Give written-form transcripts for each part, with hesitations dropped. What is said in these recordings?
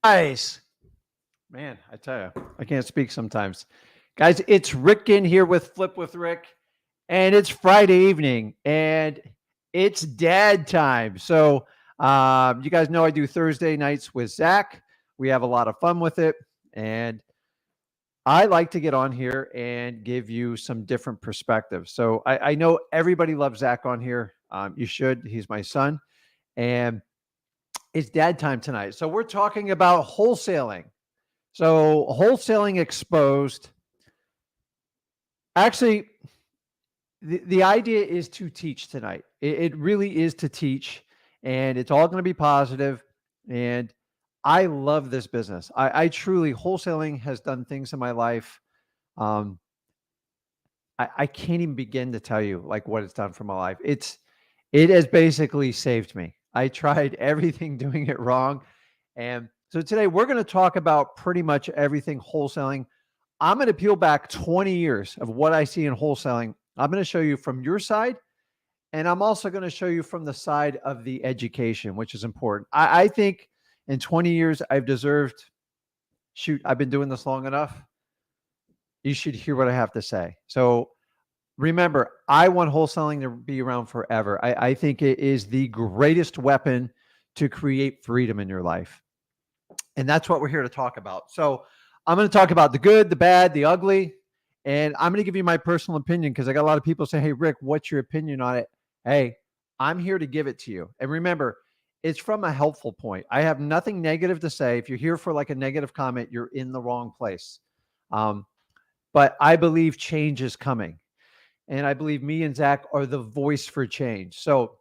Guys, man, I tell you, I can't speak sometimes. Guys, it's Rick Ginn here with Flip with Rick, and it's Friday evening, and it's dad time. So, you guys know I do Thursday nights with Zach. We have a lot of fun with it, and I like to get on here and give you some different perspectives. So, I know everybody loves Zach on here. You should. He's my son, and it's dad time tonight. So, we're talking about wholesaling. So wholesaling exposed. Actually, the idea is to teach tonight. It really is to teach, and it's all going to be positive. And I love this business. I truly, wholesaling has done things in my life. Um, I can't even begin to tell you like what it's done for my life. It has basically saved me. I tried everything doing it wrong. And so today we're going to talk about pretty much everything wholesaling. I'm going to peel back 20 years of what I see in wholesaling. I'm going to show you from your side, and I'm also going to show you from the side of the education, which is important. I think in 20 years, I've deserved, shoot, I've been doing this long enough. You should hear what I have to say. So remember, I want wholesaling to be around forever. I think it is the greatest weapon to create freedom in your life. And that's what we're here to talk about. So I'm going to talk about the good, the bad, the ugly, and I'm going to give you my personal opinion because I got a lot of people say, hey, Rick, what's your opinion on it? Hey, I'm here to give it to you. And remember, it's from a helpful point. I have nothing negative to say. If you're here for like a negative comment, you're in the wrong place. But I believe change is coming. And I believe me and Zach are the voice for change. So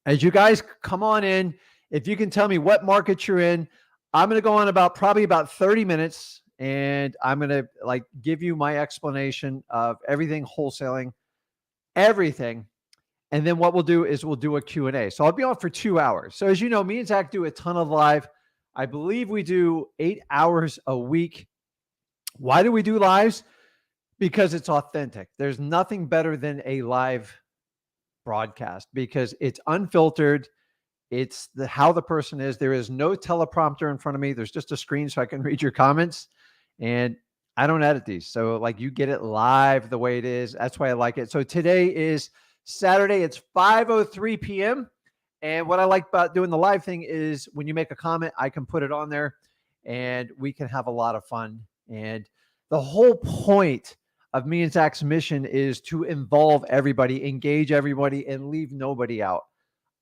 as you guys come on in, if you can tell me what market you're in, I'm going to go on probably about 30 minutes, and I'm going to like give you my explanation of everything wholesaling, everything. And then what we'll do is we'll do a Q&A. So I'll be on for 2 hours. So as you know, me and Zach do a ton of live. I believe we do 8 hours a week. Why do we do lives? Because it's authentic. There's nothing better than a live broadcast because it's unfiltered. It's how the person is. There is no teleprompter in front of me. There's just a screen so I can read your comments. And I don't edit these. So like you get it live the way it is. That's why I like it. So today is Saturday. It's 5:03 p.m. And what I like about doing the live thing is when you make a comment, I can put it on there and we can have a lot of fun. And the whole point of me and Zach's mission is to involve everybody, engage everybody, and leave nobody out.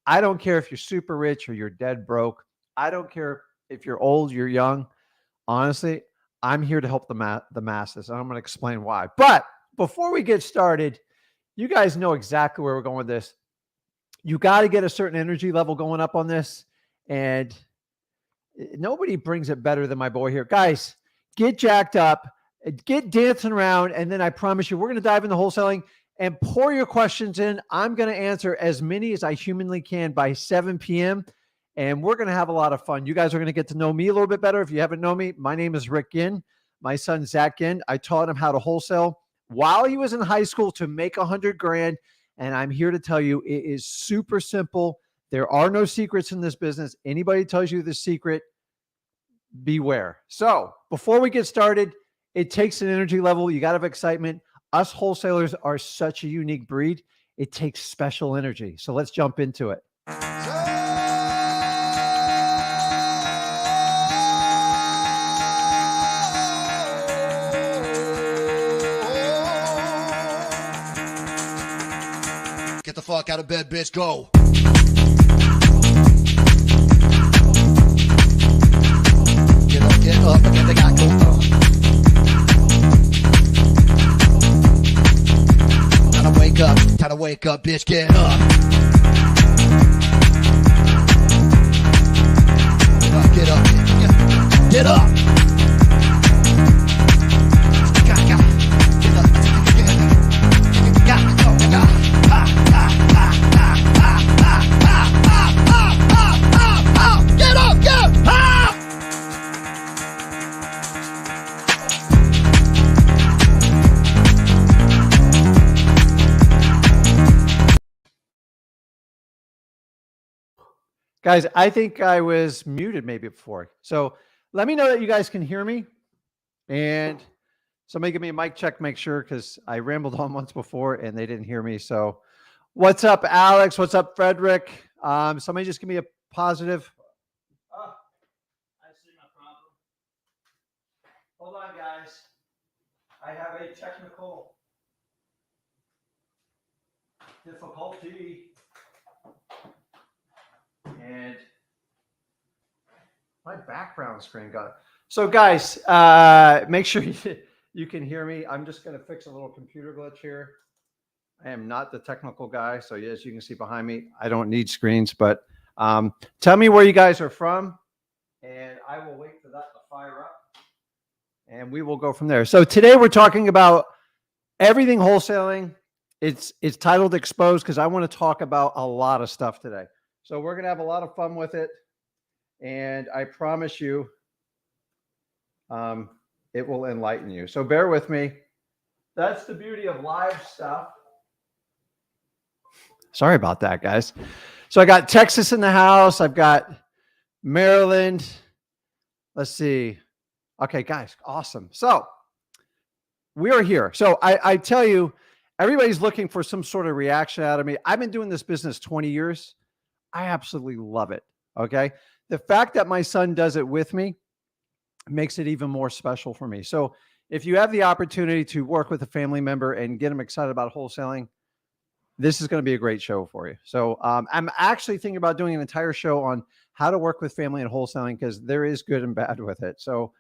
I don't care if you're super rich or you're dead broke. I don't care if you're old, you're young. Honestly, I'm here to help the masses, and I'm going to explain why. But before we get started, you guys know exactly where we're going with this. You got to get a certain energy level going up on this, and nobody brings it better than my boy here. Guys, get jacked up, get dancing around, and then I promise you, we're going to dive into wholesaling. And pour your questions in. I'm going to answer as many as I humanly can by 7 p.m. And we're going to have a lot of fun. You guys are going to get to know me a little bit better. If you haven't known me, my name is Rick Ginn. My son, Zach Ginn, I taught him how to wholesale while he was in high school to make $100,000. And I'm here to tell you, it is super simple. There are no secrets in this business. Anybody tells you the secret, beware. So before we get started, it takes an energy level. You got to have excitement. Us wholesalers are such a unique breed. It takes special energy. So let's jump into it. Get the fuck out of bed, bitch. Go. Get up, and the guy go. Time to wake up, bitch, get up. Get up, get up. Guys, I think I was muted maybe before. So let me know that you guys can hear me. And somebody give me a mic check, make sure, because I rambled on once before and they didn't hear me. So what's up, Alex? What's up, Frederick? Somebody just give me a positive. Oh, I see my problem. Hold on, guys. I have a technical difficulty. And my background screen got it. So guys, make sure you can hear me. I'm just going to fix a little computer glitch here. I am not the technical guy. So as you can see behind me, I don't need screens, but tell me where you guys are from and I will wait for that to fire up and we will go from there. So today we're talking about everything wholesaling. It's titled Exposed because I want to talk about a lot of stuff today. So we're going to have a lot of fun with it. And I promise you, it will enlighten you. So bear with me. That's the beauty of live stuff. Sorry about that, guys. So I got Texas in the house. I've got Maryland. Let's see. Okay, guys, awesome. So we are here. So I tell you, everybody's looking for some sort of reaction out of me. I've been doing this business 20 years. I absolutely love it. Okay. The fact that my son does it with me makes it even more special for me. So if you have the opportunity to work with a family member and get them excited about wholesaling, this is going to be a great show for you. So I'm actually thinking about doing an entire show on how to work with family and wholesaling because there is good and bad with it. So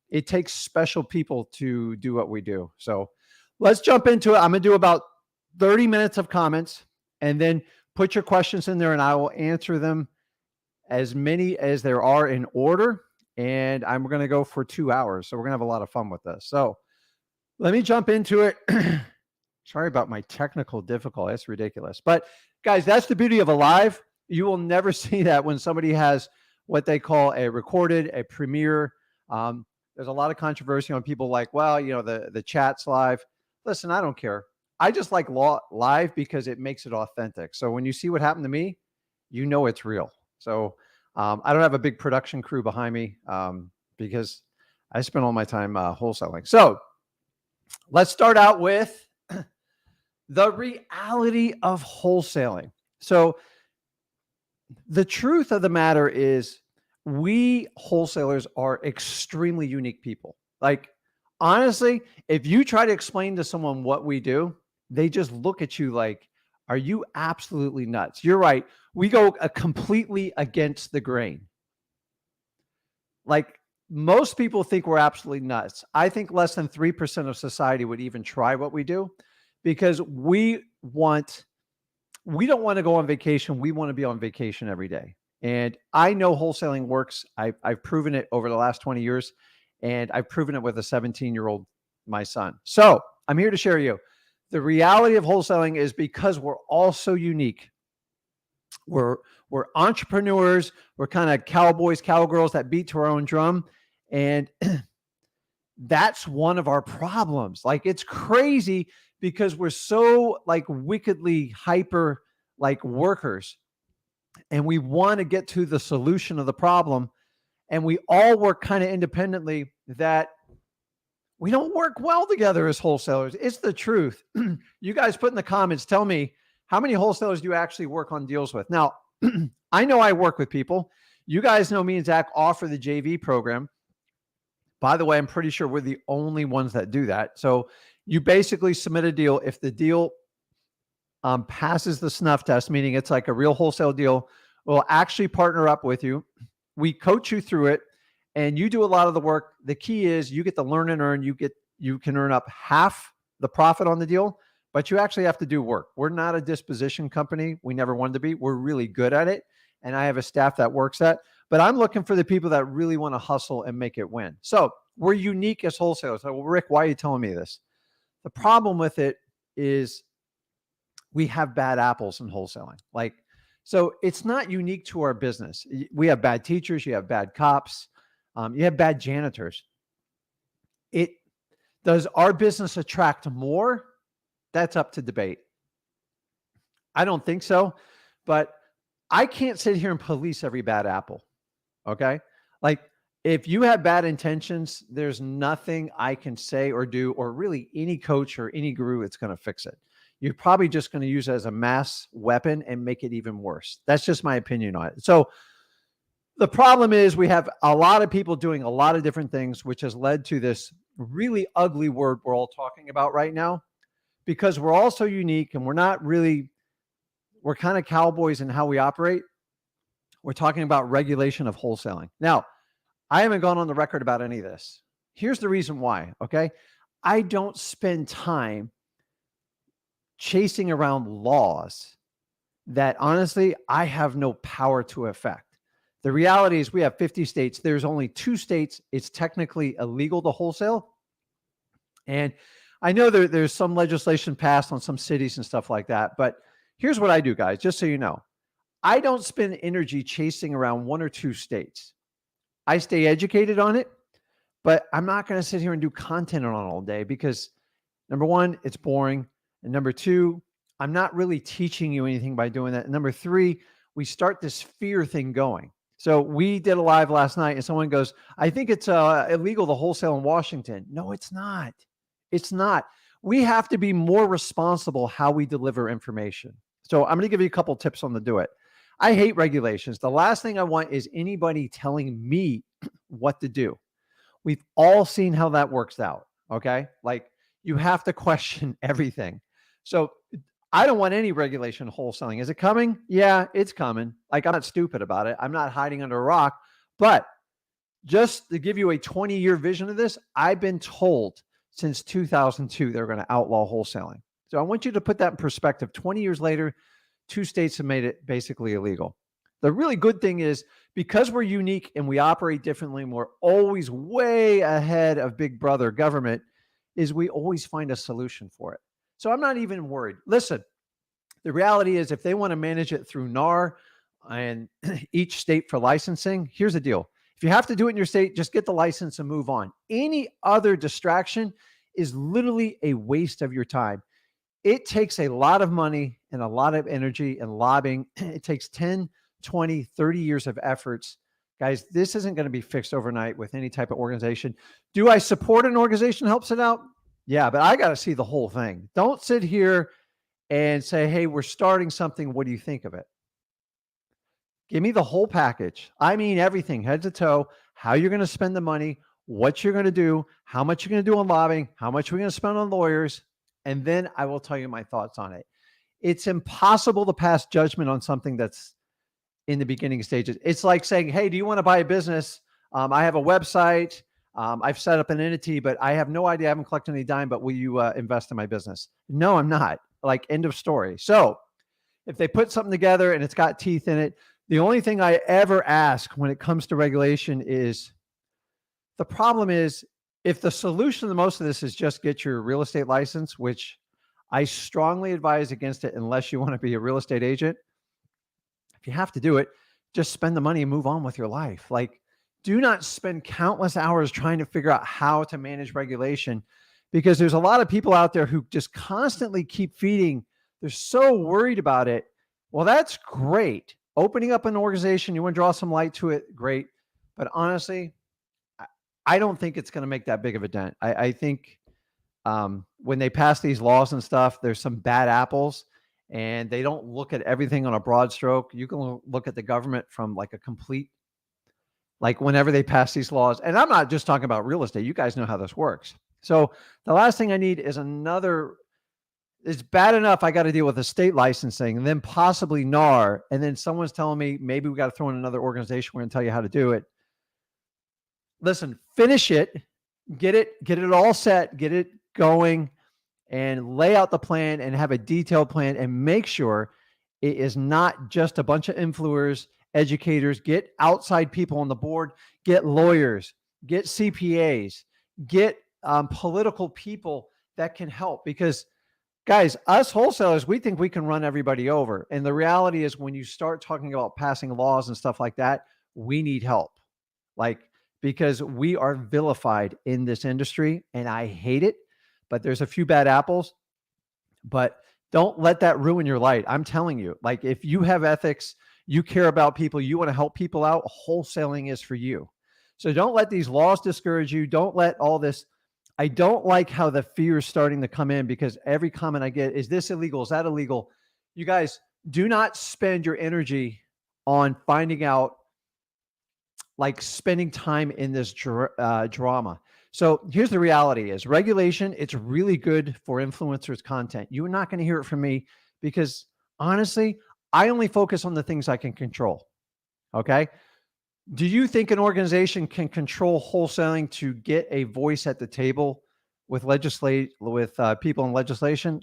it takes special people to do what we do. So let's jump into it. I'm going to do about 30 minutes of comments and then put your questions in there and I will answer them as many as there are in order. And I'm going to go for 2 hours. So we're going to have a lot of fun with this. So let me jump into it. Sorry about my technical difficulty. It's ridiculous. But guys, that's the beauty of a live. You will never see that when somebody has what they call a recorded, a premiere. There's a lot of controversy on people like, well, you know, the chat's live. Listen, I don't care. I just like live because it makes it authentic. So when you see what happened to me, you know it's real. So I don't have a big production crew behind me because I spend all my time wholesaling. So let's start out with the reality of wholesaling. So the truth of the matter is we wholesalers are extremely unique people. Like, honestly, if you try to explain to someone what we do, they just look at you like, are you absolutely nuts? You're right. We go completely against the grain. Like, most people think we're absolutely nuts. I think less than 3% of society would even try what we do because we don't want to go on vacation. We want to be on vacation every day. And I know wholesaling works. I've proven it over the last 20 years, and I've proven it with a 17-year-old, my son. So I'm here to share you. The reality of wholesaling is because we're all so unique. We're entrepreneurs. We're kind of cowboys, cowgirls that beat to our own drum. And that's one of our problems. Like, it's crazy because we're so like wickedly hyper like workers and we want to get to the solution of the problem. And we all work kind of independently that we don't work well together as wholesalers. It's the truth. You guys put in the comments, tell me how many wholesalers do you actually work on deals with? Now, I know I work with people. You guys know me and Zach offer the JV program. By the way, I'm pretty sure we're the only ones that do that. So you basically submit a deal. If the deal passes the snuff test, meaning it's like a real wholesale deal, we'll actually partner up with you. We coach you through it and you do a lot of the work. The key is you get to learn and earn. You can earn up half the profit on the deal, but you actually have to do work. We're not a disposition company. We never wanted to be. We're really good at it. And I have a staff that works that. But I'm looking for the people that really want to hustle and make it win. So we're unique as wholesalers. So, well, Rick, why are you telling me this? The problem with it is we have bad apples in wholesaling. Like, so it's not unique to our business. We have bad teachers. You have bad cops. You have bad janitors. Does our business attract more? That's up to debate. I don't think so, but I can't sit here and police every bad apple. Okay. Like if you have bad intentions, there's nothing I can say or do, or really any coach or any guru that's going to fix it. You're probably just going to use it as a mass weapon and make it even worse. That's just my opinion on it. So the problem is we have a lot of people doing a lot of different things, which has led to this really ugly word we're all talking about right now, because we're all so unique and we're kind of cowboys in how we operate. We're talking about regulation of wholesaling. Now, I haven't gone on the record about any of this. Here's the reason why, okay? I don't spend time chasing around laws that honestly I have no power to affect. The reality is we have 50 states. There's only 2 states it's technically illegal to wholesale. And I know there's some legislation passed on some cities and stuff like that. But here's what I do, guys, just so you know. I don't spend energy chasing around 1 or 2 states. I stay educated on it, but I'm not going to sit here and do content on it all day because number 1, it's boring. And number 2, I'm not really teaching you anything by doing that. And number 3, we start this fear thing going. So we did a live last night and someone goes, I think it's illegal to wholesale in Washington. No, it's not. It's not. We have to be more responsible how we deliver information. So I'm going to give you a couple tips on to do it. I hate regulations. The last thing I want is anybody telling me what to do. We've all seen how that works out. Okay. Like you have to question everything. So I don't want any regulation wholesaling. Is it coming? Yeah, it's coming. Like I'm not stupid about it. I'm not hiding under a rock, but just to give you a 20-year vision of this, I've been told since 2002, they're going to outlaw wholesaling. So I want you to put that in perspective. 20 years later, 2 states have made it basically illegal. The really good thing is because we're unique and we operate differently, and we're always way ahead of big brother government, is we always find a solution for it. So I'm not even worried. Listen, the reality is if they want to manage it through NAR and each state for licensing, here's the deal. If you have to do it in your state, just get the license and move on. Any other distraction is literally a waste of your time. It takes a lot of money and a lot of energy and lobbying. It takes 10, 20, 30 years of efforts. Guys, this isn't going to be fixed overnight with any type of organization. Do I support an organization that helps it out? Yeah, but I got to see the whole thing. Don't sit here and say, hey, we're starting something. What do you think of it? Give me the whole package. I mean, everything, head to toe, how you're going to spend the money, what you're going to do, how much you're going to do on lobbying, how much we're going to spend on lawyers, and then I will tell you my thoughts on it. It's impossible to pass judgment on something that's in the beginning stages. It's like saying, hey, do you want to buy a business? I have a website. I've set up an entity, but I have no idea. I haven't collected any dime, but will you invest in my business? No, I'm not. Like, end of story. So if they put something together and it's got teeth in it, the only thing I ever ask when it comes to regulation is, the problem is if the solution to most of this is just get your real estate license, which I strongly advise against it unless you want to be a real estate agent. If you have to do it, just spend the money and move on with your life. Like, do not spend countless hours trying to figure out how to manage regulation, because there's a lot of people out there who just constantly keep feeding. They're so worried about it. Well, that's great. Opening up an organization, you want to draw some light to it, great. But honestly, I don't think it's going to make that big of a dent. I think when they pass these laws and stuff, there's some bad apples and they don't look at everything on a broad stroke. You can look at the government from like a complete, like whenever they pass these laws, and I'm not just talking about real estate. You guys know how this works. So the last thing I need is it's bad enough I got to deal with the state licensing and then possibly NAR. And then someone's telling me maybe we got to throw in another organization. We're going to tell you how to do it. Listen, finish it, get it all set, get it going, and lay out the plan and have a detailed plan and make sure it is not just a bunch of influencers, educators. Get outside people on the board, get lawyers, get CPAs, get political people that can help, because guys, us wholesalers, we think we can run everybody over. And the reality is when you start talking about passing laws and stuff like that, we need help. Like, because we are vilified in this industry and I hate it, but there's a few bad apples, but don't let that ruin your light. I'm telling you, like if you have ethics, you care about people, you want to help people out, wholesaling is for you. So don't let these laws discourage you. Don't let all this. I don't like how the fear is starting to come in, because every comment I get is this illegal? Is that illegal? You guys, do not spend your energy on finding out, like spending time in this drama. So here's the reality is regulation. It's really good for influencers content. You're not going to hear it from me, because honestly, I only focus on the things I can control. Okay. Do you think an organization can control wholesaling to get a voice at the table with people in legislation?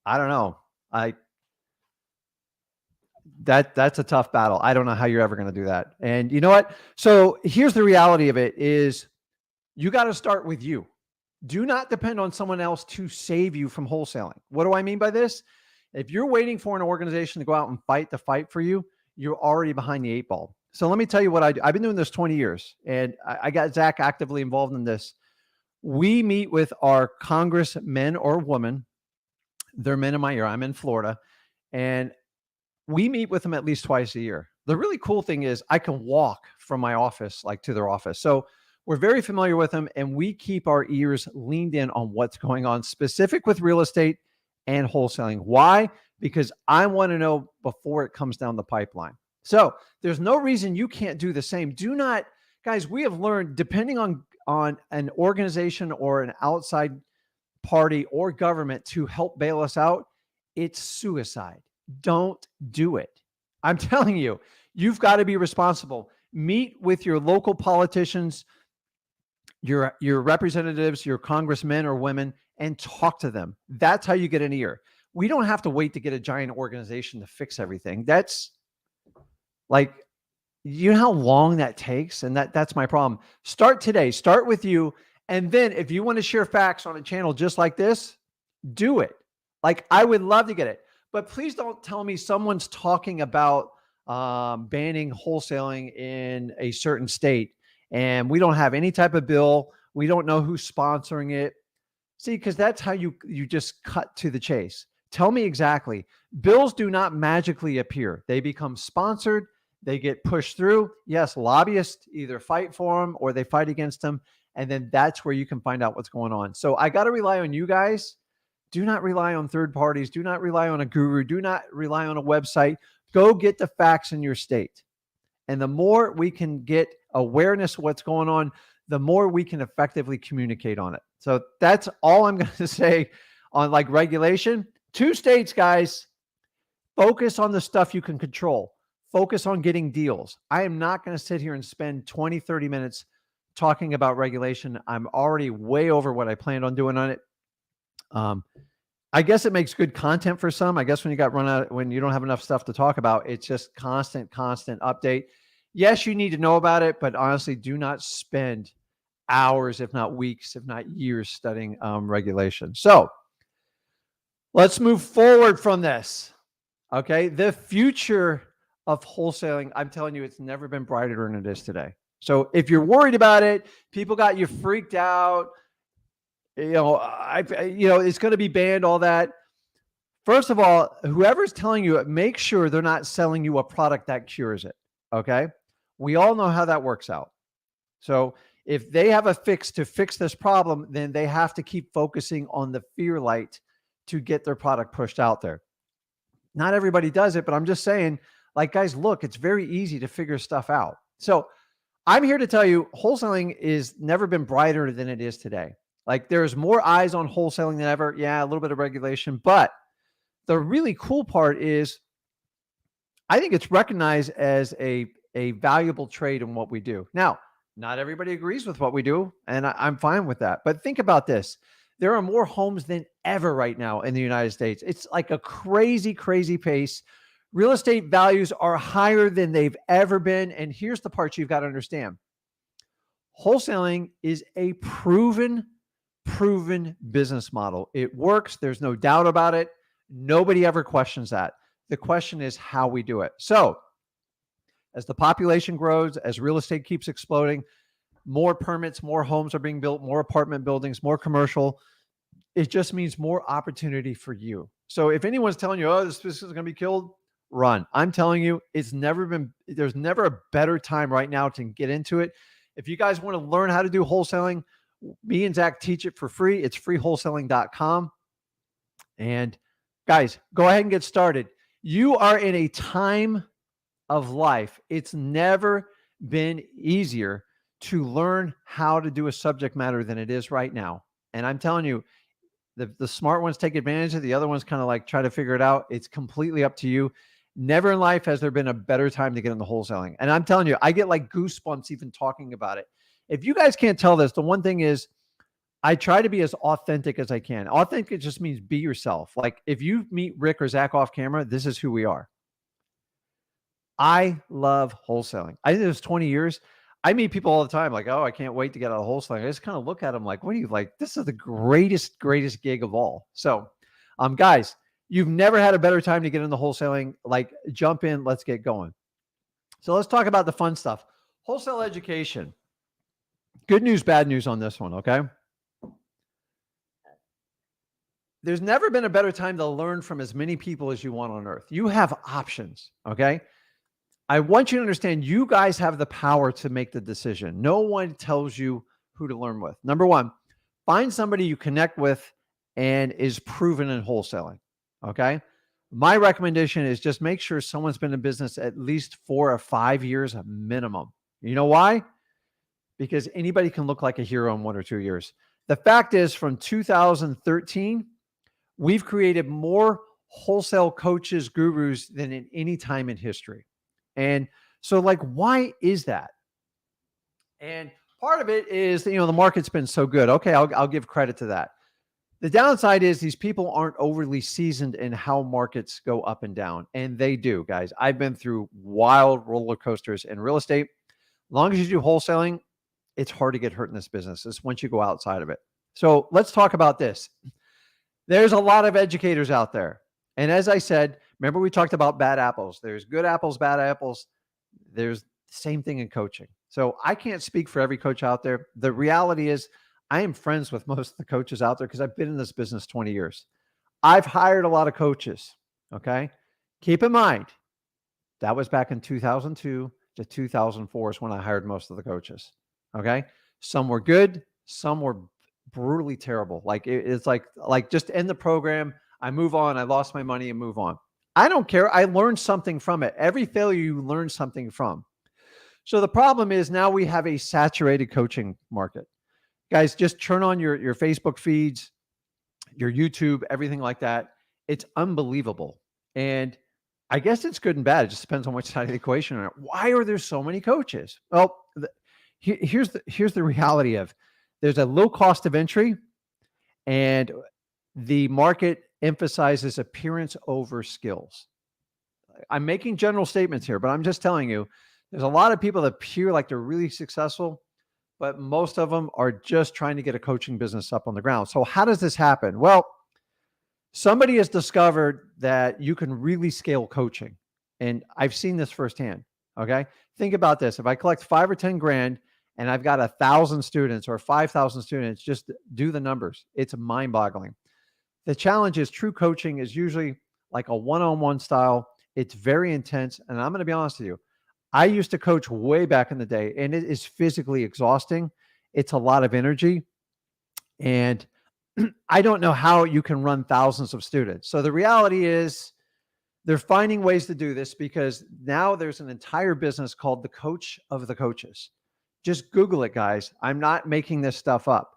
I don't know. That's a tough battle. I don't know how you're ever going to do that. And you know what? So here's the reality of it is you got to start with you. Do not depend on someone else to save you from wholesaling. What do I mean by this? If you're waiting for an organization to go out and fight the fight for you, you're already behind the 8 ball. So let me tell you what I do. I've been doing this 20 years, and I got Zach actively involved in this. We meet with our congressmen or women. They're men in my ear. I'm in Florida, and we meet with them at least twice a year. The really cool thing is I can walk from my office like to their office. So we're very familiar with them, and we keep our ears leaned in on what's going on specific with real estate and wholesaling. Why? Because I want to know before it comes down the pipeline. So there's no reason you can't do the same. Do not, guys, we have learned, depending on an organization or an outside party or government to help bail us out, it's suicide. Don't do it. I'm telling you, you've got to be responsible. Meet with your local politicians, your representatives, your congressmen or women, and talk to them. That's how you get an ear. We don't have to wait to get a giant organization to fix everything. That's like, you know how long that takes? And that's my problem. Start today. Start with you. And then if you want to share facts on a channel just like this, do it. Like, I would love to get it. But please don't tell me someone's talking about banning wholesaling in a certain state, and we don't have any type of bill. We don't know who's sponsoring it. See, because that's how you just cut to the chase. Tell me exactly. Bills do not magically appear. They become sponsored. They get pushed through. Yes, lobbyists either fight for them or they fight against them. And then that's where you can find out what's going on. So I got to rely on you guys. Do not rely on third parties. Do not rely on a guru. Do not rely on a website. Go get the facts in your state. And the more we can get awareness of what's going on, the more we can effectively communicate on it. So that's all I'm going to say on like regulation. 2 states, guys, focus on the stuff you can control. Focus on getting deals. I am not going to sit here and spend 20, 30 minutes talking about regulation. I'm already way over what I planned on doing on it. I guess it makes good content for some. I guess when you don't have enough stuff to talk about, it's just constant update. Yes, you need to know about it, but honestly, do not spend hours, if not weeks, if not years studying regulation. So let's move forward from this. Okay. The future of wholesaling, I'm telling you, it's never been brighter than it is today. So if you're worried about it, people got you freaked out, it's going to be banned, all that. First of all, whoever's telling you it, make sure they're not selling you a product that cures it. Okay. We all know how that works out. So if they have a fix to fix this problem, then they have to keep focusing on the fear light to get their product pushed out there. Not everybody does it, but I'm just saying, like, guys, look, it's very easy to figure stuff out. So I'm here to tell you, wholesaling is never been brighter than it is today. Like, there's more eyes on wholesaling than ever. Yeah, a little bit of regulation, but the really cool part is I think it's recognized as a valuable trade in what we do. Now, not everybody agrees with what we do, and I'm fine with that. But think about this. There are more homes than ever right now in the United States. It's like a crazy, crazy pace. Real estate values are higher than they've ever been. And here's the part you've got to understand. Wholesaling is a proven business model. It works. There's no doubt about it. Nobody ever questions that. The question is how we do it. So as the population grows, as real estate keeps exploding, more permits, more homes are being built, more apartment buildings, more commercial. It just means more opportunity for you. So if anyone's telling you, oh, this business is going to be killed, run. I'm telling you, there's never a better time right now to get into it. If you guys want to learn how to do wholesaling, me and Zach teach it for free. It's freewholesaling.com. And guys, go ahead and get started. You are in a time of life. It's never been easier to learn how to do a subject matter than it is right now. And I'm telling you, the smart ones take advantage of it. The other ones kind of like try to figure it out. It's completely up to you. Never in life has there been a better time to get into wholesaling. And I'm telling you, I get like goosebumps even talking about it. If you guys can't tell this, the one thing is I try to be as authentic as I can. Authentic just means be yourself. Like if you meet Rick or Zach off camera, this is who we are. I love wholesaling. I did this 20 years. I meet people all the time like, oh, I can't wait to get out of wholesaling. I just kind of look at them like, what are you like? This is the greatest gig of all. So, guys, you've never had a better time to get into wholesaling. Like jump in, let's get going. So let's talk about the fun stuff. Wholesale education. Good news, bad news on this one, okay? There's never been a better time to learn from as many people as you want on earth. You have options, okay? I want you to understand you guys have the power to make the decision. No one tells you who to learn with. Number one, find somebody you connect with and is proven in wholesaling. Okay. My recommendation is just make sure someone's been in business at least 4 or 5 years minimum. You know why? Because anybody can look like a hero in 1 or 2 years. The fact is, from 2013, we've created more wholesale coaches, gurus than in any time in history. And so like, why is that? And part of it is, the market's been so good. Okay. I'll give credit to that. The downside is these people aren't overly seasoned in how markets go up and down. And they do, guys. I've been through wild roller coasters in real estate. As long as you do wholesaling, it's hard to get hurt in this business. It's once you go outside of it. So let's talk about this. There's a lot of educators out there. And as I said, remember we talked about bad apples. There's good apples, bad apples. There's the same thing in coaching. So I can't speak for every coach out there. The reality is I am friends with most of the coaches out there because I've been in this business 20 years. I've hired a lot of coaches. Okay. Keep in mind, that was back in 2002 to 2004 is when I hired most of the coaches. Okay. Some were good. Some were brutally terrible. Like it's like just end the program. I move on. I lost my money and move on. I don't care. I learned something from it. Every failure you learn something from. So the problem is now we have a saturated coaching market. Guys, just turn on your Facebook feeds, your YouTube, everything like that. It's unbelievable. And I guess it's good and bad. It just depends on which side of the equation are. Why are there so many coaches? Well, here's the reality of there's a low cost of entry and the market emphasizes appearance over skills. I'm making general statements here, but I'm just telling you, there's a lot of people that appear like they're really successful, but most of them are just trying to get a coaching business up on the ground. So how does this happen? Well, somebody has discovered that you can really scale coaching. And I've seen this firsthand. Okay. Think about this. If I collect 5 or 10 grand and I've got 1,000 students or 5,000 students, just do the numbers. It's mind boggling. The challenge is true coaching is usually like a one-on-one style. It's very intense. And I'm going to be honest with you. I used to coach way back in the day and it is physically exhausting. It's a lot of energy. And I don't know how you can run thousands of students. So the reality is they're finding ways to do this because now there's an entire business called the coach of the coaches. Just Google it, guys. I'm not making this stuff up.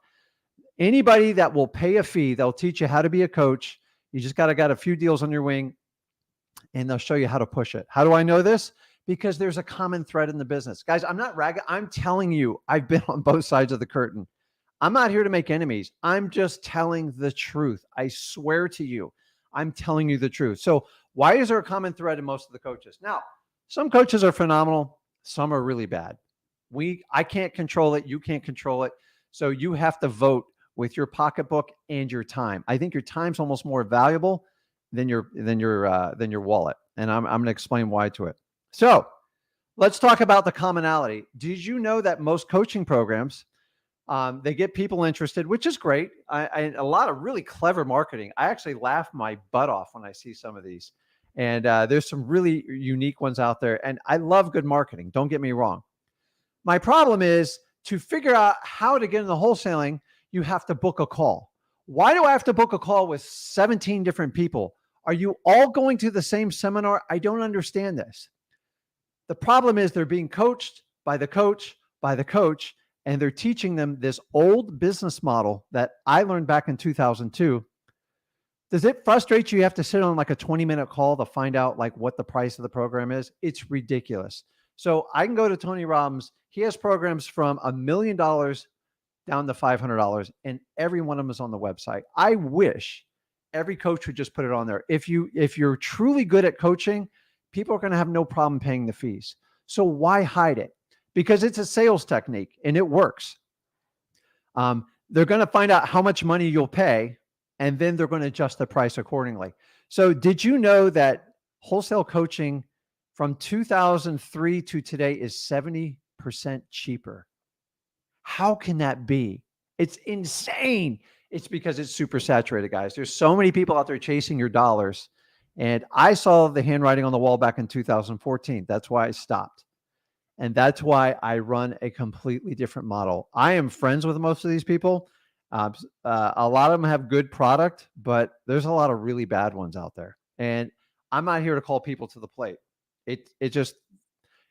Anybody that will pay a fee, they'll teach you how to be a coach. You just got a few deals on your wing and they'll show you how to push it. How do I know this? Because there's a common thread in the business. Guys, I'm not ragging. I'm telling you, I've been on both sides of the curtain. I'm not here to make enemies. I'm just telling the truth. I swear to you, I'm telling you the truth. So why is there a common thread in most of the coaches? Now, some coaches are phenomenal. Some are really bad. I can't control it. You can't control it. So you have to vote with your pocketbook and your time. I think your time's almost more valuable than your wallet. And I'm going to explain why to it. So let's talk about the commonality. Did you know that most coaching programs, they get people interested, which is great. A lot of really clever marketing. I actually laugh my butt off when I see some of these. And there's some really unique ones out there. And I love good marketing. Don't get me wrong. My problem is to figure out how to get into wholesaling, you have to book a call. Why do I have to book a call with 17 different people? Are you all going to the same seminar? I don't understand this. The problem is they're being coached by the coach, and they're teaching them this old business model that I learned back in 2002. Does it frustrate you? You have to sit on like a 20-minute call to find out like what the price of the program is. It's ridiculous. So I can go to Tony Robbins. He has programs from $1 million down to $500, and every one of them is on the website. I wish every coach would just put it on there. If you're truly good at coaching, people are going to have no problem paying the fees. So why hide it? Because it's a sales technique and it works. They're going to find out how much money you'll pay, and then they're going to adjust the price accordingly. So did you know that wholesale coaching from 2003 to today is 70% cheaper? How can that be? It's insane. It's because it's super saturated, guys. There's so many people out there chasing your dollars. And I saw the handwriting on the wall back in 2014. That's why I stopped. And that's why I run a completely different model. I am friends with most of these people. A lot of them have good product, but there's a lot of really bad ones out there. And I'm not here to call people to the plate. It just,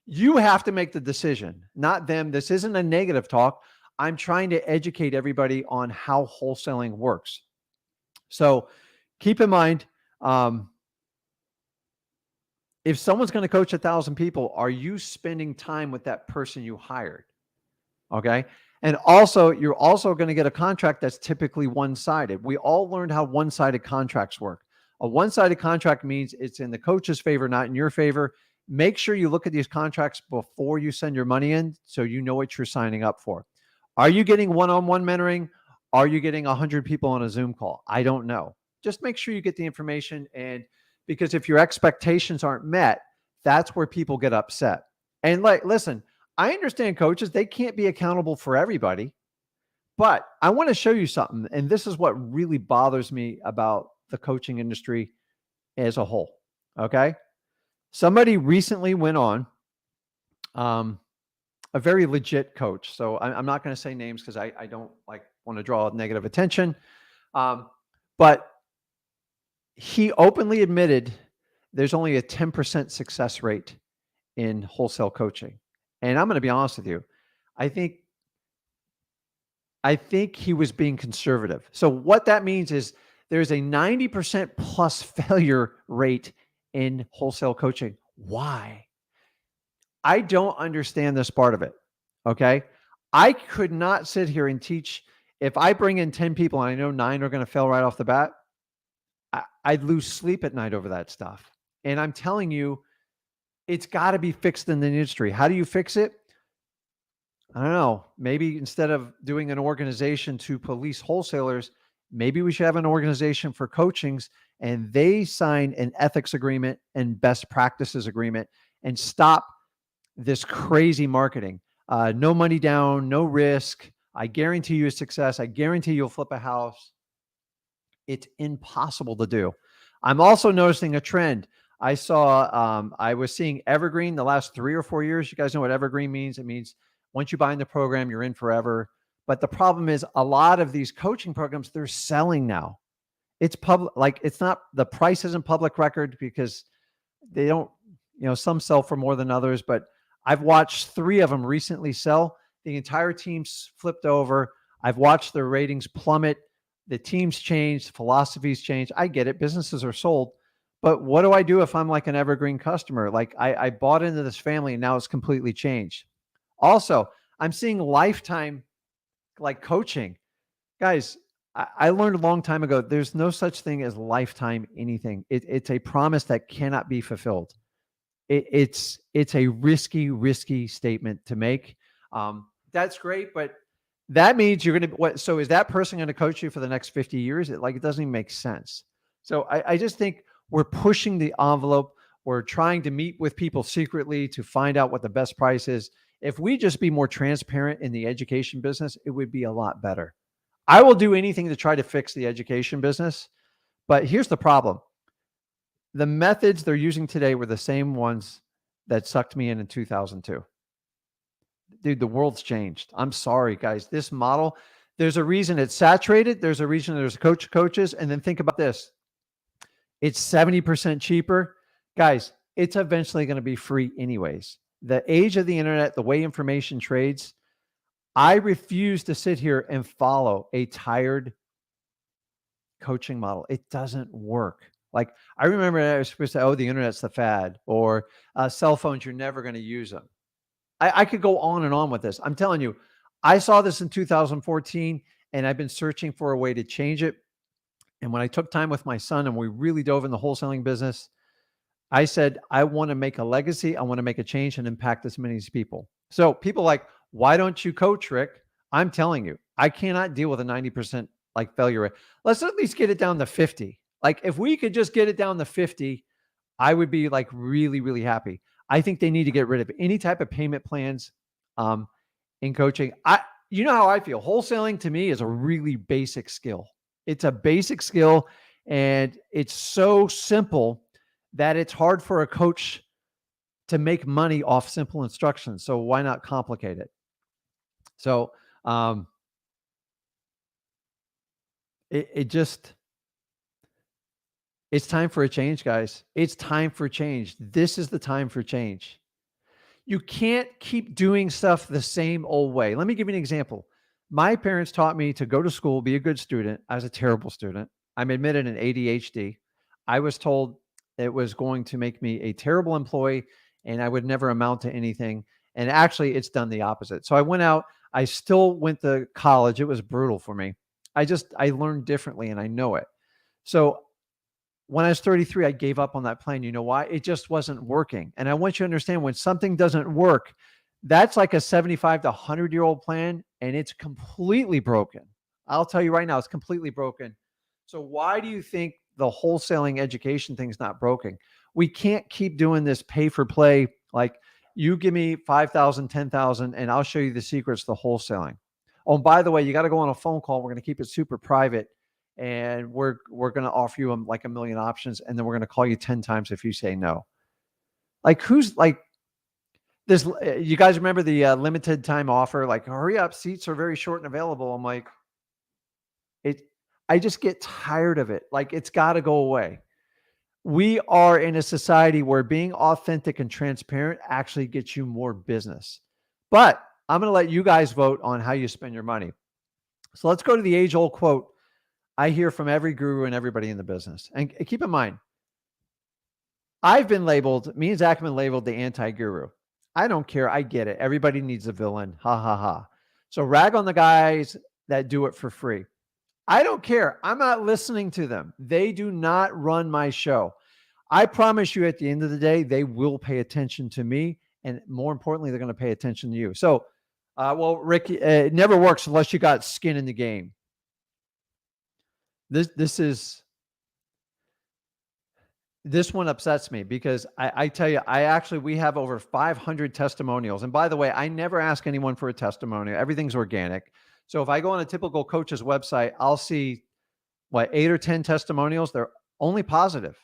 you have to make the decision, not them. This isn't a negative talk. I'm trying to educate everybody on how wholesaling works. So keep in mind, if someone's going to coach 1,000 people, are you spending time with that person you hired? Okay. And also, you're also going to get a contract that's typically one-sided. We all learned how one-sided contracts work. A one-sided contract means it's in the coach's favor, not in your favor. Make sure you look at these contracts before you send your money in so you know what you're signing up for. Are you getting one-on-one mentoring? Are you getting 100 people on a Zoom call? I don't know. Just make sure you get the information, and because if your expectations aren't met, that's where people get upset. And like, listen, I understand coaches, they can't be accountable for everybody, but I want to show you something. And this is what really bothers me about the coaching industry as a whole. Okay. Somebody recently went on, a very legit coach. So I'm not going to say names because I don't want to draw negative attention. But he openly admitted there's only a 10% success rate in wholesale coaching. And I'm going to be honest with you. I think he was being conservative. So what that means is there's a 90% plus failure rate in wholesale coaching. Why? I don't understand this part of it. Okay. I could not sit here and teach. If I bring in 10 people and I know 9 are going to fail right off the bat, I'd lose sleep at night over that stuff. And I'm telling you, it's got to be fixed in the industry. How do you fix it? I don't know. Maybe instead of doing an organization to police wholesalers, maybe we should have an organization for coachings, and they sign an ethics agreement and best practices agreement and stop this crazy marketing. No money down, no risk. I guarantee you success. I guarantee you'll flip a house. It's impossible to do. I'm also noticing a trend. I was seeing evergreen the last 3 or 4 years. You guys know what evergreen means? It means once you buy in the program, you're in forever. But the problem is a lot of these coaching programs, they're selling now. It's public, it's not, the price isn't public record because they don't, some sell for more than others, but I've watched 3 of them recently sell. The entire team's flipped over. I've watched their ratings plummet. The team's changed, philosophies changed. I get it. Businesses are sold. But what do I do if I'm like an evergreen customer? Like I bought into this family and now it's completely changed. Also, I'm seeing lifetime coaching. Guys, I learned a long time ago, there's no such thing as lifetime anything. It's a promise that cannot be fulfilled. It's a risky statement to make. That's great, but that means you're going to, so is that person going to coach you for the next 50 years? It doesn't even make sense. So I just think we're pushing the envelope. We're trying to meet with people secretly to find out what the best price is. If we just be more transparent in the education business, it would be a lot better. I will do anything to try to fix the education business, but here's the problem. The methods they're using today were the same ones that sucked me in 2002. Dude, the world's changed. I'm sorry, guys. This model, there's a reason it's saturated. There's a reason there's coaches. And then think about this. It's 70% cheaper. Guys, it's eventually going to be free anyways. The age of the internet, the way information trades, I refuse to sit here and follow a tired coaching model. It doesn't work. Like, I remember I was supposed to say, oh, the internet's the fad, or cell phones, you're never going to use them. I could go on and on with this. I'm telling you, I saw this in 2014 and I've been searching for a way to change it. And when I took time with my son and we really dove in the wholesaling business, I said, I want to make a legacy. I want to make a change and impact as many people. So people like, why don't you coach, Rick? I'm telling you, I cannot deal with a 90% like failure rate. Let's at least get it down to 50. Like if we could just get it down to 50, I would be like really, really happy. I think they need to get rid of any type of payment plans in coaching. You know how I feel. Wholesaling to me is a really basic skill. It's a basic skill and it's so simple that it's hard for a coach to make money off simple instructions. So why not complicate it? So it's time for a change, guys. It's time for change. This is the time for change. You can't keep doing stuff the same old way. Let me give you an example. My parents taught me to go to school, be a good student. I was a terrible student. I'm admitted in ADHD. I was told it was going to make me a terrible employee and I would never amount to anything. And actually, it's done the opposite. So I went out. I still went to college. It was brutal for me. I learned differently and I know it. So when I was 33, I gave up on that plan. You know why? It just wasn't working. And I want you to understand when something doesn't work, that's like a 75 to 100-year-old plan and it's completely broken. I'll tell you right now, it's completely broken. So why do you think the wholesaling education thing's not broken? We can't keep doing this pay for play. Like you give me 5,000, 10,000 and I'll show you the secrets to wholesaling. Oh, and by the way, you got to go on a phone call. We're going to keep it super private. And we're going to offer you like 1 million options. And then we're going to call you 10 times if you say no. Like who's like this? You guys remember the limited time offer? Like hurry up, seats are very short and available. I'm like, I just get tired of it. Like it's got to go away. We are in a society where being authentic and transparent actually gets you more business. But I'm going to let you guys vote on how you spend your money. So let's go to the age old quote I hear from every guru and everybody in the business. And keep in mind, me and Zach have been labeled the anti-guru. I don't care. I get it. Everybody needs a villain. Ha, ha, ha. So rag on the guys that do it for free. I don't care. I'm not listening to them. They do not run my show. I promise you at the end of the day, they will pay attention to me. And more importantly, they're going to pay attention to you. So, well, Rick, it never works unless you got skin in the game. This one upsets me because I tell you, we have over 500 testimonials. And by the way, I never ask anyone for a testimonial. Everything's organic. So if I go on a typical coach's website, I'll see 8 or 10 testimonials. They're only positive,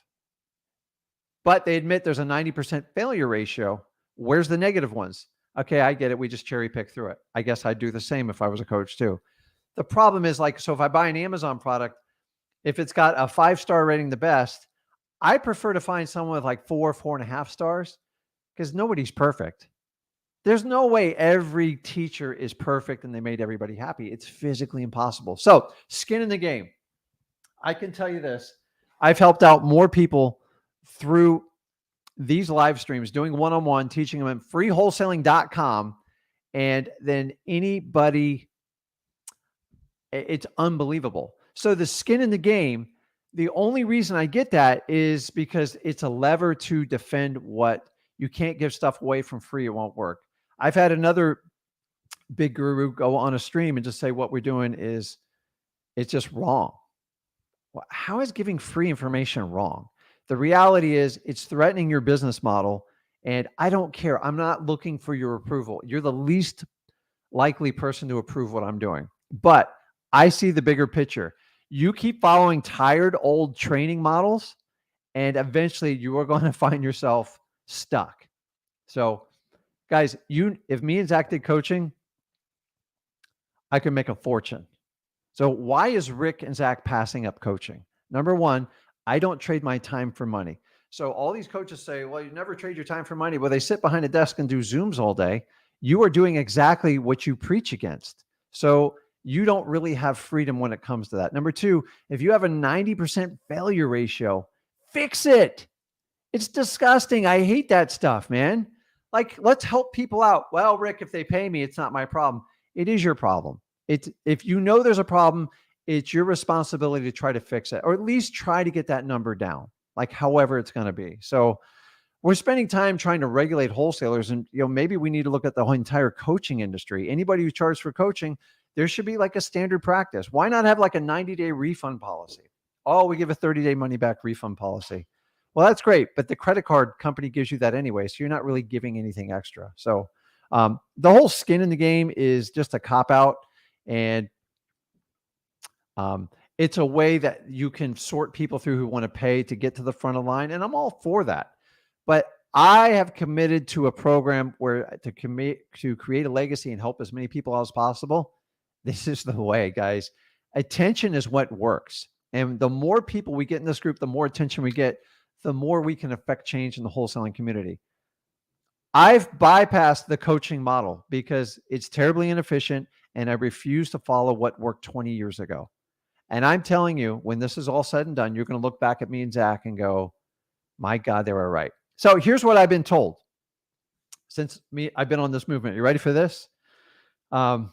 but they admit there's a 90% failure ratio. Where's the negative ones? Okay, I get it. We just cherry pick through it. I guess I'd do the same if I was a coach too. The problem is so if I buy an Amazon product, if it's got a 5-star rating, the best, I prefer to find someone with 4.5 stars because nobody's perfect. There's no way every teacher is perfect and they made everybody happy. It's physically impossible. So skin in the game. I can tell you this. I've helped out more people through these live streams, doing one-on-one, teaching them at freewholesaling.com. And then anybody, it's unbelievable. So the skin in the game, the only reason I get that is because it's a lever to defend what you can't give stuff away from free. It won't work. I've had another big guru go on a stream and just say, what we're doing it's just wrong. Well, how is giving free information wrong? The reality is it's threatening your business model. And I don't care. I'm not looking for your approval. You're the least likely person to approve what I'm doing. But I see the bigger picture. You keep following tired old training models and eventually you are going to find yourself stuck. So guys, if me and Zach did coaching, I could make a fortune. So why is Rick and Zach passing up coaching? Number one, I don't trade my time for money. So all these coaches say, well, you never trade your time for money. Well, they sit behind a desk and do Zooms all day. You are doing exactly what you preach against. So you don't really have freedom when it comes to that. Number two, if you have a 90% failure ratio, fix it. It's disgusting. I hate that stuff, man. Like, let's help people out. Well, Rick, if they pay me, it's not my problem. It is your problem. It's, if you know there's a problem, it's your responsibility to try to fix it, or at least try to get that number down, like however it's going to be. So we're spending time trying to regulate wholesalers, and maybe we need to look at the whole entire coaching industry. Anybody who charges for coaching, there should be like a standard practice. Why not have like a 90-day refund policy? Oh, we give a 30-day money back refund policy. Well, that's great, but the credit card company gives you that anyway, so you're not really giving anything extra. So the whole skin in the game is just a cop-out, and it's a way that you can sort people through who want to pay to get to the front of the line, and I'm all for that. But I have committed to a program where to create a legacy and help as many people as possible. This is the way, guys. Attention is what works. And the more people we get in this group, the more attention we get, the more we can affect change in the wholesaling community. I've bypassed the coaching model because it's terribly inefficient, and I refuse to follow what worked 20 years ago. And I'm telling you, when this is all said and done, you're going to look back at me and Zach and go, my God, they were right. So here's what I've been told since I've been on this movement. You ready for this? Oh,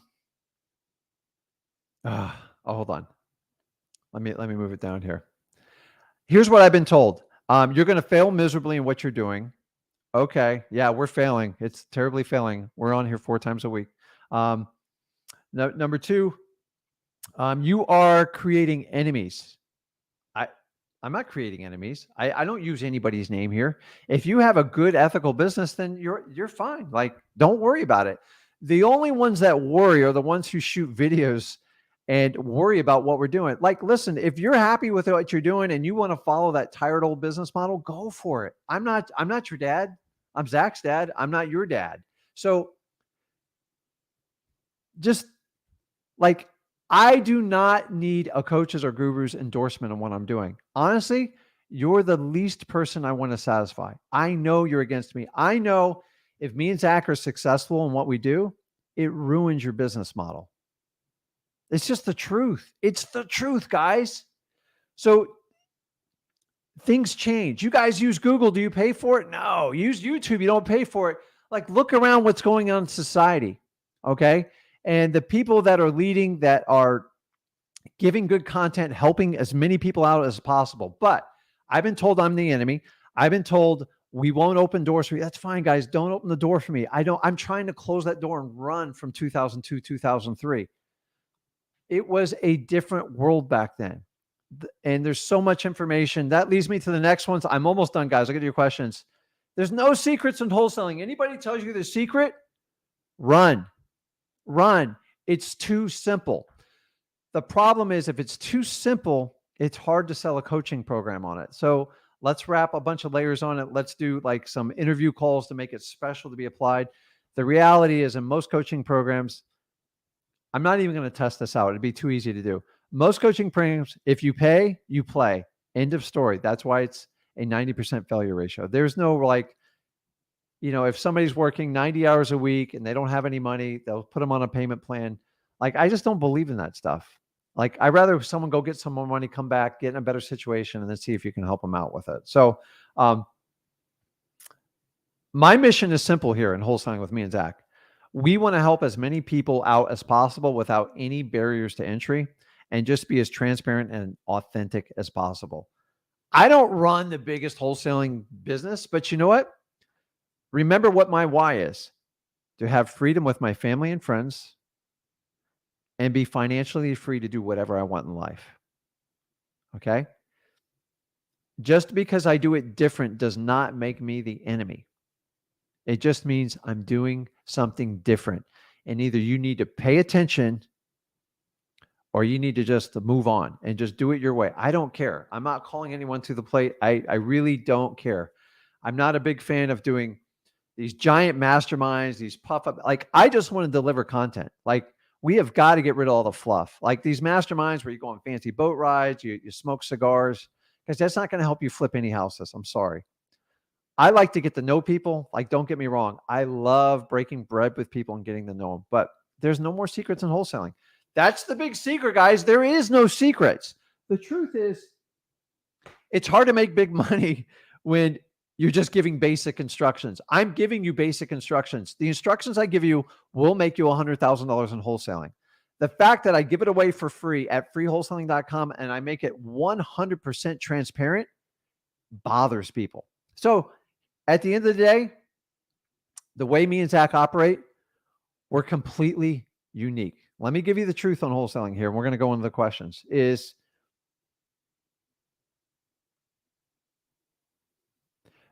hold on. Let me move it down here. Here's what I've been told. You're going to fail miserably in what you're doing. Okay. Yeah, we're failing. It's terribly failing. We're on here 4 times a week. Number two, you are creating enemies. I'm not creating enemies. I don't use anybody's name here. If you have a good ethical business, then you're fine. Like, don't worry about it. The only ones that worry are the ones who shoot videos and worry about what we're doing. Like, listen, if you're happy with what you're doing and you want to follow that tired old business model, go for it. I'm not your dad. I'm Zach's dad. I'm not your dad. So just like, I do not need a coach's or guru's endorsement on what I'm doing. Honestly, you're the least person I want to satisfy. I know you're against me. I know if me and Zach are successful in what we do, it ruins your business model. It's just the truth. It's the truth, guys. So things change. You guys use Google. Do you pay for it? No. Use YouTube. You don't pay for it. Like, look around what's going on in society. Okay. And the people that are leading, that are giving good content, helping as many people out as possible. But I've been told I'm the enemy. I've been told we won't open doors for you. That's fine, guys. Don't open the door for me. I'm trying to close that door and run from 2002, 2003. It was a different world back then. And there's so much information. That leads me to the next ones. I'm almost done, guys. I'll get to your questions. There's no secrets in wholesaling. Anybody tells you the secret, run. It's too simple. The problem is, if it's too simple, it's hard to sell a coaching program on it. So let's wrap a bunch of layers on it. Let's do like some interview calls to make it special to be applied. The reality is, in most coaching programs, I'm not even going to test this out. It'd be too easy to do. Most coaching programs, if you pay, you play. End of story. That's why it's a 90% failure ratio. There's no like, if somebody's working 90 hours a week and they don't have any money, they'll put them on a payment plan. Like, I just don't believe in that stuff. Like, I'd rather someone go get some more money, come back, get in a better situation, and then see if you can help them out with it. So my mission is simple here in Wholesaling with me and Zach. We want to help as many people out as possible without any barriers to entry, and just be as transparent and authentic as possible. I don't run the biggest wholesaling business, but you know what? Remember what my why is: to have freedom with my family and friends and be financially free to do whatever I want in life. Okay? Just because I do it different does not make me the enemy. It just means I'm doing something different. And either you need to pay attention or you need to just move on and just do it your way. I don't care. I'm not calling anyone to the plate. I really don't care. I'm not a big fan of doing these giant masterminds, these puff up. Like, I just want to deliver content. Like, we have got to get rid of all the fluff. Like these masterminds where you go on fancy boat rides, you smoke cigars, because that's not going to help you flip any houses. I'm sorry. I like to get to know people. Like, don't get me wrong. I love breaking bread with people and getting to know them, but there's no more secrets in wholesaling. That's the big secret, guys. There is no secrets. The truth is, it's hard to make big money when you're just giving basic instructions. I'm giving you basic instructions. The instructions I give you will make you $100,000 in wholesaling. The fact that I give it away for free at freewholesaling.com and I make it 100% transparent bothers people. So at the end of the day, the way me and Zach operate, we're completely unique. Let me give you the truth on wholesaling here. And we're going to go into the questions. Is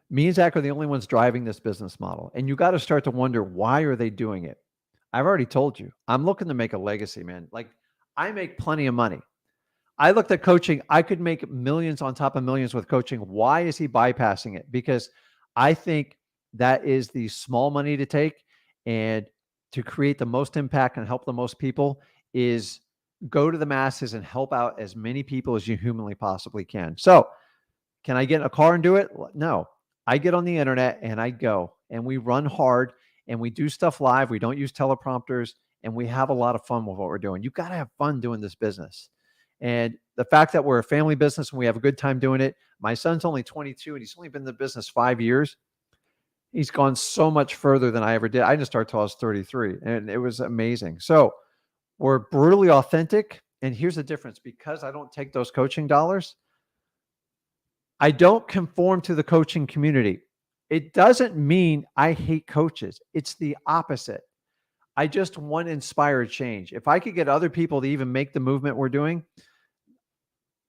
me and Zach are the only ones driving this business model. And you got to start to wonder, why are they doing it? I've already told you, I'm looking to make a legacy, man. Like, I make plenty of money. I looked at coaching. I could make millions on top of millions with coaching. Why is he bypassing it? Because I think that is the small money to take, and to create the most impact and help the most people is go to the masses and help out as many people as you humanly possibly can. So can I get in a car and do it? No. I get on the internet and I go, and we run hard and we do stuff live. We don't use teleprompters, and we have a lot of fun with what we're doing. You got to have fun doing this business. And the fact that we're a family business and we have a good time doing it. My son's only 22 and he's only been in the business 5 years. He's gone so much further than I ever did. I didn't start till I was 33, and it was amazing. So we're brutally authentic. And here's the difference. Because I don't take those coaching dollars, I don't conform to the coaching community. It doesn't mean I hate coaches. It's the opposite. I just want to inspire change. If I could get other people to even make the movement we're doing,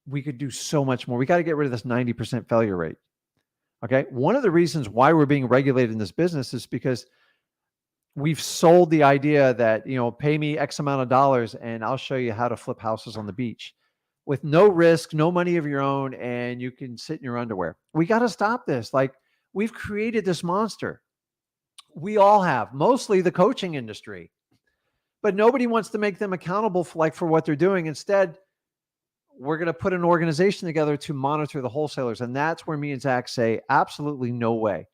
we could do so much more. We got to get rid of this 90% failure rate. Okay. One of the reasons why we're being regulated in this business is because we've sold the idea that, pay me X amount of dollars and I'll show you how to flip houses on the beach with no risk, no money of your own, and you can sit in your underwear. We got to stop this. Like, we've created this monster. We all have, mostly the coaching industry, but nobody wants to make them accountable for what they're doing. Instead, we're going to put an organization together to monitor the wholesalers. And that's where me and Zach say, absolutely no way.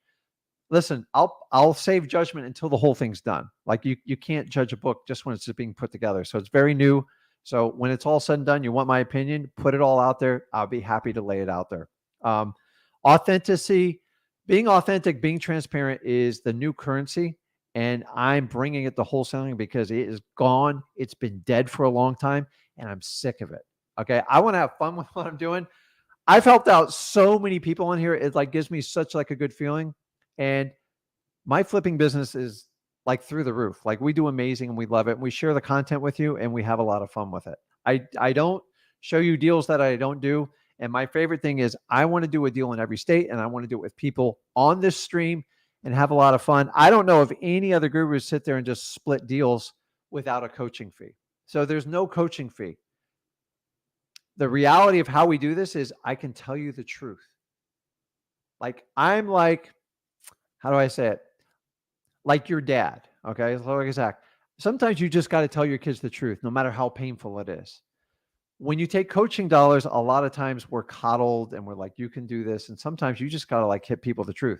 Listen, I'll save judgment until the whole thing's done. Like, you can't judge a book just when it's just being put together. So it's very new. So when it's all said and done, you want my opinion, put it all out there. I'll be happy to lay it out there. Authenticity, being authentic, being transparent is the new currency. And I'm bringing it to wholesaling because it is gone. It's been dead for a long time and I'm sick of it. Okay. I want to have fun with what I'm doing. I've helped out so many people on here. It gives me such a good feeling. And my flipping business is through the roof. We do amazing and we love it. We share the content with you and we have a lot of fun with it. I don't show you deals that I don't do. And my favorite thing is I want to do a deal in every state, and I want to do it with people on this stream and have a lot of fun. I don't know if any other gurus sit there and just split deals without a coaching fee. So there's no coaching fee. The reality of how we do this is I can tell you the truth. I'm how do I say it? Like your dad. Okay. Like Zach, sometimes you just got to tell your kids the truth, no matter how painful it is. When you take coaching dollars, a lot of times we're coddled and we're like, you can do this. And sometimes you just got to hit people the truth.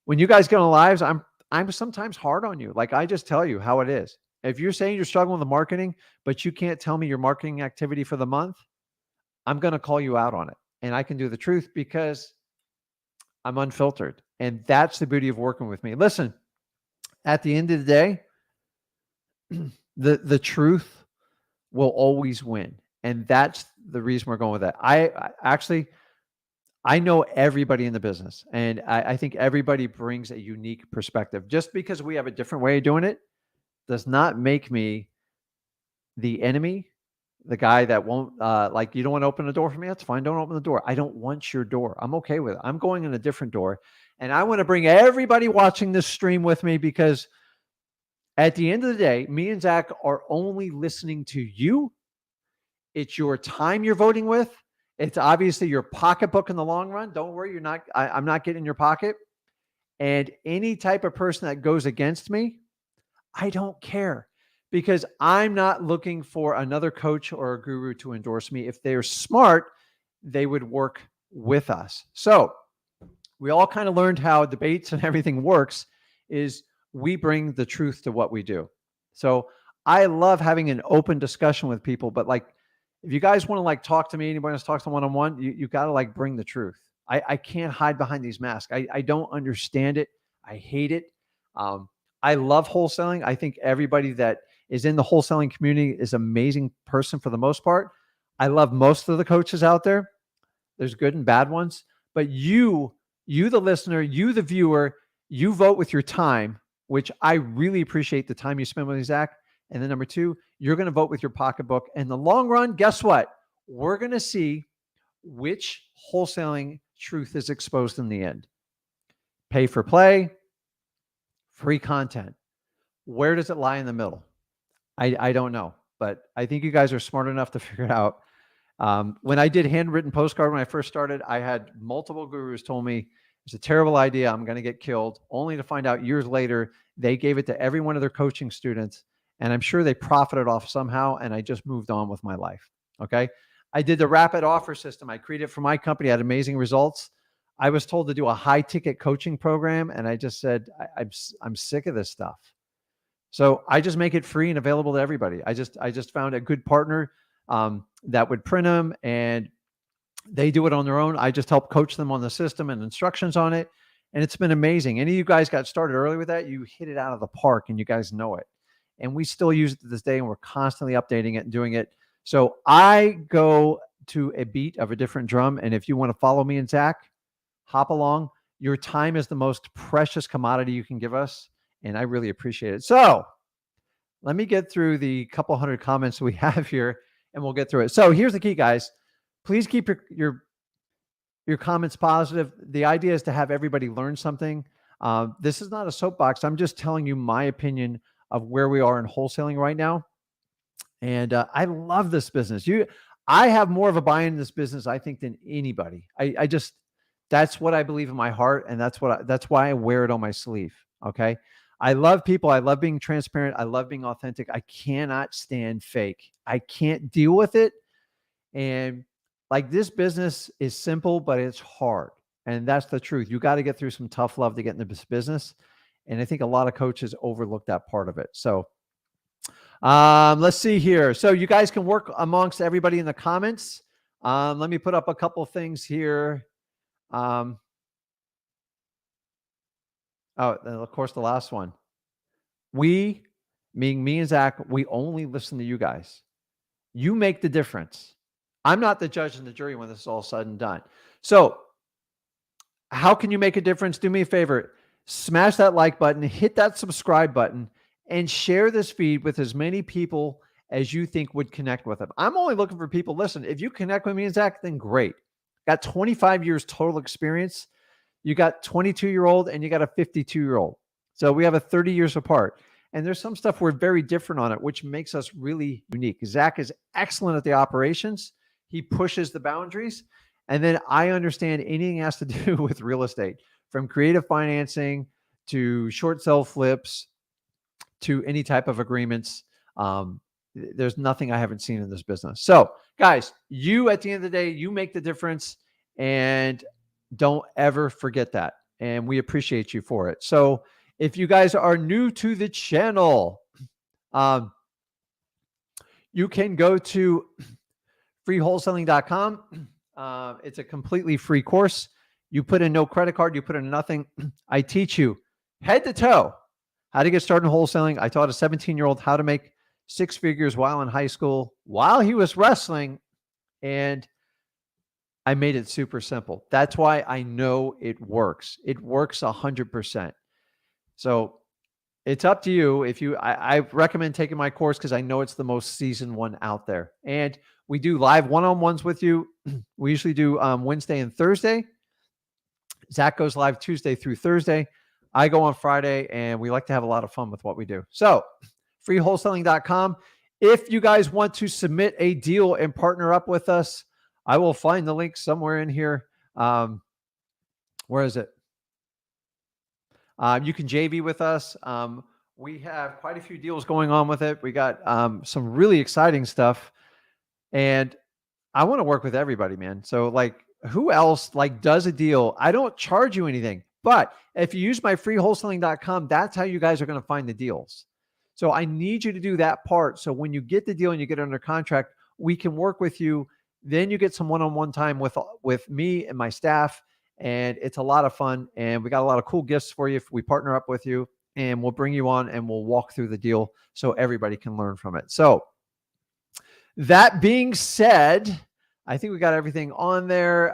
When you guys get on lives, I'm sometimes hard on you. I just tell you how it is. If you're saying you're struggling with marketing, but you can't tell me your marketing activity for the month, I'm going to call you out on it. And I can do the truth because I'm unfiltered. And that's the beauty of working with me. Listen, at the end of the day, the truth will always win. And that's the reason we're going with that. I know everybody in the business, and I think everybody brings a unique perspective. Just because we have a different way of doing it does not make me the enemy, the guy that won't, you don't want to open the door for me? That's fine. Don't open the door. I don't want your door. I'm okay with it. I'm going in a different door. And I want to bring everybody watching this stream with me, because at the end of the day, me and Zach are only listening to you It's your time you're voting with. It's obviously your pocketbook in the long run. Don't worry, I'm not getting in your pocket. And any type of person that goes against me, I don't care, because I'm not looking for another coach or a guru to endorse me. If they're smart, they would work with us. So we all kind of learned how debates and everything works is we bring the truth to what we do. So I love having an open discussion with people, but like, if you guys want to like talk to me, anybody wants to talk to one-on-one, you got to like bring the truth. I can't hide behind these masks. I don't understand it. I hate it. I love wholesaling. I think everybody that is in the wholesaling community is an amazing person for the most part. I love most of the coaches out there. There's good and bad ones, but you, the listener, you, the viewer, you vote with your time, which I really appreciate the time you spend with me, Zach. And then number two, you're going to vote with your pocketbook. In the long run, guess what? We're going to see which wholesaling truth is exposed in the end. Pay for play, free content. Where does it lie in the middle? I don't know, but I think you guys are smart enough to figure it out. When I did handwritten postcard when I first started, I had multiple gurus told me it's a terrible idea. I'm going to get killed, only to find out years later they gave it to every one of their coaching students. And I'm sure they profited off somehow. And I just moved on with my life. Okay. I did the rapid offer system. I created it for my company, had amazing results. I was told to do a high ticket coaching program. And I just said, I'm sick of this stuff. So I just make it free and available to everybody. I just found a good partner that would print them, and they do it on their own. I just help coach them on the system and instructions on it. And it's been amazing. Any of you guys got started early with that, you hit it out of the park, and you guys know it. And we still use it to this day, and we're constantly updating it and doing it. So I go to a beat of a different drum. And if you want to follow me and Zach, hop along. Your time is the most precious commodity you can give us, and I really appreciate it. So let me get through the couple hundred comments we have here, and we'll get through it. So here's the key, guys. Please keep your comments positive. The idea is to have everybody learn something. This is not a soapbox. I'm just telling you my opinion of where we are in wholesaling right now. And I love this business. I have more of a buy-in in this business, I think, than anybody. I just, that's what I believe in my heart. And that's why I wear it on my sleeve. Okay. I love people. I love being transparent. I love being authentic. I cannot stand fake. I can't deal with it. And like, this business is simple, but it's hard. And that's the truth. You got to get through some tough love to get into this business. And I think a lot of coaches overlook that part of it. So let's see here. So you guys can work amongst everybody in the comments. Let me put up a couple things here. Oh, and of course, the last one. We, meaning me and Zach, we only listen to you guys. You make the difference. I'm not the judge and the jury when this is all said and done. So how can you make a difference? Do me a favor. Smash that like button, hit that subscribe button, and share this feed with as many people as you think would connect with them. I'm only looking for people. Listen, if you connect with me and Zach, then great. Got 25 years total experience. You got 22-year-old and you got a 52-year-old. So we have a 30 years apart. And there's some stuff we're very different on it, which makes us really unique. Zach is excellent at the operations. He pushes the boundaries. And then I understand anything has to do with real estate, from creative financing to short sell flips to any type of agreements. There's nothing I haven't seen in this business. So guys, you, at the end of the day, you make the difference, and don't ever forget that. And we appreciate you for it. So if you guys are new to the channel, you can go to freewholesaling.com. It's a completely free course. You put in no credit card, you put in nothing. I teach you head to toe how to get started in wholesaling. I taught a 17-year-old how to make 6 figures while in high school, while he was wrestling, and I made it super simple. That's why I know it works. It works 100%. So it's up to you. If you, I recommend taking my course because I know it's the most seasoned one out there. And we do live one-on-ones with you. We usually do Wednesday and Thursday. Zach goes live Tuesday through Thursday. I go on Friday, and we like to have a lot of fun with what we do. So freewholesaling.com. If you guys want to submit a deal and partner up with us, I will find the link somewhere in here. Where is it? You can JV with us. We have quite a few deals going on with it. We got some really exciting stuff, and I want to work with everybody, man. So like, who else like does a deal? I don't charge you anything, but if you use my free wholesaling.com, that's how you guys are going to find the deals. So I need you to do that part. So when you get the deal and you get it under contract, we can work with you. Then you get some one-on-one time with me and my staff, and it's a lot of fun. And we got a lot of cool gifts for you if we partner up with you, and we'll bring you on and we'll walk through the deal so everybody can learn from it. So that being said, I think we got everything on there.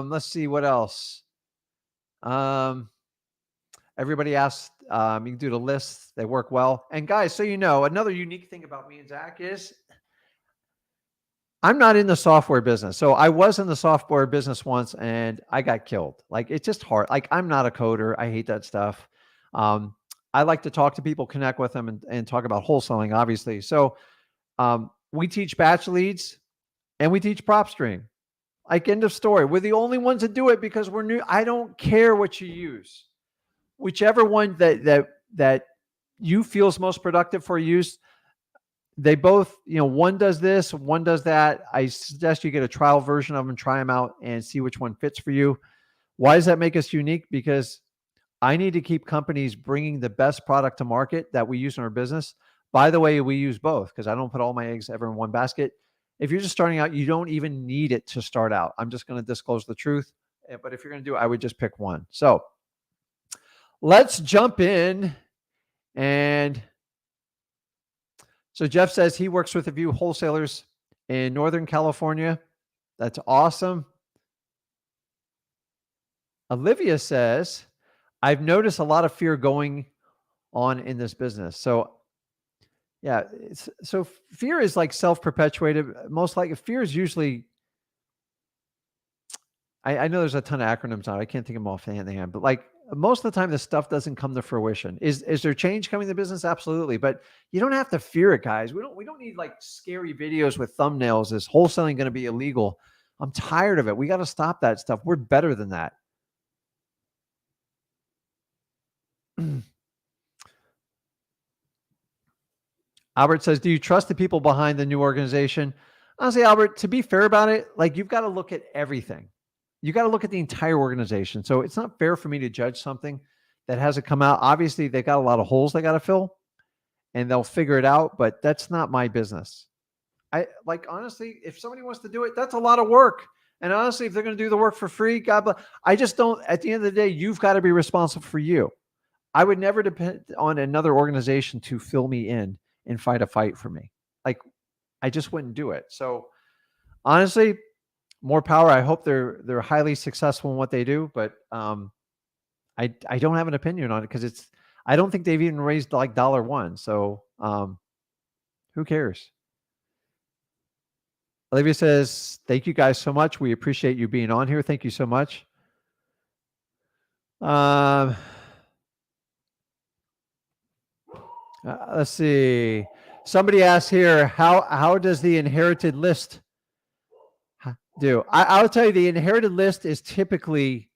Let's see what else. Everybody asked, you can do the lists. They work well. And guys, so you know, another unique thing about me and Zach is I'm not in the software business. So I was in the software business once and I got killed. Like, it's just hard. Like, I'm not a coder. I hate that stuff. I like to talk to people, connect with them, and talk about wholesaling, obviously. So we teach batch leads and we teach PropStream. Like, end of story. We're the only ones that do it because we're new. I don't care what you use. Whichever one that you feel is most productive for use, they both, one does this, one does that. I suggest you get a trial version of them, try them out, and see which one fits for you. Why does that make us unique? Because I need to keep companies bringing the best product to market that we use in our business. By the way, we use both because I don't put all my eggs ever in one basket. If you're just starting out, you don't even need it to start out. I'm just going to disclose the truth. But if you're going to do it, I would just pick one. So let's jump in. And so Jeff says he works with a few wholesalers in Northern California. That's awesome. Olivia says, I've noticed a lot of fear going on in this business. So yeah, so fear is like self-perpetuated. Most likely fear is usually, I know there's a ton of acronyms now. I can't think of them offhand, but like most of the time, this stuff doesn't come to fruition. Is there change coming to business? Absolutely. But you don't have to fear it, guys. We don't need like scary videos with thumbnails. Is wholesaling going to be illegal? I'm tired of it. We got to stop that stuff. We're better than that. Albert says, do you trust the people behind the new organization? Honestly, Albert, to be fair about it, like, you've got to look at everything. You got to look at the entire organization. So it's not fair for me to judge something that hasn't come out. Obviously, they got a lot of holes they got to fill, and they'll figure it out, but that's not my business. Honestly, if somebody wants to do it, that's a lot of work. And honestly, if they're going to do the work for free, God bless. I just don't, at the end of the day, you've got to be responsible for you. I would never depend on another organization to fill me in and fight a fight for me. Like, I just wouldn't do it. So honestly, more power. I hope they're highly successful in what they do, but I don't have an opinion on it because I don't think they've even raised like $1. So who cares? Olivia says, thank you guys so much. We appreciate you being on here. Thank you so much. Let's see. Somebody asked here, how does the inherited list do? I'll tell you, the inherited list is typically,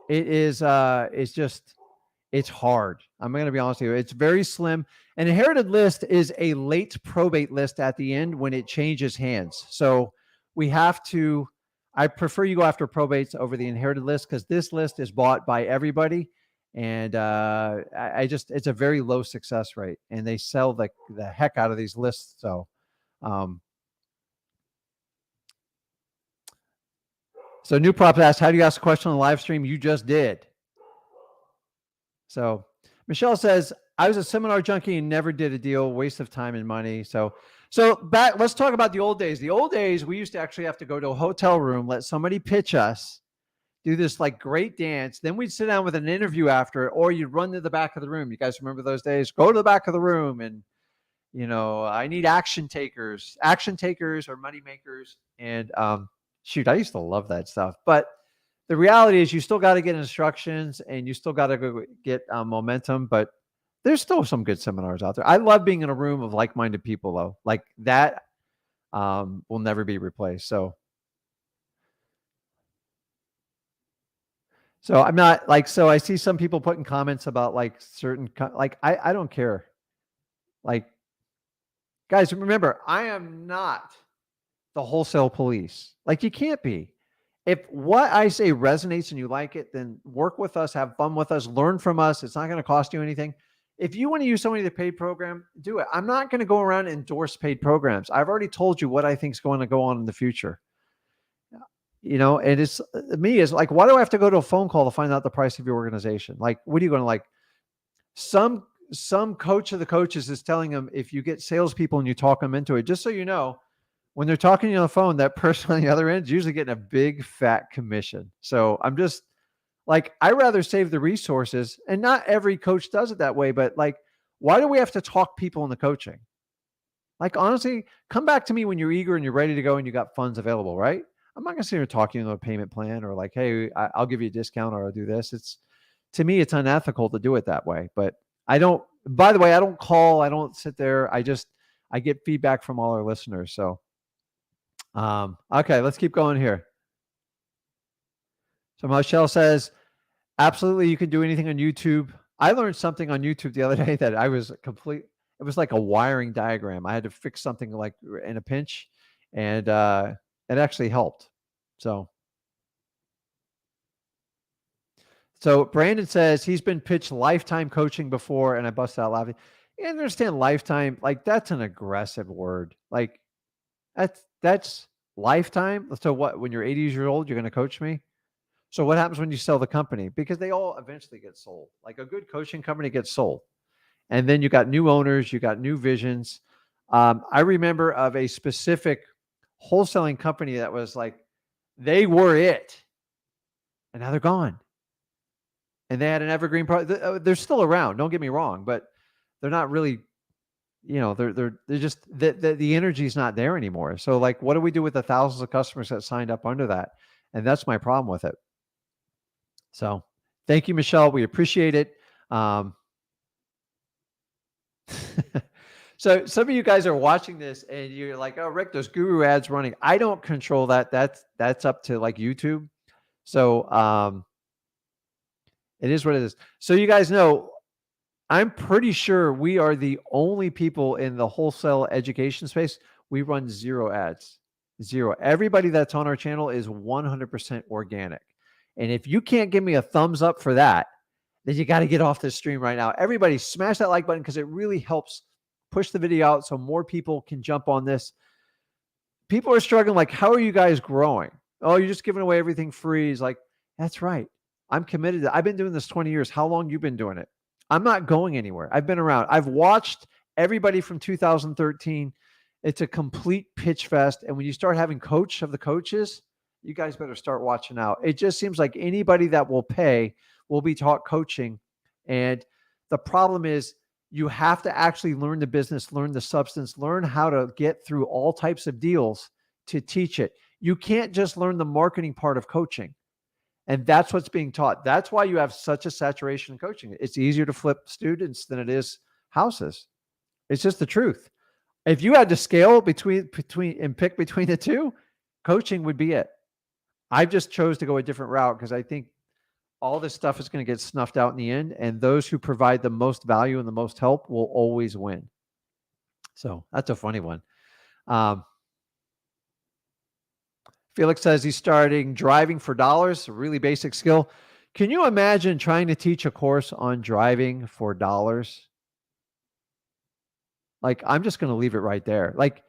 it's hard. I'm going to be honest with you. It's very slim. An inherited list is a late probate list at the end when it changes hands. So I prefer you go after probates over the inherited list because this list is bought by everybody. And it's a very low success rate, and they sell the heck out of these lists. So, so New Prop asked, how do you ask a question on the live stream? You just did. So Michelle says, I was a seminar junkie and never did a deal, waste of time and money. So back, let's talk about the old days. The old days, we used to actually have to go to a hotel room, let somebody pitch us, do this like great dance. Then we'd sit down with an interview after it, or you'd run to the back of the room. You guys remember those days? Go to the back of the room and, I need action takers or money makers. And shoot, I used to love that stuff. But the reality is you still got to get instructions and you still got to go get momentum. But there's still some good seminars out there. I love being in a room of like-minded people though. Like that will never be replaced. So I'm not like, so I see some people putting comments about like certain, like, I don't care. Like, guys, remember, I am not the wholesale police. Like, you can't be. If what I say resonates and you like it, then work with us, have fun with us, learn from us. It's not going to cost you anything. If you want to use somebody to paid program, do it. I'm not going to go around and endorse paid programs. I've already told you what I think is going to go on in the future. And it's me is like, why do I have to go to a phone call to find out the price of your organization? Like, what are you going to like? Some coach of the coaches is telling them, if you get salespeople and you talk them into it, just so you know, when they're talking to you on the phone, that person on the other end is usually getting a big fat commission. So I'm just like, I rather save the resources, and not every coach does it that way, but like, why do we have to talk people into coaching? Like, honestly, come back to me when you're eager and you're ready to go and you got funds available, right? I'm not going to sit here talking about a payment plan or like, hey, I'll give you a discount or I'll do this. To me, it's unethical to do it that way. But by the way, I don't call, I don't sit there. I get feedback from all our listeners. So, okay, let's keep going here. So Michelle says, absolutely, you can do anything on YouTube. I learned something on YouTube the other day that it was like a wiring diagram. I had to fix something like in a pinch, and it actually helped. So Brandon says he's been pitched lifetime coaching before, and I busted out laughing. You understand lifetime? Like, that's an aggressive word. Like, that's lifetime. So what? When you're 80 years old, you're going to coach me? So what happens when you sell the company? Because they all eventually get sold. Like, a good coaching company gets sold. And then you got new owners, you got new visions. I remember of a specific wholesaling company that was like, they were it. And now they're gone. And they had an evergreen product. They're still around. Don't get me wrong, but they're not really, they're just, the energy is not there anymore. So like, what do we do with the thousands of customers that signed up under that? And that's my problem with it. So thank you, Michelle. We appreciate it. So some of you guys are watching this and you're like, oh, Rick, there's guru ads running. I don't control that. That's up to like YouTube. So it is what it is. So you guys know, I'm pretty sure we are the only people in the wholesale education space. We run 0 ads, 0. Everybody that's on our channel is 100% organic. And if you can't give me a thumbs up for that, then you got to get off this stream right now. Everybody smash that like button, because it really helps push the video out so more people can jump on this. People are struggling. Like, how are you guys growing? Oh, you're just giving away everything free. It's like, that's right. I'm committed. I've been doing this 20 years. How long you been doing it? I'm not going anywhere. I've been around. I've watched everybody from 2013. It's a complete pitch fest. And when you start having coach of the coaches, you guys better start watching out. It just seems like anybody that will pay will be taught coaching. And the problem is, you have to actually learn the business, learn the substance, learn how to get through all types of deals to teach it. You can't just learn the marketing part of coaching. And that's what's being taught. That's why you have such a saturation in coaching. It's easier to flip students than it is houses. It's just the truth. If you had to scale between and pick between the two, coaching would be it. I just chose to go a different route because I think all this stuff is going to get snuffed out in the end, and those who provide the most value and the most help will always win. So that's a funny one. Felix says he's starting driving for dollars, a really basic skill. Can you imagine trying to teach a course on driving for dollars? Like, I'm just going to leave it right there. Like,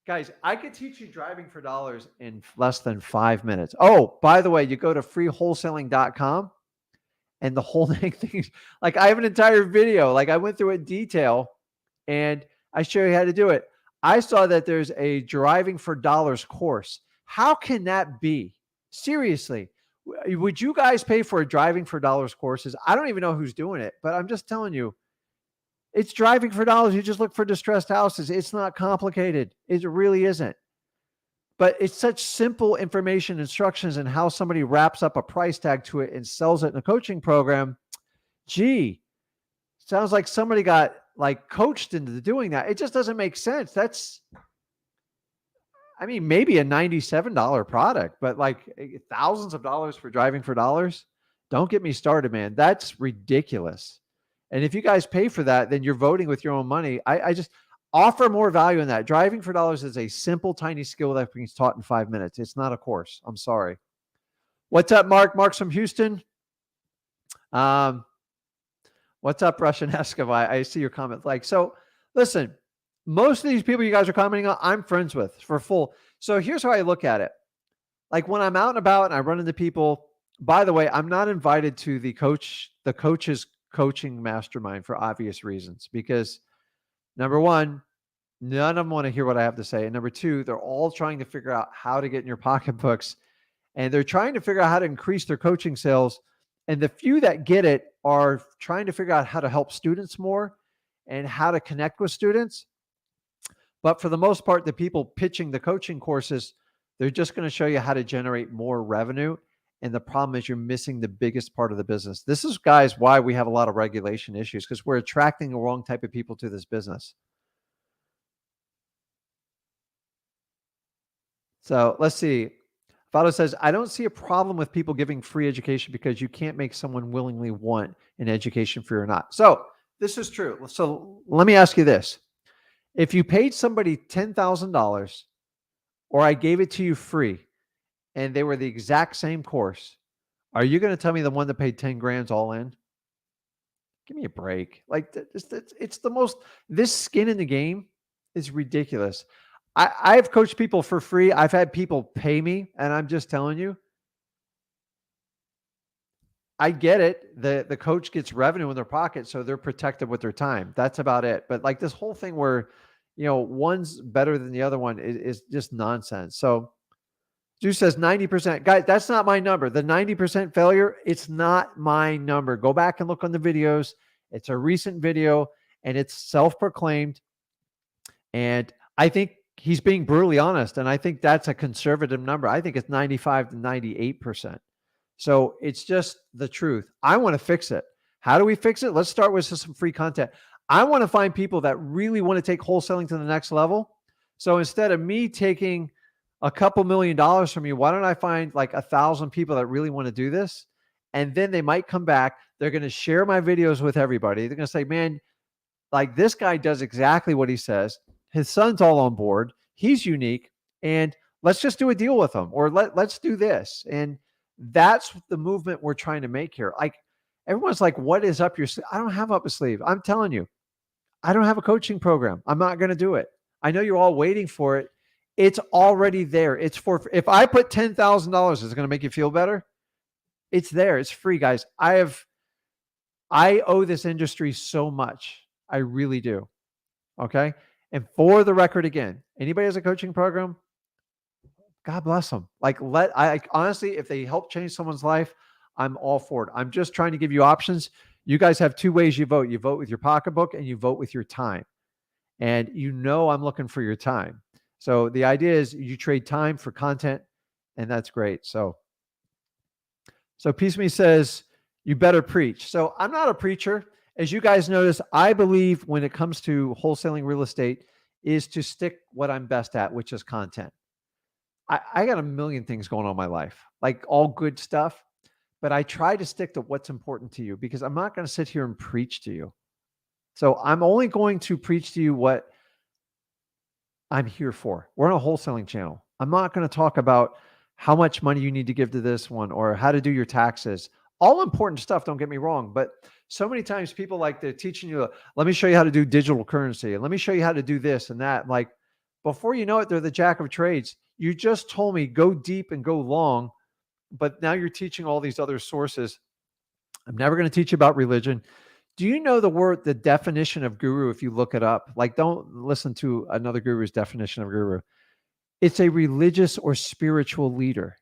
guys, I could teach you driving for dollars in less than 5 minutes. Oh, by the way, you go to freewholesaling.com and the whole thing, like, I have an entire video. Like, I went through it in detail and I show you how to do it. I saw that there's a driving for dollars course. How can that be? Seriously, would you guys pay for a driving for dollars courses? I don't even know who's doing it, but I'm just telling you, it's driving for dollars. You just look for distressed houses. It's not complicated. It really isn't. But it's such simple information, instructions, and how somebody wraps up a price tag to it and sells it in a coaching program. Gee, Sounds like somebody got like coached into doing that. It just doesn't make sense. I mean, maybe a $97 product, but like thousands of dollars for driving for dollars. Don't get me started, man. That's ridiculous. And if you guys pay for that, then you're voting with your own money. I just offer more value in that. Driving for dollars is a simple, tiny skill that being taught in 5 minutes. It's not a course. I'm sorry. What's up, Mark? Mark's from Houston. What's up, Russian Escov? I see your comment. Like, so listen, most of these people you guys are commenting on, I'm friends with for full. So here's how I look at it. Like when I'm out and about and I run into people, by the way, I'm not invited to the coach's coaching mastermind for obvious reasons, because number one, none of them want to hear what I have to say. And number two, they're all trying to figure out how to get in your pocketbooks, and they're trying to figure out how to increase their coaching sales. And the few that get it are trying to figure out how to help students more and how to connect with students. But for the most part, the people pitching the coaching courses, they're just going to show you how to generate more revenue. And the problem is you're missing the biggest part of the business. This is, guys, why we have a lot of regulation issues, because we're attracting the wrong type of people to this business. So let's see. Fado says, I don't see a problem with people giving free education because you can't make someone willingly want an education free or not. So this is true. So let me ask you this. If you paid somebody $10,000 or I gave it to you free and they were the exact same course, are you going to tell me the one that paid 10 grand's all in? Give me a break. Like it's the most, this skin in the game is ridiculous. I've coached people for free. I've had people pay me, and I'm just telling you, I get it. The coach gets revenue in their pocket, so they're protected with their time. That's about it. But like this whole thing where, one's better than the other one is just nonsense. So Drew says 90%. Guys, that's not my number. The 90% failure, it's not my number. Go back and look on the videos. It's a recent video, and it's self-proclaimed. And I think he's being brutally honest, and I think that's a conservative number. I think it's 95 to 98%. So it's just the truth. I want to fix it. How do we fix it? Let's start with some free content. I want to find people that really want to take wholesaling to the next level. So instead of me taking a couple $1 million from you, why don't I find like 1,000 people that really want to do this? And then they might come back. They're going to share my videos with everybody. They're going to say, man, like this guy does exactly what he says. His son's all on board. He's unique. And let's just do a deal with him, or let's do this. And that's the movement we're trying to make here. Like everyone's like, what is up your sleeve? I don't have up a sleeve. I'm telling you, I don't have a coaching program. I'm not going to do it. I know you're all waiting for it. It's already there. It's for, if I put $10,000, is it going to make you feel better? It's there. It's free, guys. I owe this industry so much. I really do. Okay. And for the record, again, anybody has a coaching program, God bless them. Like honestly, if they help change someone's life, I'm all for it. I'm just trying to give you options. You guys have two ways you vote. You vote with your pocketbook and you vote with your time. And I'm looking for your time. So the idea is you trade time for content, and that's great. So Peace Me says, you better preach. So I'm not a preacher. As you guys notice, I believe when it comes to wholesaling real estate is to stick what I'm best at, which is content. I got a million things going on in my life, like all good stuff, but I try to stick to what's important to you, because I'm not going to sit here and preach to you. So I'm only going to preach to you what I'm here for. We're on a wholesaling channel. I'm not going to talk about how much money you need to give to this one or how to do your taxes. All important stuff, don't get me wrong, but so many times people they're teaching you, let me show you how to do digital currency, and let me show you how to do this and that. Like before you know it, they're the jack of trades. You just told me go deep and go long, but now you're teaching all these other sources. I'm never going to teach you about religion. Do you know the definition of guru? If you look it up, like don't listen to another guru's definition of guru. It's a religious or spiritual leader.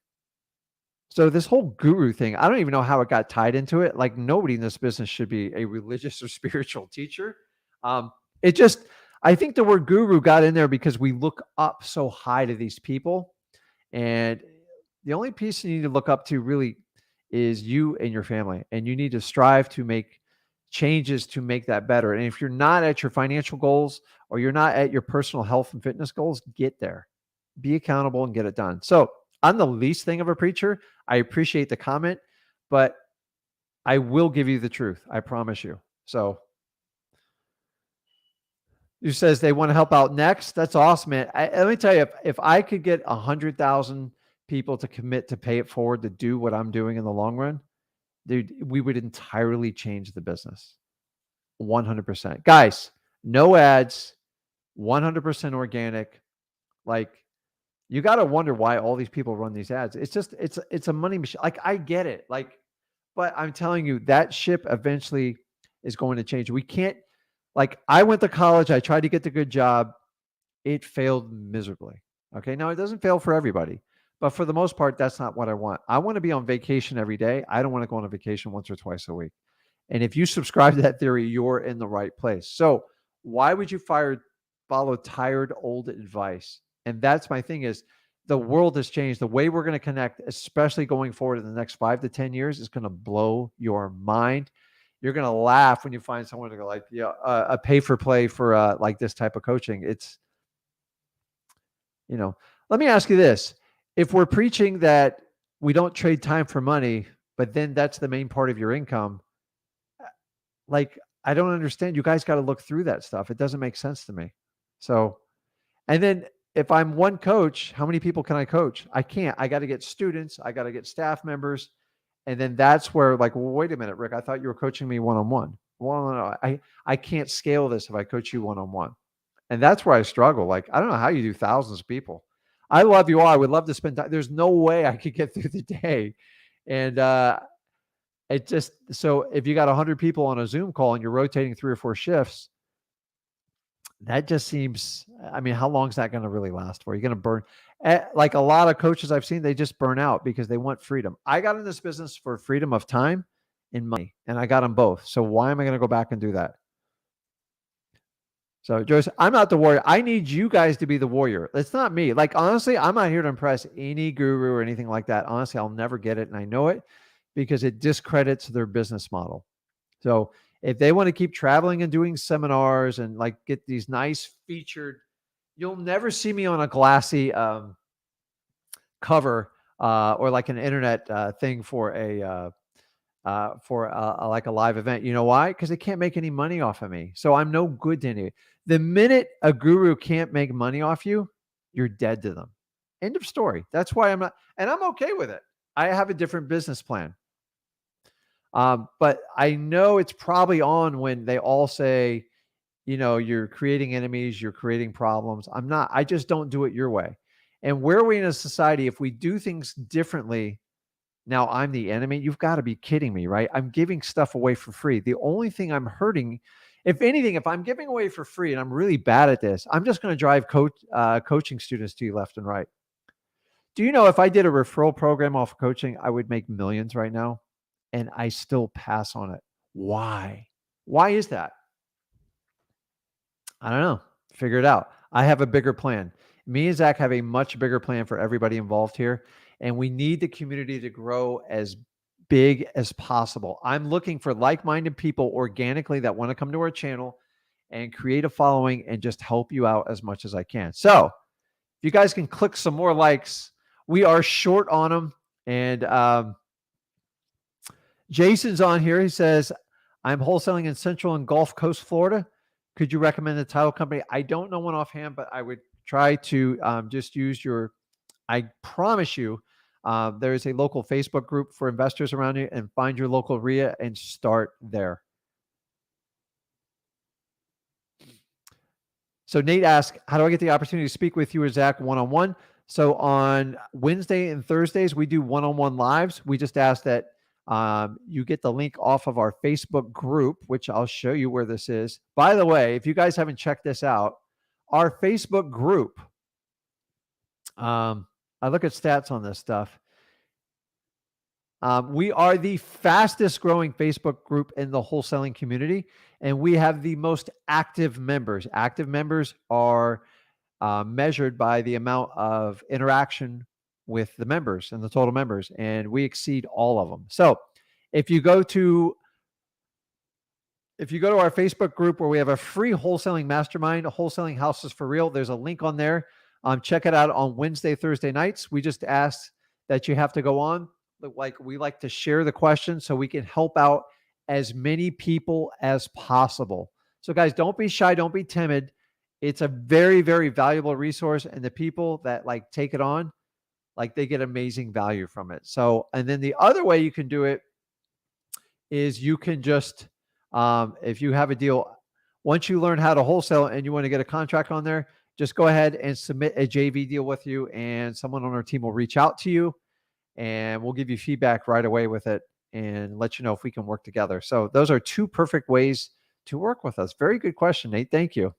So this whole guru thing, I don't even know how it got tied into it. Like nobody in this business should be a religious or spiritual teacher. I think the word guru got in there because we look up so high to these people. And the only piece you need to look up to really is you and your family. And you need to strive to make changes to make that better. And if you're not at your financial goals or you're not at your personal health and fitness goals, get there. Be accountable and get it done. So I'm the least thing of a preacher. I appreciate the comment, but I will give you the truth. I promise you. So who says they want to help out next? That's awesome, man. Let me tell you, if I could get 100,000 people to commit to pay it forward to do what I'm doing in the long run, dude, we would entirely change the business. 100%. Guys, no ads, 100% organic. Like, you got to wonder why all these people run these ads. It's just, it's a money machine. Like, I get it. Like, but I'm telling you, that ship eventually is going to change. We can't, like, I went to college. I tried to get the good job. It failed miserably. Okay. Now, it doesn't fail for everybody, but for the most part, that's not what I want. I want to be on vacation every day. I don't want to go on a vacation once or twice a week. And if you subscribe to that theory, you're in the right place. So why would you follow tired old advice? And that's my thing is the world has changed. The way we're going to connect, especially going forward in the next 5 to 10 years, is going to blow your mind. You're going to laugh when you find someone to go like, yeah, a pay for play for like this type of coaching. It's, let me ask you this. If we're preaching that we don't trade time for money, but then that's the main part of your income, like, I don't understand. You guys got to look through that stuff. It doesn't make sense to me. So, and then if I'm one coach, how many people can I coach? I can't. I got to get students. I got to get staff members. And then that's where, like, well, wait a minute, Rick, I thought you were coaching me one-on-one. Well, no, I can't scale this if I coach you one-on-one. And that's where I struggle. Like, I don't know how you do thousands of people. I love you all. I would love to spend time. There's no way I could get through the day. And, it just, so if you got 100 people on a Zoom call and you're rotating 3 or 4 shifts, that just seems, I mean, how long is that going to really last for? You're going to burn, like a lot of coaches I've seen, they just burn out because they want freedom. I got in this business for freedom of time and money, and I got them both. So why am I going to go back and do that? So Joyce, I'm not the warrior. I need you guys to be the warrior. It's not me. Like, honestly, I'm not here to impress any guru or anything like that. Honestly, I'll never get it. And I know it because it discredits their business model. So if they want to keep traveling and doing seminars and like get these nice featured, you'll never see me on a glassy cover or like an internet thing for like a live event. You know why? Because they can't make any money off of me. So I'm no good to any. The minute a guru can't make money off you, you're dead to them. End of story. That's why I'm not, and I'm okay with it. I have a different business plan. But I know it's probably on when they all say, you're creating enemies, you're creating problems. I'm not. I just don't do it your way. And where are we in a society, if we do things differently, now I'm the enemy? You've got to be kidding me, right? I'm giving stuff away for free. The only thing I'm hurting, if anything, if I'm giving away for free and I'm really bad at this, I'm just going to drive coaching students to you left and right. Do you know if I did a referral program off of coaching, I would make millions right now? And I still pass on it. Why? Why is that? I don't know. Figure it out. I have a bigger plan. Me and Zach have a much bigger plan for everybody involved here. And we need the community to grow as big as possible. I'm looking for like-minded people organically that want to come to our channel and create a following and just help you out as much as I can. So if you guys can click some more likes, we are short on them. And Jason's on here. He says, I'm wholesaling in Central and Gulf Coast, Florida. Could you recommend a title company? I don't know one offhand, but I would try to just use I promise you, there is a local Facebook group for investors around you, and find your local RIA and start there. So Nate asked, how do I get the opportunity to speak with you or Zach one-on-one? So on Wednesday and Thursdays, we do one-on-one lives. We just ask that you get the link off of our Facebook group, which I'll show you where this is. By the way, if you guys haven't checked this out, our Facebook group, I look at stats on this stuff. We are the fastest growing Facebook group in the wholesaling community, and we have the most active members. Active members are measured by the amount of interaction with the members and the total members, and we exceed all of them. So if you go to if you go to our Facebook group where we have a free wholesaling mastermind, wholesaling houses for real, there's a link on there. Check it out on Wednesday, Thursday nights. We just ask that you have to go on. Like we like to share the questions so we can help out as many people as possible. So guys, don't be shy. Don't be timid. It's a very, very valuable resource. And the people that like take it on, like they get amazing value from it. So, and then the other way you can do it is you can just, if you have a deal, once you learn how to wholesale and you want to get a contract on there, just go ahead and submit a JV deal with you, and someone on our team will reach out to you and we'll give you feedback right away with it and let you know if we can work together. So those are two perfect ways to work with us. Very good question, Nate. Thank you.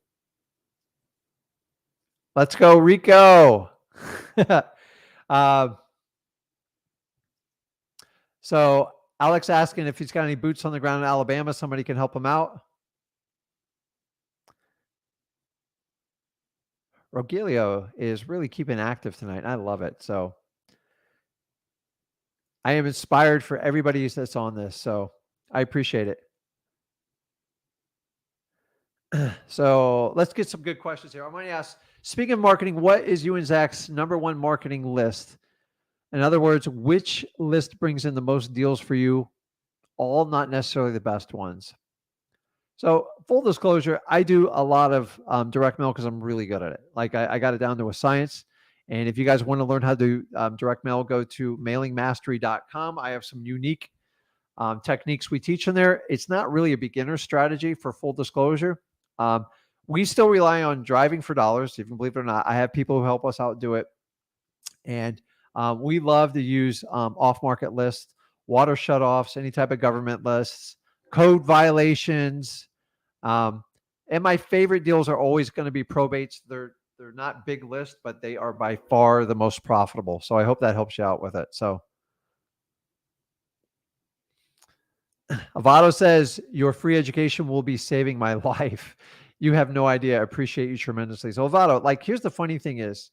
Let's go, Rico. So Alex asking if he's got any boots on the ground in Alabama, somebody can help him out. Rogelio is really keeping active tonight. I love it. So I am inspired for everybody that's on this. So I appreciate it. So let's get some good questions here. I'm going to ask, speaking of marketing, what is you and Zach's number one marketing list? In other words, which list brings in the most deals for you? All not necessarily the best ones. So full disclosure, I do a lot of direct mail because I'm really good at it. Like I got it down to a science. And if you guys want to learn how to do direct mail, go to mailingmastery.com. I have some unique techniques we teach in there. It's not really a beginner strategy, for full disclosure. We still rely on driving for dollars. If you believe it or not, I have people who help us out do it. And we love to use off-market lists, water shutoffs, any type of government lists, code violations. And my favorite deals are always going to be probates. They're not big lists, but they are by far the most profitable. So I hope that helps you out with it. So Avado says, your free education will be saving my life. You have no idea. I appreciate you tremendously. So Avado, like, here's the funny thing is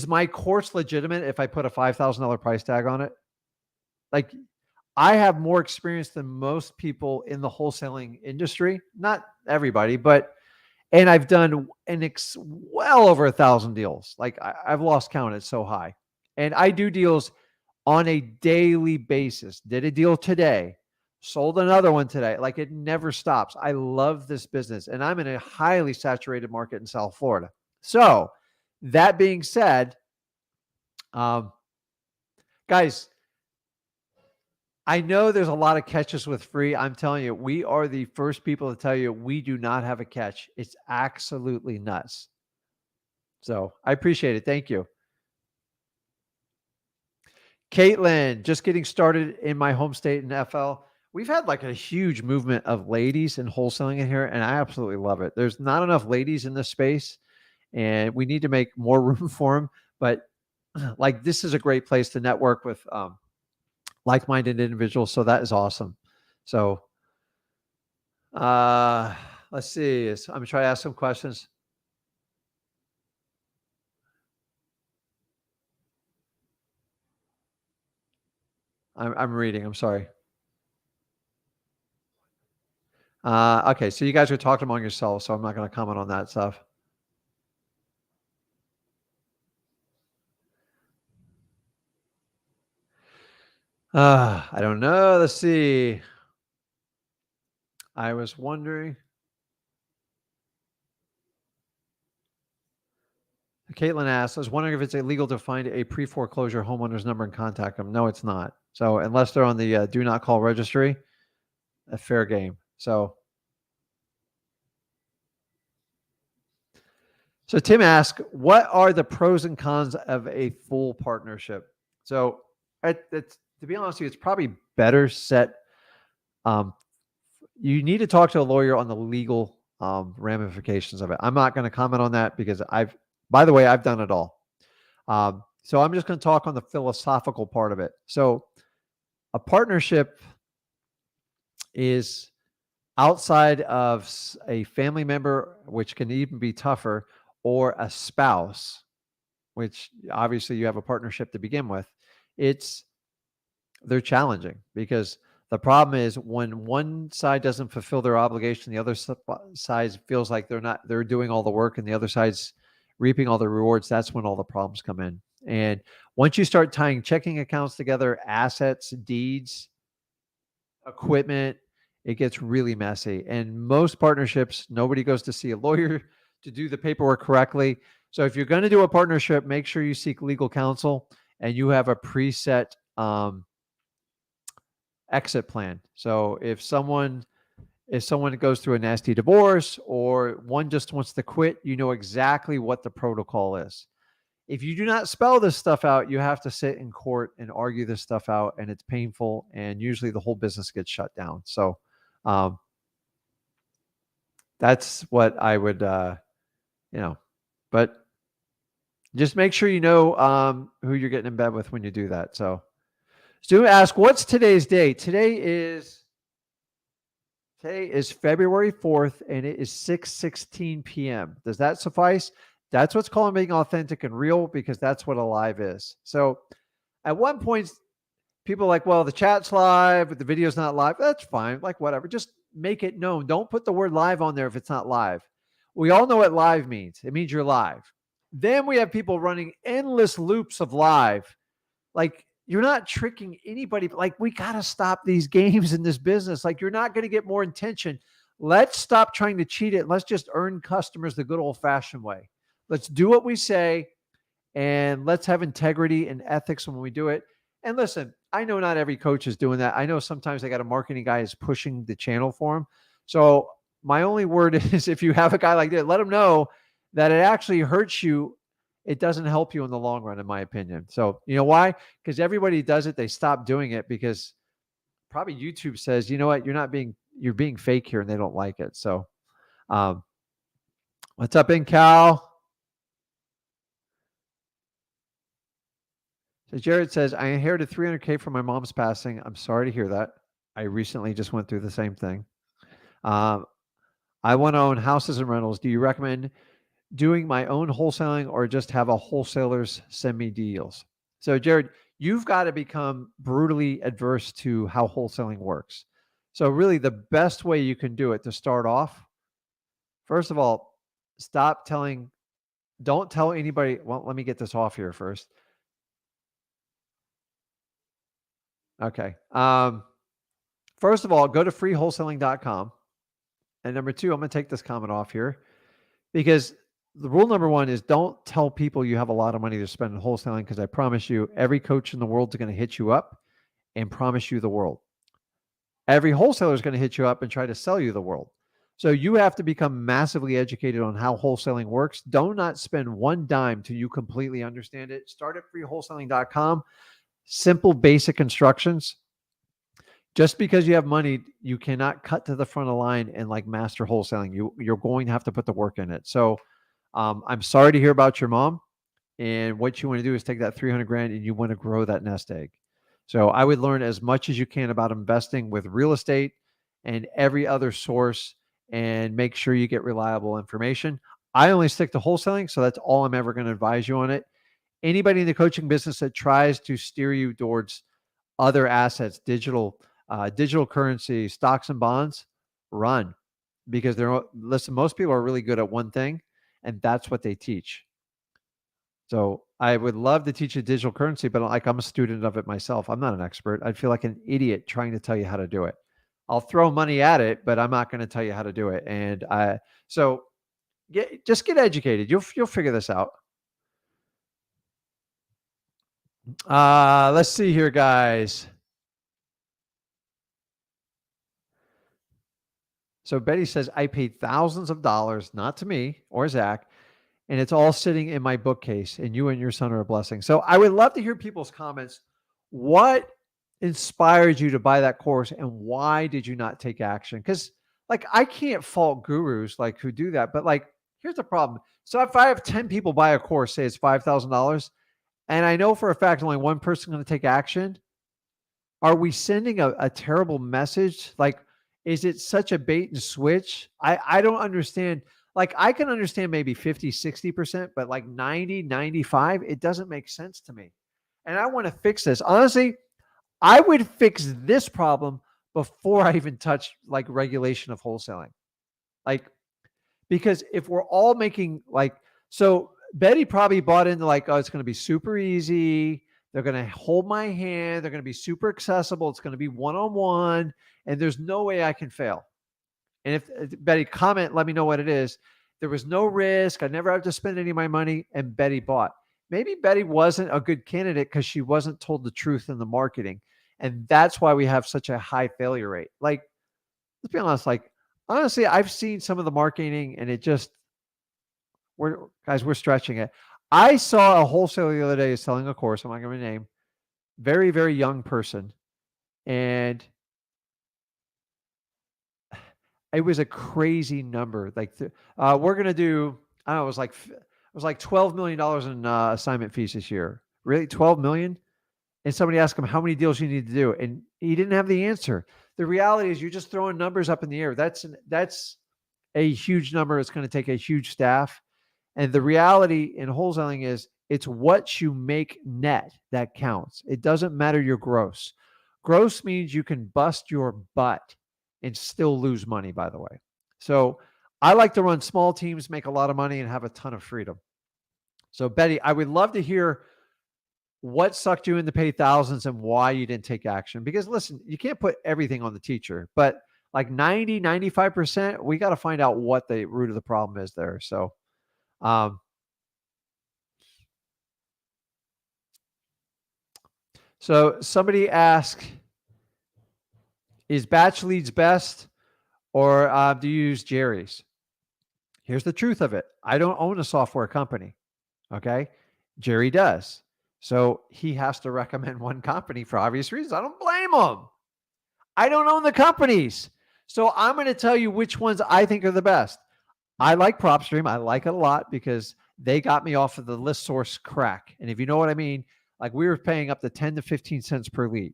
my course legitimate if I put a $5,000 price tag on it? Like, I have more experience than most people in the wholesaling industry. Not everybody, and I've done well over 1,000 deals. Like I've lost count. It's so high. And I do deals on a daily basis. Did a deal today, sold another one today. Like it never stops. I love this business, and I'm in a highly saturated market in South Florida. So that being said, guys, I know there's a lot of catches with free. I'm telling you, we are the first people to tell you we do not have a catch. It's absolutely nuts. So I appreciate it. Thank you. Caitlin, just getting started in my home state in FL. We've had like a huge movement of ladies in wholesaling in here, and I absolutely love it. There's not enough ladies in this space, and we need to make more room for them. But like, this is a great place to network with like-minded individuals. So that is awesome. So let's see. I'm going to try to ask some questions. I'm reading. I'm sorry. Okay. So you guys are talking among yourselves, so I'm not going to comment on that stuff. I don't know. Let's see. I was wondering. Caitlin asked, I was wondering if it's illegal to find a pre-foreclosure homeowner's number and contact them. No, it's not. So unless they're on the do not call registry, a fair game. So Tim asked, what are the pros and cons of a full partnership? So to be honest with you, it's probably better set. You need to talk to a lawyer on the legal ramifications of it. I'm not going to comment on that because by the way, I've done it all. So I'm just going to talk on the philosophical part of it. So a partnership is outside of a family member, which can even be tougher, or a spouse, which obviously you have a partnership to begin with. They're challenging because The problem is when one side doesn't fulfill their obligation, the other side feels like they're doing all the work and the other side's reaping all the rewards. That's when all the problems come in. And once you start tying checking accounts together, assets, deeds, equipment, it gets really messy. And most partnerships, nobody goes to see a lawyer to do the paperwork correctly. So if you're going to do a partnership, make sure you seek legal counsel and you have a preset exit plan. So if someone goes through a nasty divorce or one just wants to quit, you know exactly what the protocol is. If you do not spell this stuff out, you have to sit in court and argue this stuff out, and it's painful, and usually the whole business gets shut down. So that's what I would, but just make sure you know who you're getting in bed with when you do that. So Stu asked, what's today's date? Today is February 4th, and it is 6:16 p.m. Does that suffice? That's what's called being authentic and real, because that's what a live is. So at one point, people are like, well, the chat's live, but the video's not live. That's fine. Like, whatever. Just make it known. Don't put the word live on there if it's not live. We all know what live means. It means you're live. Then we have people running endless loops of live. Like, you're not tricking anybody. Like, we got to stop these games in this business. Like, you're not going to get more attention. Let's stop trying to cheat it. Let's just earn customers the good old-fashioned way. Let's do what we say, and let's have integrity and ethics when we do it. And listen, I know not every coach is doing that. I know sometimes they got a marketing guy is pushing the channel for them. So my only word is, if you have a guy like that, let him know that it actually hurts you. It doesn't help you in the long run, in my opinion. So you know why? Because everybody does it. They stop doing it because probably YouTube says, you know what, you're being fake here, and they don't like it. So what's up, Cal? So Jared says, I inherited $300K from my mom's passing. I'm sorry to hear that. I recently just went through the same thing. I want to own houses and rentals. Do you recommend doing my own wholesaling or just have a wholesalers send me deals? So Jared, you've got to become brutally adverse to how wholesaling works. So really the best way you can do it to start off, first of all, don't tell anybody. Well, let me get this off here first. Okay. First of all, go to freewholesaling.com. And number two, I'm going to take this comment off here, because the rule number one is don't tell people you have a lot of money to spend in wholesaling, because I promise you, every coach in the world is going to hit you up and promise you the world. Every wholesaler is going to hit you up and try to sell you the world. So you have to become massively educated on how wholesaling works. Do not spend one dime till you completely understand it. Start at freewholesaling.com. Simple, basic instructions. Just because you have money, you cannot cut to the front of the line and like master wholesaling. You're going to have to put the work in it. So I'm sorry to hear about your mom. And what you want to do is take that 300 grand and you want to grow that nest egg. So I would learn as much as you can about investing with real estate and every other source, and make sure you get reliable information. I only stick to wholesaling, so that's all I'm ever going to advise you on it. Anybody in the coaching business that tries to steer you towards other assets, digital currency, stocks and bonds, run, because most people are really good at one thing, and that's what they teach. So I would love to teach you digital currency, but I'm a student of it myself. I'm not an expert. I'd feel like an idiot trying to tell you how to do it. I'll throw money at it, but I'm not going to tell you how to do it. And just get educated. You'll figure this out. Let's see here, guys. So Betty says, I paid thousands of dollars, not to me or Zach, and it's all sitting in my bookcase, and you and your son are a blessing. So I would love to hear people's comments. What inspired you to buy that course, and why did you not take action? Because I can't fault gurus who do that, but here's the problem. So if I have 10 people buy a course, say it's $5,000, and I know for a fact only one person is going to take action, are we sending a terrible message? Is it such a bait and switch? I don't understand. I can understand maybe 50, 60%, but 90, 95, it doesn't make sense to me. And I want to fix this. Honestly, I would fix this problem before I even touch like regulation of wholesaling. Like, because if we're all making like, so Betty probably bought into like, oh, it's going to be super easy. They're going to hold my hand. They're going to be super accessible. It's going to be one-on-one, and there's no way I can fail. And if Betty, comment, let me know what it is. There was no risk. I never have to spend any of my money, and Betty bought. Maybe Betty wasn't a good candidate because she wasn't told the truth in the marketing. And that's why we have such a high failure rate. Like, let's be honest, like, honestly, I've seen some of the marketing and it just, we're stretching it. I saw a wholesaler the other day selling a course. I'm not going to name, very, very young person. And it was a crazy number. Like, we're going to do, I don't know, it was like $12 million in assignment fees this year. Really? 12 million? And somebody asked him how many deals you need to do. And he didn't have the answer. The reality is you're just throwing numbers up in the air. That's a huge number. It's going to take a huge staff. And the reality in wholesaling is it's what you make net that counts. It doesn't matter your gross. Gross means you can bust your butt and still lose money, by the way. So I like to run small teams, make a lot of money, and have a ton of freedom. So Betty, I would love to hear what sucked you into pay thousands and why you didn't take action. Because listen, you can't put everything on the teacher, but like 90, 95%, we got to find out what the root of the problem is there. So, so somebody asked, is batch leads best or do you use Jerry's? Here's the truth of it. I don't own a software company. Okay. Jerry does. So he has to recommend one company for obvious reasons. I don't blame him. I don't own the companies. So I'm going to tell you which ones I think are the best. I like PropStream. I like it a lot because they got me off of the list source crack. And if you know what I mean, like we were paying up to 10 to 15 cents per lead.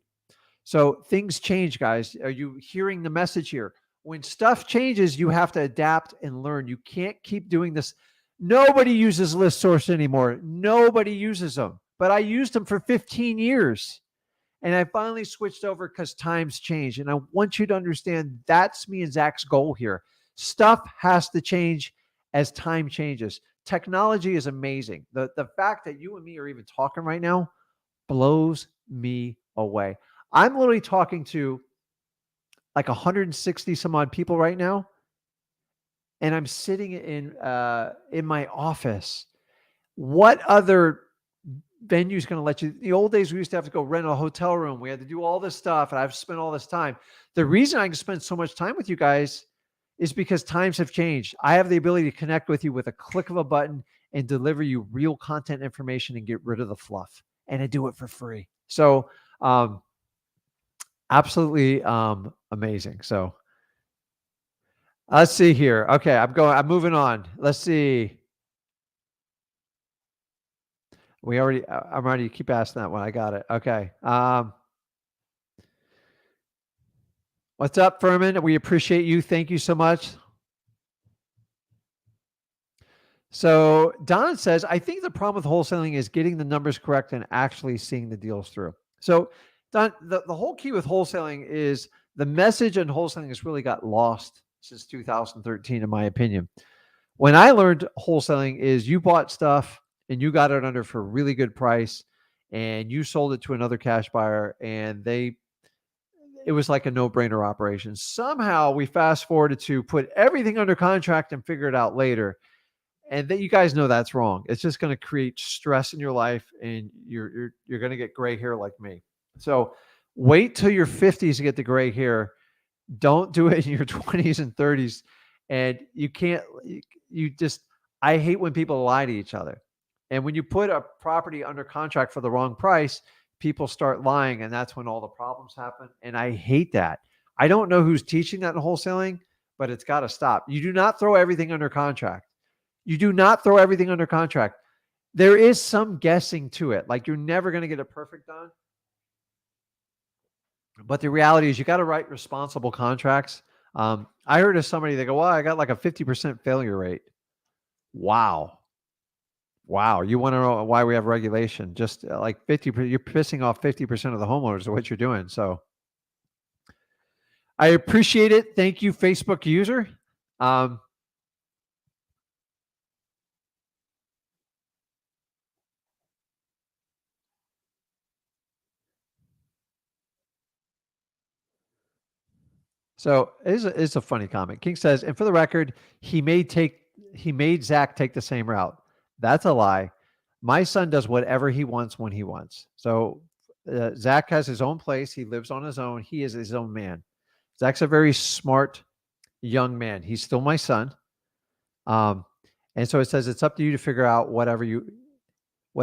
So things change, guys. Are you hearing the message here? When stuff changes, you have to adapt and learn. You can't keep doing this. Nobody uses list source anymore. Nobody uses them, but I used them for 15 years. And I finally switched over because times change. And I want you to understand that's me and Zach's goal here. Stuff has to change as time changes. Technology is amazing. The fact that you and me are even talking right now blows me away. I'm literally talking to like 160 some odd people right now. And I'm sitting in my office. What other venue is going to let you? The old days, we used to have to go rent a hotel room. We had to do all this stuff, and I've spent all this time. The reason I can spend so much time with you guys is because times have changed. I have the ability to connect with you with a click of a button and deliver you real content information and get rid of the fluff. And I do it for free. So, absolutely amazing. So, let's see here. Okay, I'm moving on. Let's see. I'm already keep asking that one. I got it. Okay. What's up, Furman? We appreciate you. Thank you so much. So Don says, I think the problem with wholesaling is getting the numbers correct and actually seeing the deals through. So Don, the whole key with wholesaling is the message on wholesaling has really got lost since 2013, in my opinion. When I learned wholesaling is you bought stuff and you got it under for a really good price and you sold it to another cash buyer and it was like a no-brainer operation. Somehow we fast forwarded to put everything under contract and figure it out later. And that you guys know that's wrong. It's just going to create stress in your life and you're going to get gray hair like me. So wait till your 50s to get the gray hair. Don't do it in your 20s and 30s. And I hate when people lie to each other. And when you put a property under contract for the wrong price, people start lying. And that's when all the problems happen. And I hate that. I don't know who's teaching that in wholesaling, but it's got to stop. You do not throw everything under contract. You do not throw everything under contract. There is some guessing to it. Like you're never going to get it perfect done. But the reality is you got to write responsible contracts. I heard of somebody, they go, well, I got like a 50% failure rate. Wow. You want to know why we have regulation? Just like 50%, you're pissing off 50% of the homeowners of what you're doing. So I appreciate it. Thank you, Facebook user. So it's a funny comment. King says, and for the record, he made Zach take the same route. That's a lie. My son does whatever he wants when he wants. So Zach has his own place. He lives on his own. He is his own man. Zach's a very smart young man. He's still my son. And so it says it's up to you to figure out what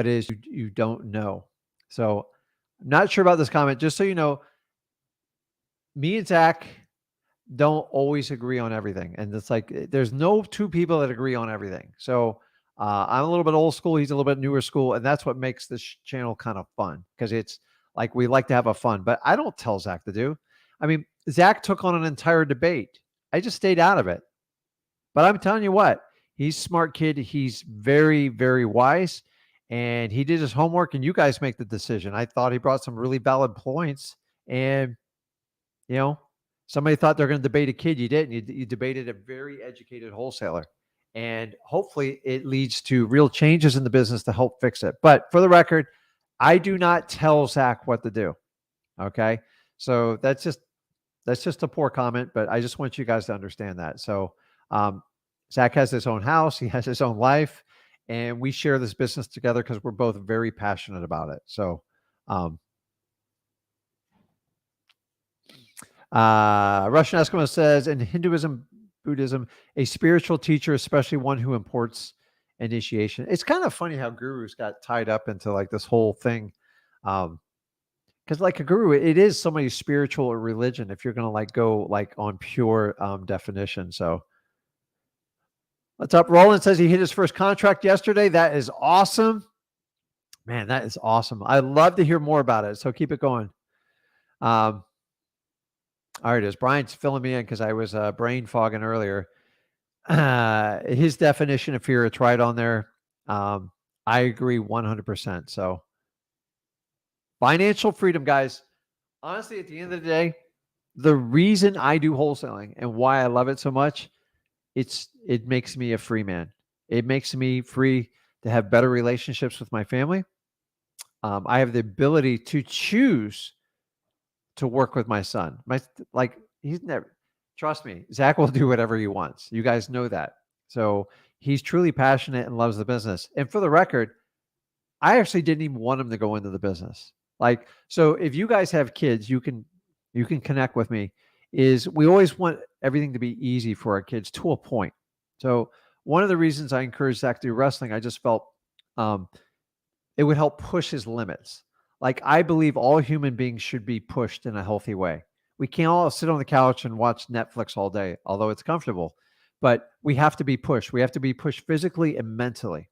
is you don't know. So I'm not sure about this comment. Just so you know, me and Zach don't always agree on everything. And it's like there's no two people that agree on everything. So I'm a little bit old school. He's a little bit newer school. And that's what makes this channel kind of fun because it's like we like to have a fun. But I don't tell Zach to do. I mean, Zach took on an entire debate. I just stayed out of it. But I'm telling you what, he's a smart kid. He's very, very wise. And he did his homework, and you guys make the decision. I thought he brought some really valid points. And, you know, somebody thought they're going to debate a kid. You didn't. You debated a very educated wholesaler. And hopefully it leads to real changes in the business to help fix it. But for the record, I do not tell Zach what to do. Okay. So that's just a poor comment, but I just want you guys to understand that. So Zach has his own house. He has his own life. And we share this business together because we're both very passionate about it. So Russian Eskimo says, in Hinduism, Buddhism, a spiritual teacher, especially one who imports initiation. It's kind of funny how gurus got tied up into like this whole thing. Because like a guru, it is somebody's spiritual or religion if you're going to like go like on pure definition. So what's up? Roland says he hit his first contract yesterday. That is awesome. Man, that is awesome. I'd love to hear more about it. So keep it going. All right, it is. Brian's filling me in because I was brain fogging earlier. His definition of fear, it's right on there. I agree 100%. So financial freedom, guys. Honestly, at the end of the day, the reason I do wholesaling and why I love it so much, it makes me a free man. It makes me free to have better relationships with my family. I have the ability to choose to work with my son. He's never, trust me, Zach will do whatever he wants. You guys know that. So he's truly passionate and loves the business. And for the record, I actually didn't even want him to go into the business. Like, so if you guys have kids, you can connect with me. Is we always want everything to be easy for our kids to a point. So one of the reasons I encouraged Zach to do wrestling, I just felt it would help push his limits. Like I believe all human beings should be pushed in a healthy way. We can't all sit on the couch and watch Netflix all day, although it's comfortable, but we have to be pushed. We have to be pushed physically and mentally.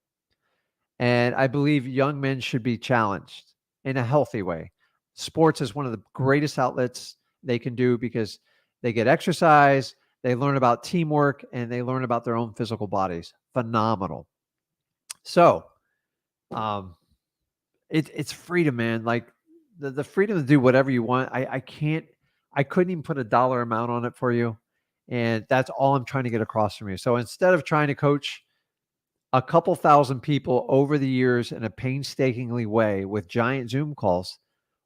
And I believe young men should be challenged in a healthy way. Sports is one of the greatest outlets they can do because they get exercise, they learn about teamwork, and they learn about their own physical bodies. Phenomenal. So, it's freedom, man. Like the freedom to do whatever you want. I couldn't even put a dollar amount on it for you. And that's all I'm trying to get across from you. So instead of trying to coach a couple thousand people over the years in a painstakingly way with giant Zoom calls,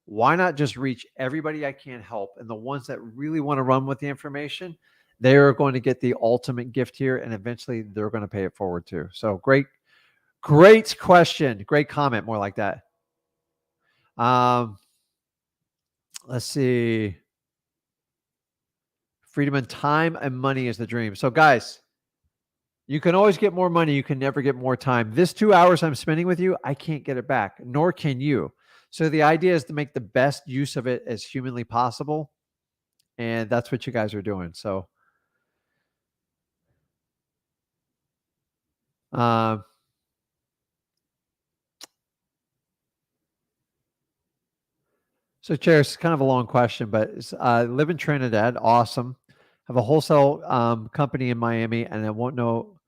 why not just reach everybody I can help? And the ones that really want to run with the information, they're going to get the ultimate gift here. And eventually they're going to pay it forward too. So great question. Great comment. More like that. Let's see. Freedom and time and money is the dream. So guys, you can always get more money. You can never get more time. This 2 hours I'm spending with you, I can't get it back, nor can you. So the idea is to make the best use of it as humanly possible. And that's what you guys are doing. So, Chair, it's kind of a long question, but live in Trinidad. Awesome. Have a wholesale company in Miami, and I won't know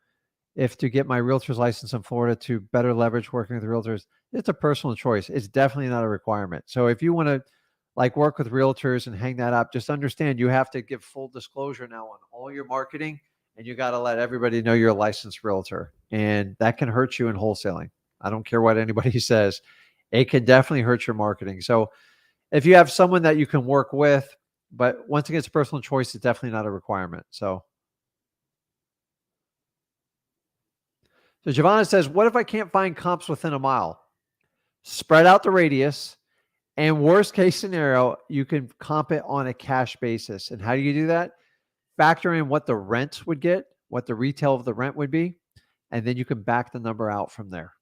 if to get my realtor's license in Florida to better leverage working with realtors. It's a personal choice. It's definitely not a requirement. So if you want to like work with realtors and hang that up, just understand you have to give full disclosure now on all your marketing, and you got to let everybody know you're a licensed realtor. And that can hurt you in wholesaling. I don't care what anybody says. It can definitely hurt your marketing. So if you have someone that you can work with, but once again, it's personal choice, it's definitely not a requirement. So Giovanna says, what if I can't find comps within a mile? Spread out the radius. And worst case scenario, you can comp it on a cash basis. And how do you do that? Factor in what the rent would get, what the retail of the rent would be, and then you can back the number out from there.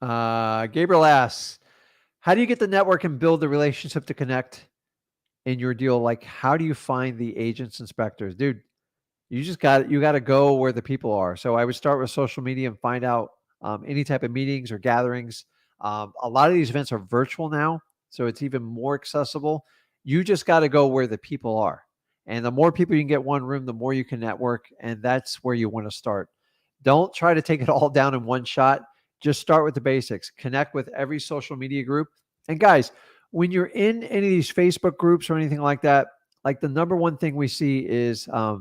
Gabriel asks, how do you get the network and build the relationship to connect in your deal? Like, how do you find the agents, inspectors? Dude, you got to go where the people are. So I would start with social media and find out any type of meetings or gatherings. A lot of these events are virtual now, so it's even more accessible. You just got to go where the people are. And the more people you can get one room, the more you can network. And that's where you want to start. Don't try to take it all down in one shot. Just start with the basics. Connect with every social media group. And guys, when you're in any of these Facebook groups or anything like that, like the number one thing we see is, hit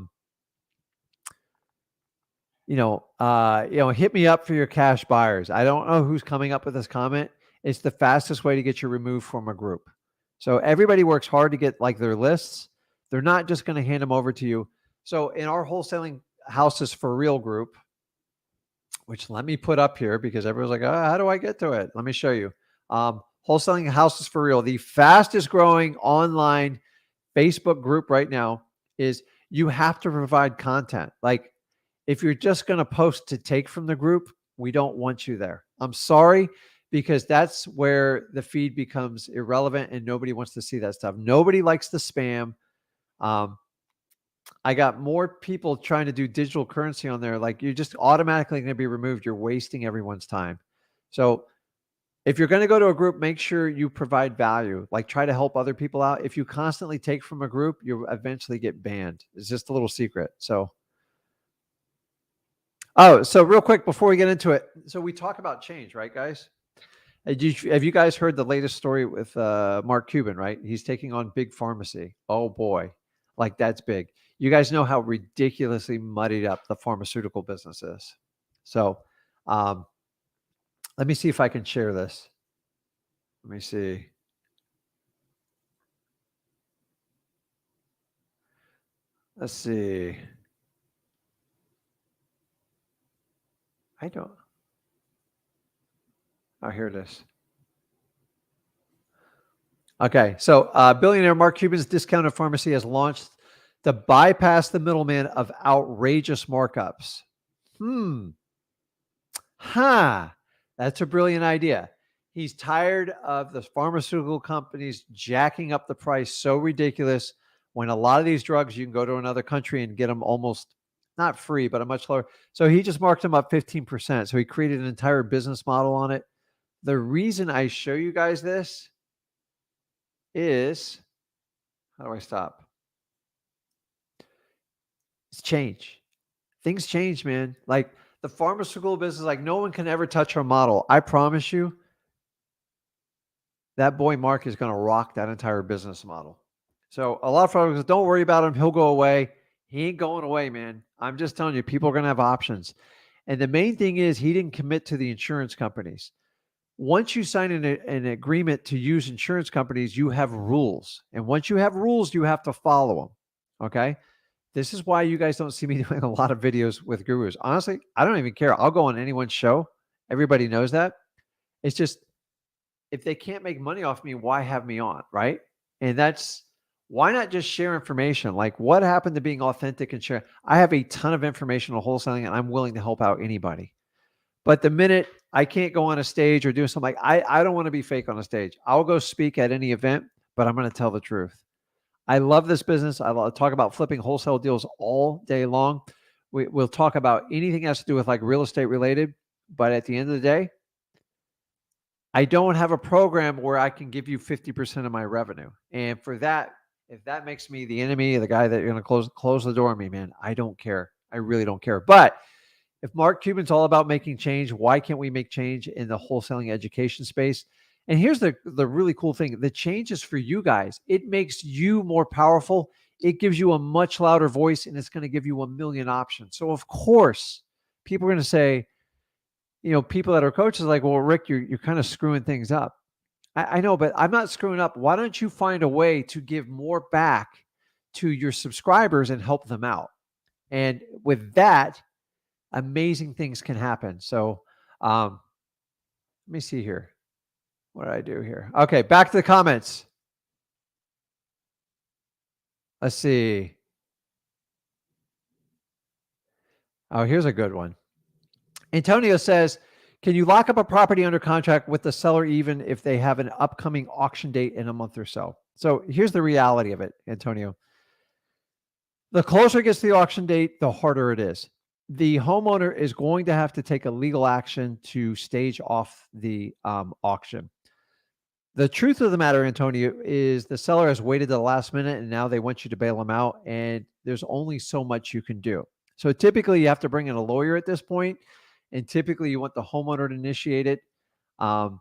me up for your cash buyers. I don't know who's coming up with this comment. It's the fastest way to get you removed from a group. So everybody works hard to get like their lists. They're not just going to hand them over to you. So in our wholesaling houses for real group, which let me put up here because everyone's like, how do I get to it? Let me show you. Wholesaling houses for real. The fastest growing online Facebook group right now is you have to provide content. Like if you're just going to post to take from the group, we don't want you there. I'm sorry, because that's where the feed becomes irrelevant and nobody wants to see that stuff. Nobody likes the spam. I got more people trying to do digital currency on there. Like you're just automatically going to be removed. You're wasting everyone's time. So if you're going to go to a group, make sure you provide value, like try to help other people out. If you constantly take from a group, you'll eventually get banned. It's just a little secret. So real quick before we get into it. So we talk about change, right, guys? Have you guys heard the latest story with Mark Cuban, right? He's taking on big pharmacy. Oh boy, like that's big. You guys know how ridiculously muddied up the pharmaceutical business is. So let me see if I can share this. Let me see. Let's see. I don't. Oh, here it is. Okay, so billionaire Mark Cuban's discounted pharmacy has launched to bypass the middleman of outrageous markups. That's a brilliant idea. He's tired of the pharmaceutical companies jacking up the price so ridiculous when a lot of these drugs, you can go to another country and get them almost not free, but a much lower. So he just marked them up 15%. So he created an entire business model on it. The reason I show you guys this is, how do I stop? It's change. Things change, man. Like the pharmaceutical business, like no one can ever touch our model. I promise you, that boy Mark is going to rock that entire business model. So a lot of folks, don't worry about him. He'll go away. He ain't going away, man. I'm just telling you, people are going to have options. And the main thing is he didn't commit to the insurance companies. Once you sign an agreement to use insurance companies, you have rules. And once you have rules, you have to follow them. Okay. This is why you guys don't see me doing a lot of videos with gurus. Honestly, I don't even care. I'll go on anyone's show. Everybody knows that. It's just, if they can't make money off me, why have me on, right? And that's, why not just share information? Like what happened to being authentic and share? I have a ton of information on wholesaling and I'm willing to help out anybody. But the minute I can't go on a stage or do something, like I don't want to be fake on a stage. I'll go speak at any event, but I'm going to tell the truth. I love this business. I talk about flipping wholesale deals all day long. We'll talk about anything that has to do with like real estate related. But at the end of the day, I don't have a program where I can give you 50% of my revenue. And for that, if that makes me the enemy, the guy that you're going to close the door on me, man, I don't care. I really don't care. But If Mark Cuban's all about making change, why can't we make change in the wholesaling education space? And here's the really cool thing. The change is for you guys. It makes you more powerful. It gives you a much louder voice, and it's going to give you a million options. So of course, people are going to say, people that are coaches like, well, Rick, you're kind of screwing things up. I know, but I'm not screwing up. Why don't you find a way to give more back to your subscribers and help them out? And with that, amazing things can happen. So let me see here. What did I do here? Okay, back to the comments. Let's see. Oh, here's a good one. Antonio says, can you lock up a property under contract with the seller even if they have an upcoming auction date in a month or so? So here's the reality of it, Antonio. The closer it gets to the auction date, the harder it is. The homeowner is going to have to take a legal action to stage off the auction. The truth of the matter, Antonio, is the seller has waited to the last minute and now they want you to bail them out, and there's only so much you can do. So typically you have to bring in a lawyer at this point, and typically you want the homeowner to initiate it. And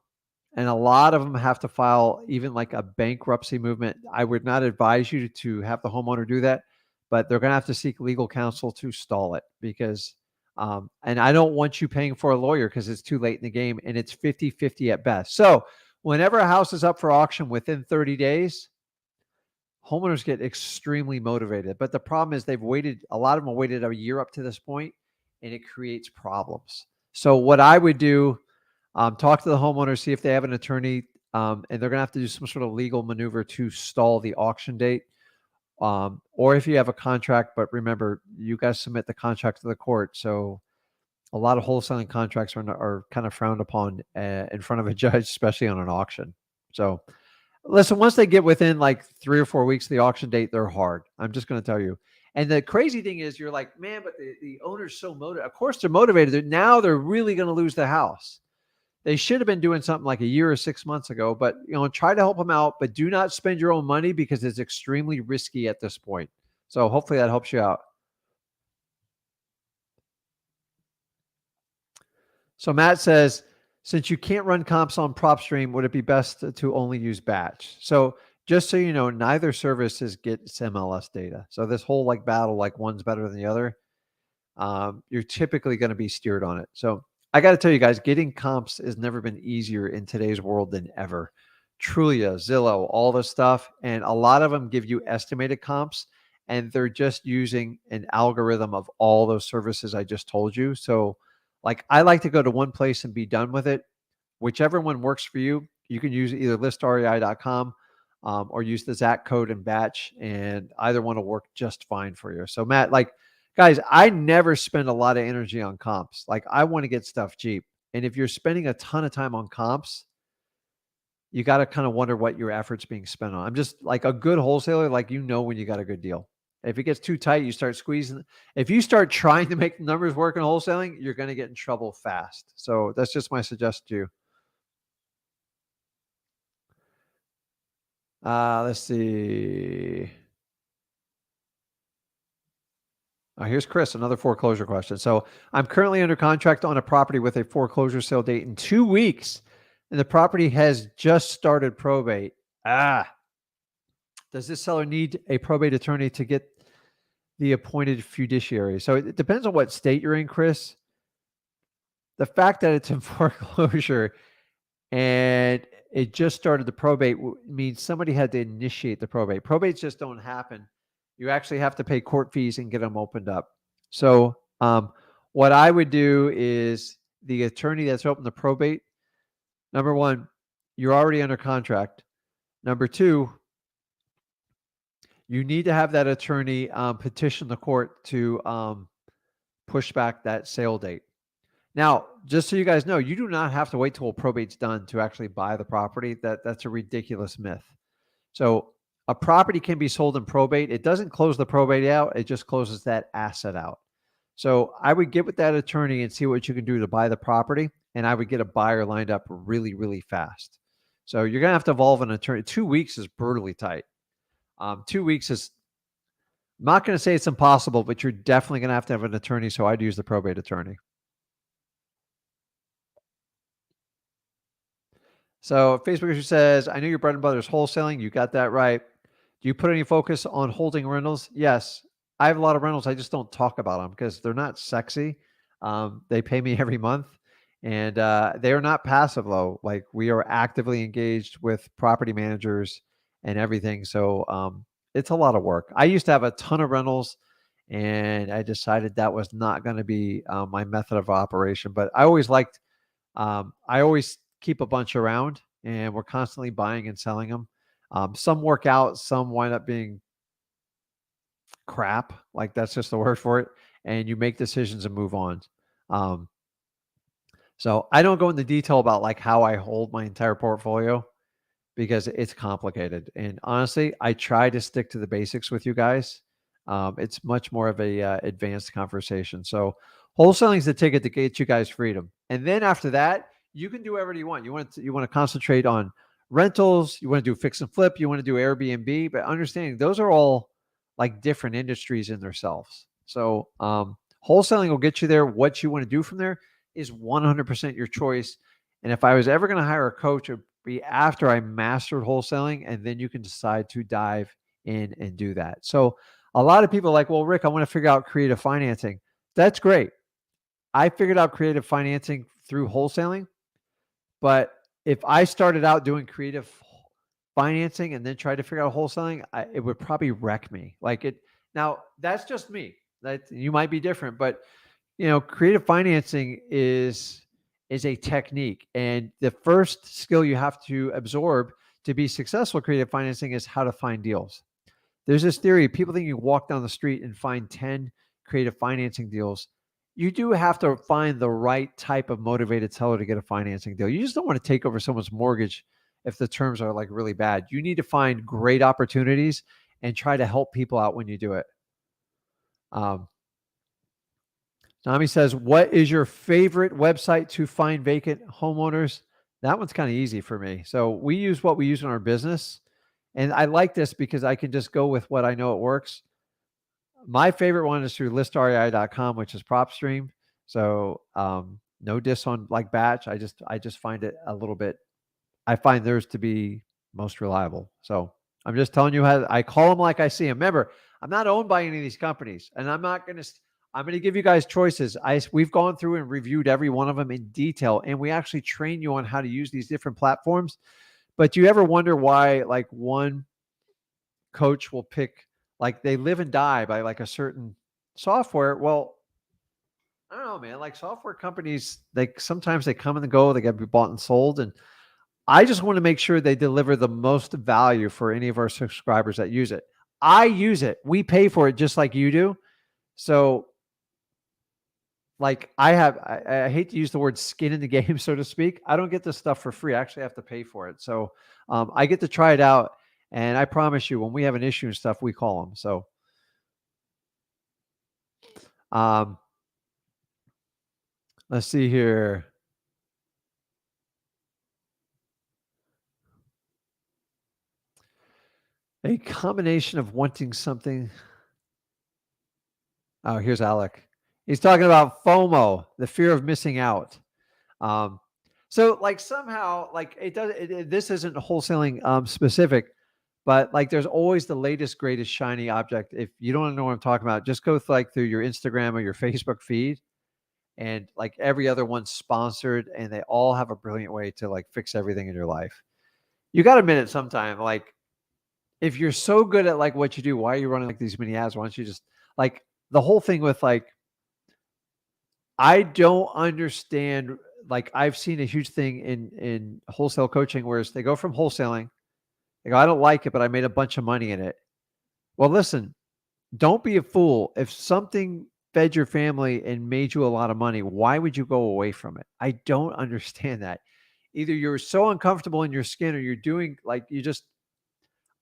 a lot of them have to file even like a bankruptcy movement. I would not advise you to have the homeowner do that, but they're going to have to seek legal counsel to stall it because, and I don't want you paying for a lawyer because it's too late in the game, and it's 50-50 at best. So whenever a house is up for auction within 30 days, homeowners get extremely motivated. But the problem is a lot of them have waited a year up to this point, and it creates problems. So what I would do, talk to the homeowner, see if they have an attorney, and they're going to have to do some sort of legal maneuver to stall the auction date. Or if you have a contract, but remember, you guys submit the contract to the court. So a lot of wholesaling contracts are kind of frowned upon in front of a judge, especially on an auction. So listen, once they get within like 3 or 4 weeks of the auction date, they're hard. I'm just going to tell you. And the crazy thing is you're like, man, but the owner's so motivated. Of course they're motivated. Now they're really going to lose the house. They should have been doing something like a year or 6 months ago, but try to help them out, but do not spend your own money because it's extremely risky at this point. So hopefully that helps you out. So Matt says, since you can't run comps on PropStream, would it be best to only use batch? So just so you know, neither services gets MLS data. So this whole like battle, like one's better than the other, you're typically going to be steered on it. So I got to tell you guys, getting comps has never been easier in today's world than ever. Trulia, Zillow, all this stuff. And a lot of them give you estimated comps, and they're just using an algorithm of all those services I just told you. So like I like to go to one place and be done with it. Whichever one works for you, you can use either listrei.com or use the Zach code and batch, and either one will work just fine for you. So Matt, like, guys, I never spend a lot of energy on comps. Like I want to get stuff cheap. And if you're spending a ton of time on comps, you got to kind of wonder what your effort's being spent on. I'm just like a good wholesaler, like when you got a good deal. If it gets too tight, you start squeezing. If you start trying to make the numbers work in wholesaling, you're going to get in trouble fast. So that's just my suggestion to you. Let's see. Here's Chris, another foreclosure question. So I'm currently under contract on a property with a foreclosure sale date in 2 weeks, and the property has just started probate. Does this seller need a probate attorney to get the appointed fiduciary? So it depends on what state you're in, Chris. The fact that it's in foreclosure and it just started the probate means somebody had to initiate the probate. Probates just don't happen. You actually have to pay court fees and get them opened up. So what I would do is the attorney that's opened the probate, number one, you're already under contract. Number two, you need to have that attorney petition the court to push back that sale date. Now, just so you guys know, you do not have to wait till probate's done to actually buy the property. That's a ridiculous myth. So a property can be sold in probate. It doesn't close the probate out. It just closes that asset out. So I would get with that attorney and see what you can do to buy the property. And I would get a buyer lined up really, really fast. So you're going to have to involve an attorney. 2 weeks is brutally tight. 2 weeks is, I'm not going to say it's impossible, but you're definitely going to have an attorney. So I'd use the probate attorney. So Facebook user says, I know your bread and butter is wholesaling. You got that right. Do you put any focus on holding rentals? Yes. I have a lot of rentals. I just don't talk about them because they're not sexy. They pay me every month, and they are not passive though. Like, we are actively engaged with property managers and everything. So it's a lot of work. I used to have a ton of rentals, and I decided that was not going to be my method of operation. But I always keep a bunch around, and we're constantly buying and selling them. Some work out, some wind up being crap. Like, that's just the word for it. And you make decisions and move on. Um, so I don't go into detail about like how I hold my entire portfolio because it's complicated. And honestly, I try to stick to the basics with you guys. It's much more of a advanced conversation. So wholesaling is the ticket to get you guys freedom. And then after that, you can do whatever you want. You want to concentrate on rentals. You want to do fix and flip. You want to do Airbnb. But understanding those are all like different industries in themselves. So wholesaling will get you there. What you want to do from there is 100% your choice. And if I was ever going to hire a coach, it would be after I mastered wholesaling, and then you can decide to dive in and do that. So a lot of people are like, well, Rick, I want to figure out creative financing. That's great. I figured out creative financing through wholesaling, but if I started out doing creative financing and then tried to figure out wholesaling, it would probably wreck me. Now that's just me. That you might be different, but creative financing is a technique, and the first skill you have to absorb to be successful creative financing is how to find deals. There's this theory, people think you walk down the street and find 10 creative financing deals. You do have to find the right type of motivated seller to get a financing deal. You just don't want to take over someone's mortgage if the terms are like really bad. You need to find great opportunities and try to help people out when you do it. Nami says, what is your favorite website to find vacant homeowners? That one's kind of easy for me. So we use what we use in our business. And I like this because I can just go with what I know it works. My favorite one is through listrei.com, which is PropStream. So no diss on like Batch. I just find it a little bit, I find theirs to be most reliable. So I'm just telling you how I call them like I see them. Remember, I'm not owned by any of these companies, and I'm going to give you guys choices. We've gone through and reviewed every one of them in detail, and we actually train you on how to use these different platforms. But do you ever wonder why like one coach will pick, like they live and die by like a certain software? Well, I don't know, man. Like software companies, sometimes they come and go, they got to be bought and sold. And I just want to make sure they deliver the most value for any of our subscribers that use it. I use it. We pay for it just like you do. So like I hate to use the word skin in the game, so to speak. I don't get this stuff for free. I actually have to pay for it. So I get to try it out. And I promise you, when we have an issue and stuff, we call them. So let's see here. A combination of wanting something. Oh, here's Alec. He's talking about FOMO, the fear of missing out. So like somehow like this isn't wholesaling specific, but like there's always the latest, greatest shiny object. If you don't know what I'm talking about, just go through your Instagram or your Facebook feed, and like every other one's sponsored, and they all have a brilliant way to like fix everything in your life. You got to admit it sometime. Like if you're so good at like what you do, why are you running like these mini ads? Why don't you just like the whole thing with like, I don't understand. Like I've seen a huge thing in wholesale coaching, whereas they go from wholesaling, they go, I don't like it, but I made a bunch of money in it. Well, listen, don't be a fool. If something fed your family and made you a lot of money, why would you go away from it? I don't understand that. Either you're so uncomfortable in your skin, or you're doing like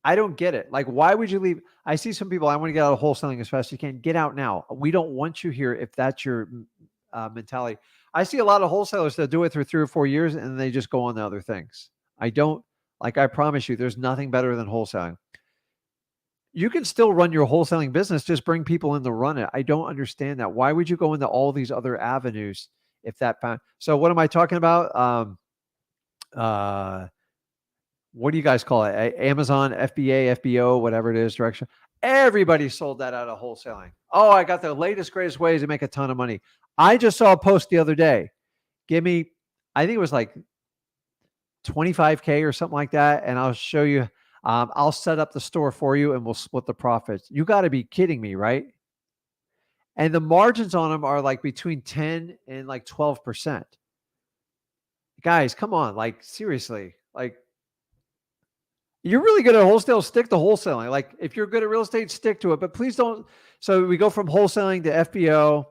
I don't get it. Like, why would you leave? I see some people, I want to get out of wholesaling as fast as you can. Get out now. We don't want you here if that's your mentality. I see a lot of wholesalers that do it for 3 or 4 years and they just go on to other things. I promise you, there's nothing better than wholesaling. You can still run your wholesaling business, just bring people in to run it. I don't understand that. Why would you go into all these other avenues if that found? So what am I talking about? what do you guys call it? Amazon, FBA, FBO, whatever it is, direction. Everybody sold that out of wholesaling. Oh, I got the latest, greatest ways to make a ton of money. I just saw a post the other day. Give me, I think it was like 25K or something like that. And I'll show you, I'll set up the store for you and we'll split the profits. You got to be kidding me, right? And the margins on them are like between 10 and like 12%. Guys, come on. Like, seriously, like, you're really good at wholesale, stick to wholesaling. Like, if you're good at real estate, stick to it, but please don't. So we go from wholesaling to FBO.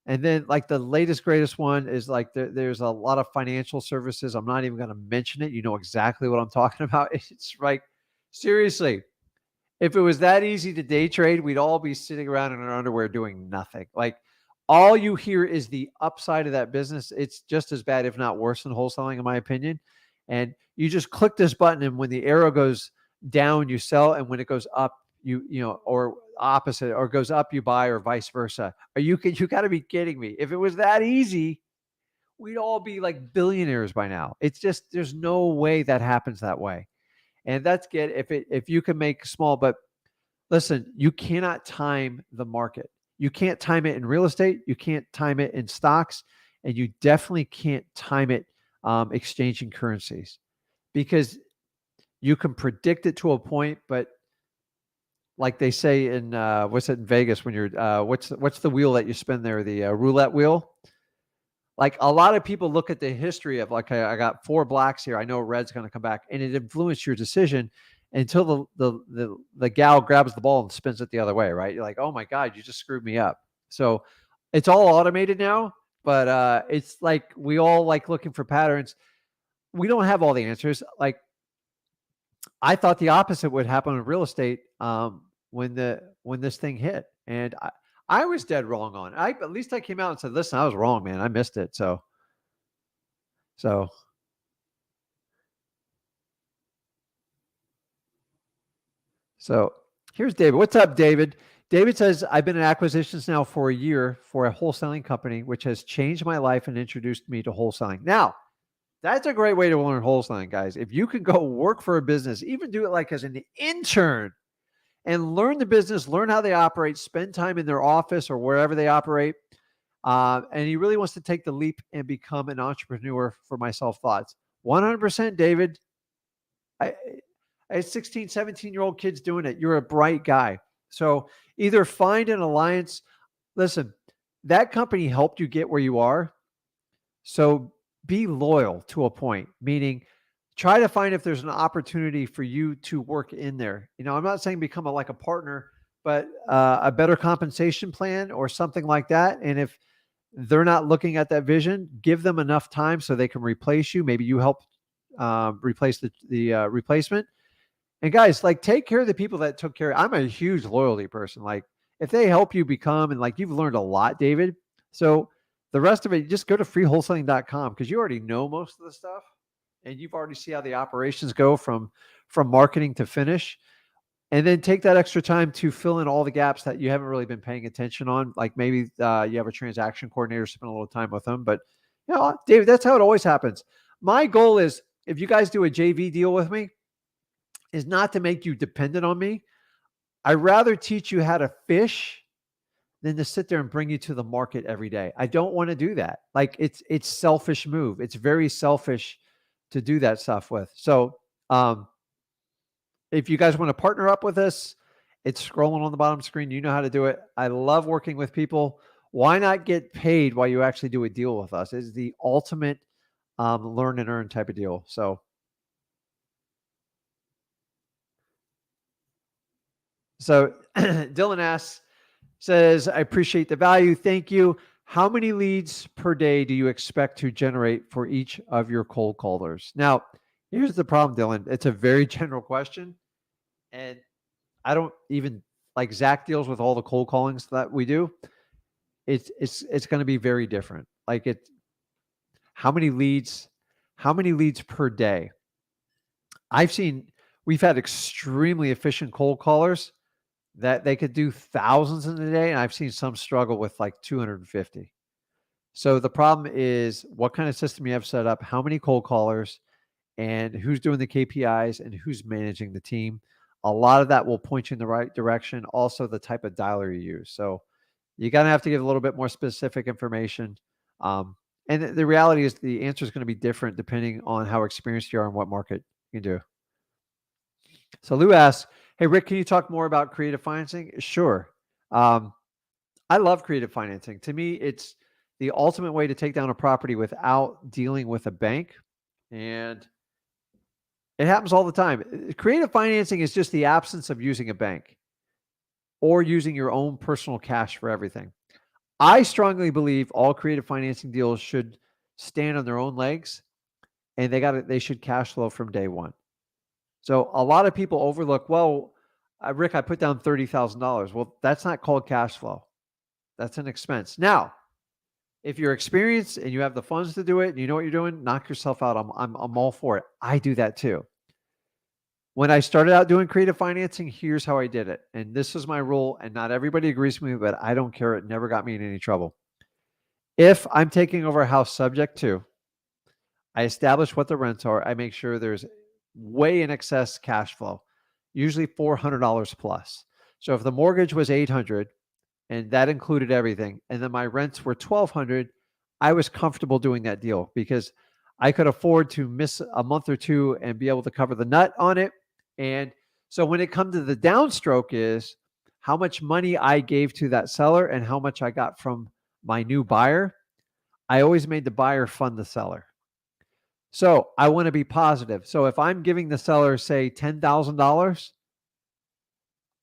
And then like the latest, greatest one is like there's a lot of financial services. I'm not even going to mention it. You know exactly what I'm talking about. It's like, seriously, if it was that easy to day trade, we'd all be sitting around in our underwear doing nothing. Like, all you hear is the upside of that business. It's just as bad, if not worse than wholesaling, in my opinion. And you just click this button, and when the arrow goes down, you sell, and when it goes up, you know, or opposite, or goes up, you buy, or vice versa. You got to be kidding me. If it was that easy, we'd all be like billionaires by now. It's just, there's no way that happens that way. And that's good if you can make small, but listen, you cannot time the market. You can't time it in real estate. You can't time it in stocks, and you definitely can't time it exchanging currencies, because you can predict it to a point, but like they say in what's it in Vegas when you're what's the wheel that you spin there, the roulette wheel. Like, a lot of people look at the history of, like, I got 4 blacks here, I know red's going to come back, and it influenced your decision until the gal grabs the ball and spins it the other way, right? You're like, oh my God, you just screwed me up. So it's all automated now, but it's like we all like looking for patterns. We don't have all the answers. Like, I thought the opposite would happen in real estate when this thing hit, and I was dead wrong on it. At least I came out and said, "Listen, I was wrong, man. I missed it." So here's David. What's up, David? David says, I've been in acquisitions now for a year for a wholesaling company, which has changed my life and introduced me to wholesaling. Now, that's a great way to learn wholesaling, guys. If you can go work for a business, even do it like as an intern, and learn the business, learn how they operate, spend time in their office or wherever they operate. And he really wants to take the leap and become an entrepreneur for myself thoughts. 100%, David. I had 16, 17-year-old kids doing it. You're a bright guy. So either find an alliance. Listen, that company helped you get where you are. So be loyal to a point, meaning try to find if there's an opportunity for you to work in there. You know, I'm not saying become like a partner, but a better compensation plan or something like that. And if they're not looking at that vision, give them enough time so they can replace you. Maybe you help replace the replacement. And guys, like, take care of the people that took care. I'm a huge loyalty person. Like, if they help you become, and like, you've learned a lot, David. So the rest of it, just go to freewholesaling.com, because you already know most of the stuff, and you've already see how the operations go from marketing to finish. And then take that extra time to fill in all the gaps that you haven't really been paying attention on. Like, maybe you have a transaction coordinator, spend a little time with them. But, you know, David, that's how it always happens. My goal is, if you guys do a JV deal with me, is not to make you dependent on me. I'd rather teach you how to fish than to sit there and bring you to the market every day. I don't want to do that. Like, it's selfish move. It's very selfish to do that stuff with. So if you guys want to partner up with us, it's scrolling on the bottom screen. You know how to do it. I love working with people. Why not get paid while you actually do a deal with us? It's the ultimate learn and earn type of deal. So Dylan says, I appreciate the value. Thank you. How many leads per day do you expect to generate for each of your cold callers? Now, here's the problem, Dylan. It's a very general question. And I don't even, like, Zach deals with all the cold callings that we do. It's going to be very different. Like, how many leads per day? We've had extremely efficient cold callers that they could do thousands in a day, and I've seen some struggle with like 250. So the problem is what kind of system you have set up, how many cold callers, and who's doing the KPIs and who's managing the team. A lot of that will point you in the right direction. Also, the type of dialer you use. So you're going to have to give a little bit more specific information. And the reality is the answer is going to be different depending on how experienced you are and what market you can do. So Lou asks, hey, Rick, can you talk more about creative financing? Sure. I love creative financing. To me, it's the ultimate way to take down a property without dealing with a bank. And it happens all the time. Creative financing is just the absence of using a bank or using your own personal cash for everything. I strongly believe all creative financing deals should stand on their own legs, and they should cash flow from day one. So a lot of people overlook, well, Rick, I put down $30,000. Well, that's not called cash flow. That's an expense. Now, if you're experienced and you have the funds to do it and you know what you're doing, knock yourself out. I'm all for it. I do that too. When I started out doing creative financing, here's how I did it. And this is my rule, and not everybody agrees with me, but I don't care. It never got me in any trouble. If I'm taking over a house subject to, I establish what the rents are. I make sure there's way in excess cash flow, usually $400 plus. So if the mortgage was $800 and that included everything, and then my rents were $1,200, I was comfortable doing that deal because I could afford to miss a month or two and be able to cover the nut on it. And so when it comes to the downstroke is how much money I gave to that seller and how much I got from my new buyer. I always made the buyer fund the seller. So I want to be positive. So if I'm giving the seller, say, $10,000,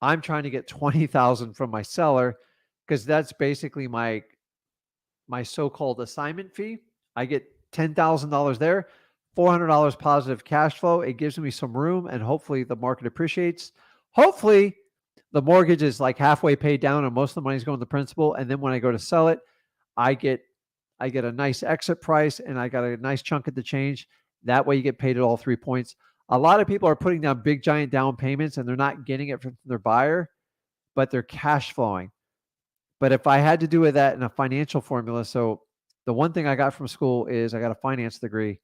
I'm trying to get $20,000 from my seller because that's basically my so-called assignment fee. I get $10,000 there, $400 positive cash flow. It gives me some room, and hopefully the market appreciates. Hopefully the mortgage is like halfway paid down and most of the money's going to principal. And then when I go to sell it, I get a nice exit price and I got a nice chunk of the change. That way you get paid at all 3 points. A lot of people are putting down big giant down payments and they're not getting it from their buyer, but they're cash flowing. But if I had to do that in a financial formula, so the one thing I got from school is I got a finance degree,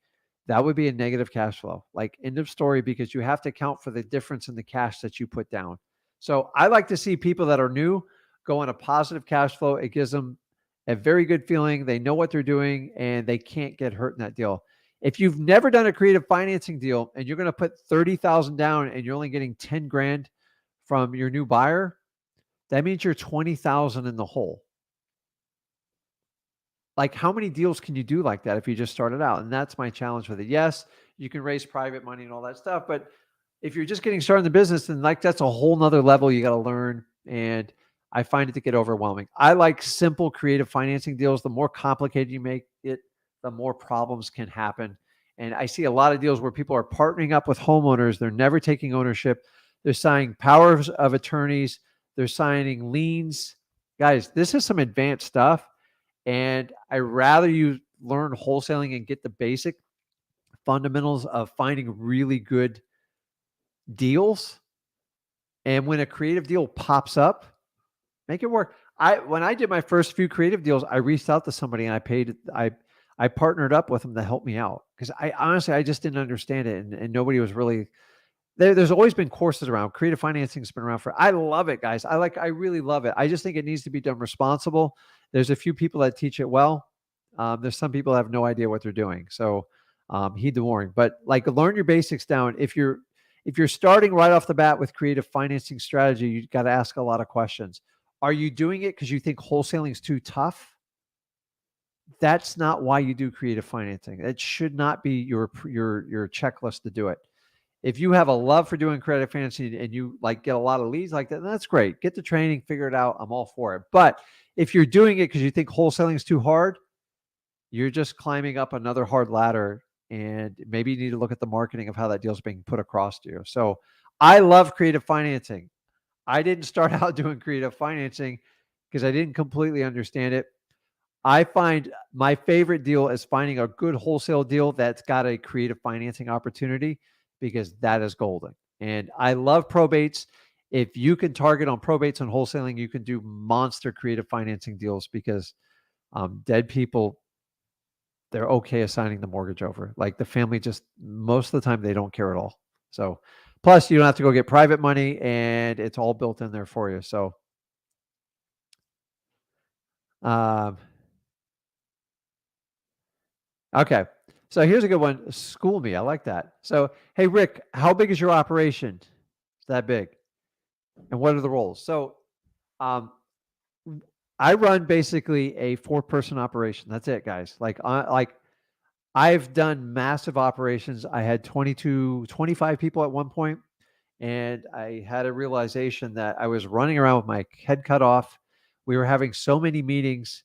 that would be a negative cash flow. Like, end of story, because you have to account for the difference in the cash that you put down. So I like to see people that are new go on a positive cash flow. It gives them a very good feeling. They know what they're doing and they can't get hurt in that deal. If you've never done a creative financing deal and you're going to put $30,000 down and you're only getting 10 grand from your new buyer, that means you're 20,000 in the hole. Like, how many deals can you do like that if you just started out? And that's my challenge with it. Yes, you can raise private money and all that stuff, but if you're just getting started in the business, then like that's a whole nother level you got to learn. And I find it to get overwhelming. I like simple creative financing deals. The more complicated you make it, the more problems can happen. And I see a lot of deals where people are partnering up with homeowners. They're never taking ownership. They're signing powers of attorneys. They're signing liens. Guys, this is some advanced stuff. And I rather you learn wholesaling and get the basic fundamentals of finding really good deals. And when a creative deal pops up, make it work. When I did my first few creative deals, I reached out to somebody and I partnered up with them to help me out because I just didn't understand it, and nobody was really there. There's always been courses around. Creative financing has been around I love it, guys. I really love it. I just think it needs to be done responsible. There's a few people that teach it well. There's some people that have no idea what they're doing. So heed the warning. But like, learn your basics down. If you're starting right off the bat with creative financing strategy, you got to ask a lot of questions. Are you doing it because you think wholesaling is too tough? That's not why you do creative financing. It should not be your checklist to do it. If you have a love for doing creative financing and you like get a lot of leads like that, that's great. Get the training, figure it out. I'm all for it. But if you're doing it because you think wholesaling is too hard, you're just climbing up another hard ladder, and maybe you need to look at the marketing of how that deal is being put across to you. So I love creative financing. I didn't start out doing creative financing because I didn't completely understand it. I find my favorite deal is finding a good wholesale deal that's got a creative financing opportunity, because that is golden. And I love probates. If you can target on probates and wholesaling, you can do monster creative financing deals because dead people, they're okay assigning the mortgage over. Like the family just most of the time they don't care at all. So plus you don't have to go get private money and it's all built in there for you. So um okay. So here's a good one. School me. I like that. So hey Rick, how big is your operation? It's that big. And what are the roles? So um I run basically a 4-person operation. That's it, guys. Like I've done massive operations. I had 22, 25 people at one point, and I had a realization that I was running around with my head cut off. We were having so many meetings.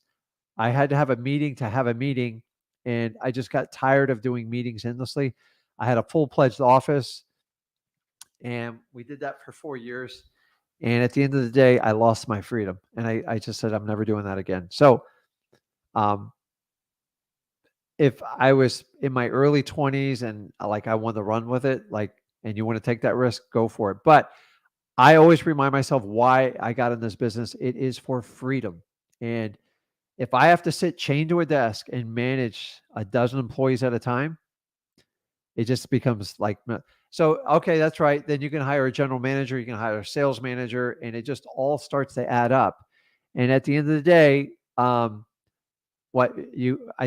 I had to have a meeting to have a meeting, and I just got tired of doing meetings endlessly. I had a full-fledged office, and we did that for 4 years. And at the end of the day, I lost my freedom, and I just said, I'm never doing that again. So, um, if I was in my early 20s and like I wanted to run with it, like, and you want to take that risk, go for it. But I always remind myself why I got in this business. It is for freedom. And if I have to sit chained to a desk and manage a dozen employees at a time, it just becomes like, so, okay, that's right. Then you can hire a general manager, you can hire a sales manager, and it just all starts to add up. And at the end of the day, I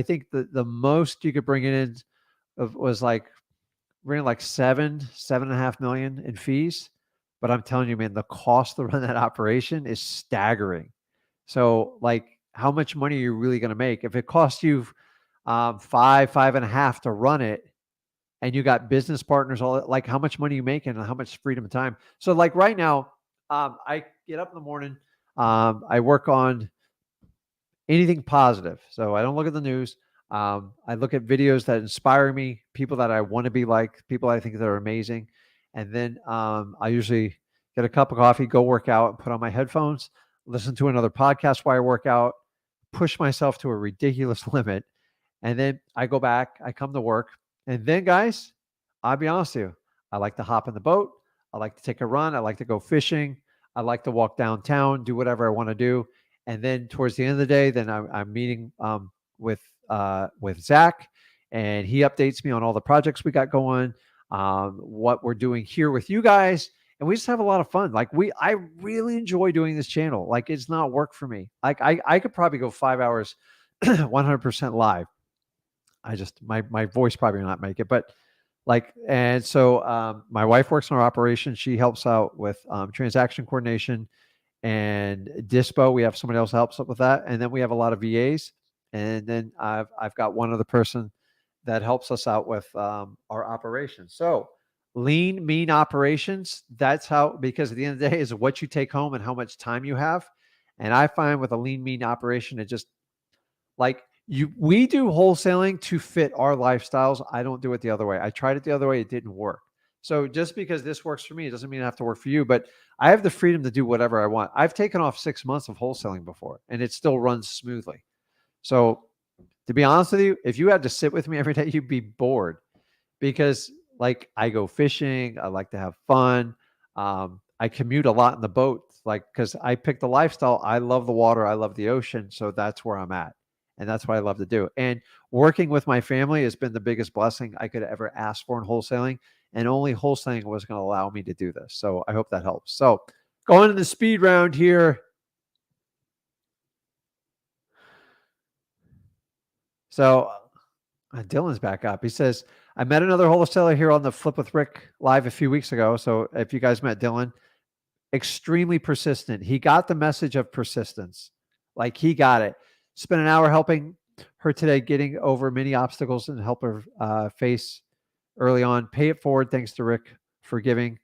think the most you could bring it in was like we're in like 7.5 million in fees. But I'm telling you, man, the cost to run that operation is staggering. So like how much money are you really going to make? If it costs you 5.5 to run it, and you got business partners, all like how much money you making and how much freedom of time. So like right now, I get up in the morning, I work on anything positive. So I don't look at the news. I look at videos that inspire me, people that I want to be like, people I think that are amazing. And then I usually get a cup of coffee, go work out, and put on my headphones, listen to another podcast while I work out, push myself to a ridiculous limit. And then I go back, I come to work. And then, guys, I'll be honest with you, I like to hop in the boat. I like to take a run. I like to go fishing. I like to walk downtown, do whatever I want to do. And then towards the end of the day, then I'm meeting with Zach, and he updates me on all the projects we got going, what we're doing here with you guys, and we just have a lot of fun. Like I really enjoy doing this channel. Like it's not work for me. Like I could probably go 5 hours, 100% live. I just my voice probably not make it, but like, and so my wife works in our operation. She helps out with transaction coordination and Dispo. We have somebody else helps up with that, and then we have a lot of VAs, and then I've got one other person that helps us out with our operations. So lean, mean operations. That's how, because at the end of the day is what you take home and how much time you have. And I find with a lean, mean operation, it just like we do wholesaling to fit our lifestyles. I don't do it the other way. I tried it the other way. It didn't work. So just because this works for me, it doesn't mean I have to work for you, but I have the freedom to do whatever I want. I've taken off 6 months of wholesaling before and it still runs smoothly. So to be honest with you, if you had to sit with me every day, you'd be bored because like I go fishing. I like to have fun. I commute a lot in the boat, like, cause I picked the lifestyle. I love the water. I love the ocean. So that's where I'm at. And that's what I love to do. And working with my family has been the biggest blessing I could ever ask for in wholesaling. And only wholesaling was going to allow me to do this. So I hope that helps. So going to the speed round here. So Dylan's back up. He says, I met another wholesaler here on the Flip with Rick live a few weeks ago. So if you guys met Dylan, extremely persistent. He got the message of persistence. Like he got it. Spent an hour helping her today, getting over many obstacles and help her face early on. Pay it forward. Thanks to Rick for giving.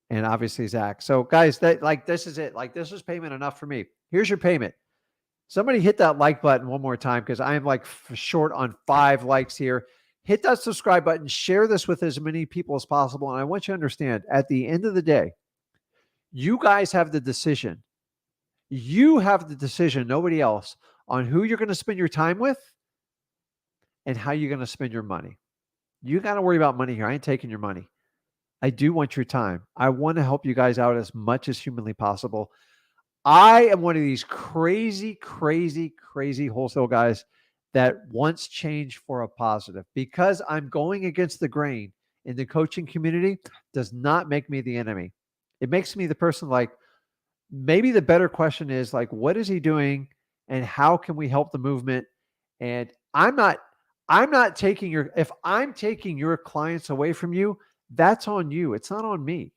And obviously Zach. So guys, that like, this is it. Like this is payment enough for me. Here's your payment. Somebody hit that like button one more time because I am like short on 5 likes here. Hit that subscribe button. Share this with as many people as possible. And I want you to understand at the end of the day, you guys have the decision. You have the decision, nobody else, on who you're going to spend your time with and how you're going to spend your money. You got to worry about money here. I ain't taking your money. I do want your time. I want to help you guys out as much as humanly possible. I am one of these crazy, crazy, crazy wholesale guys that wants change for a positive. Because I'm going against the grain in the coaching community does not make me the enemy. It makes me the person like, maybe the better question is like, what is he doing and how can we help the movement? And I'm not taking if I'm taking your clients away from you, that's on you. It's not on me.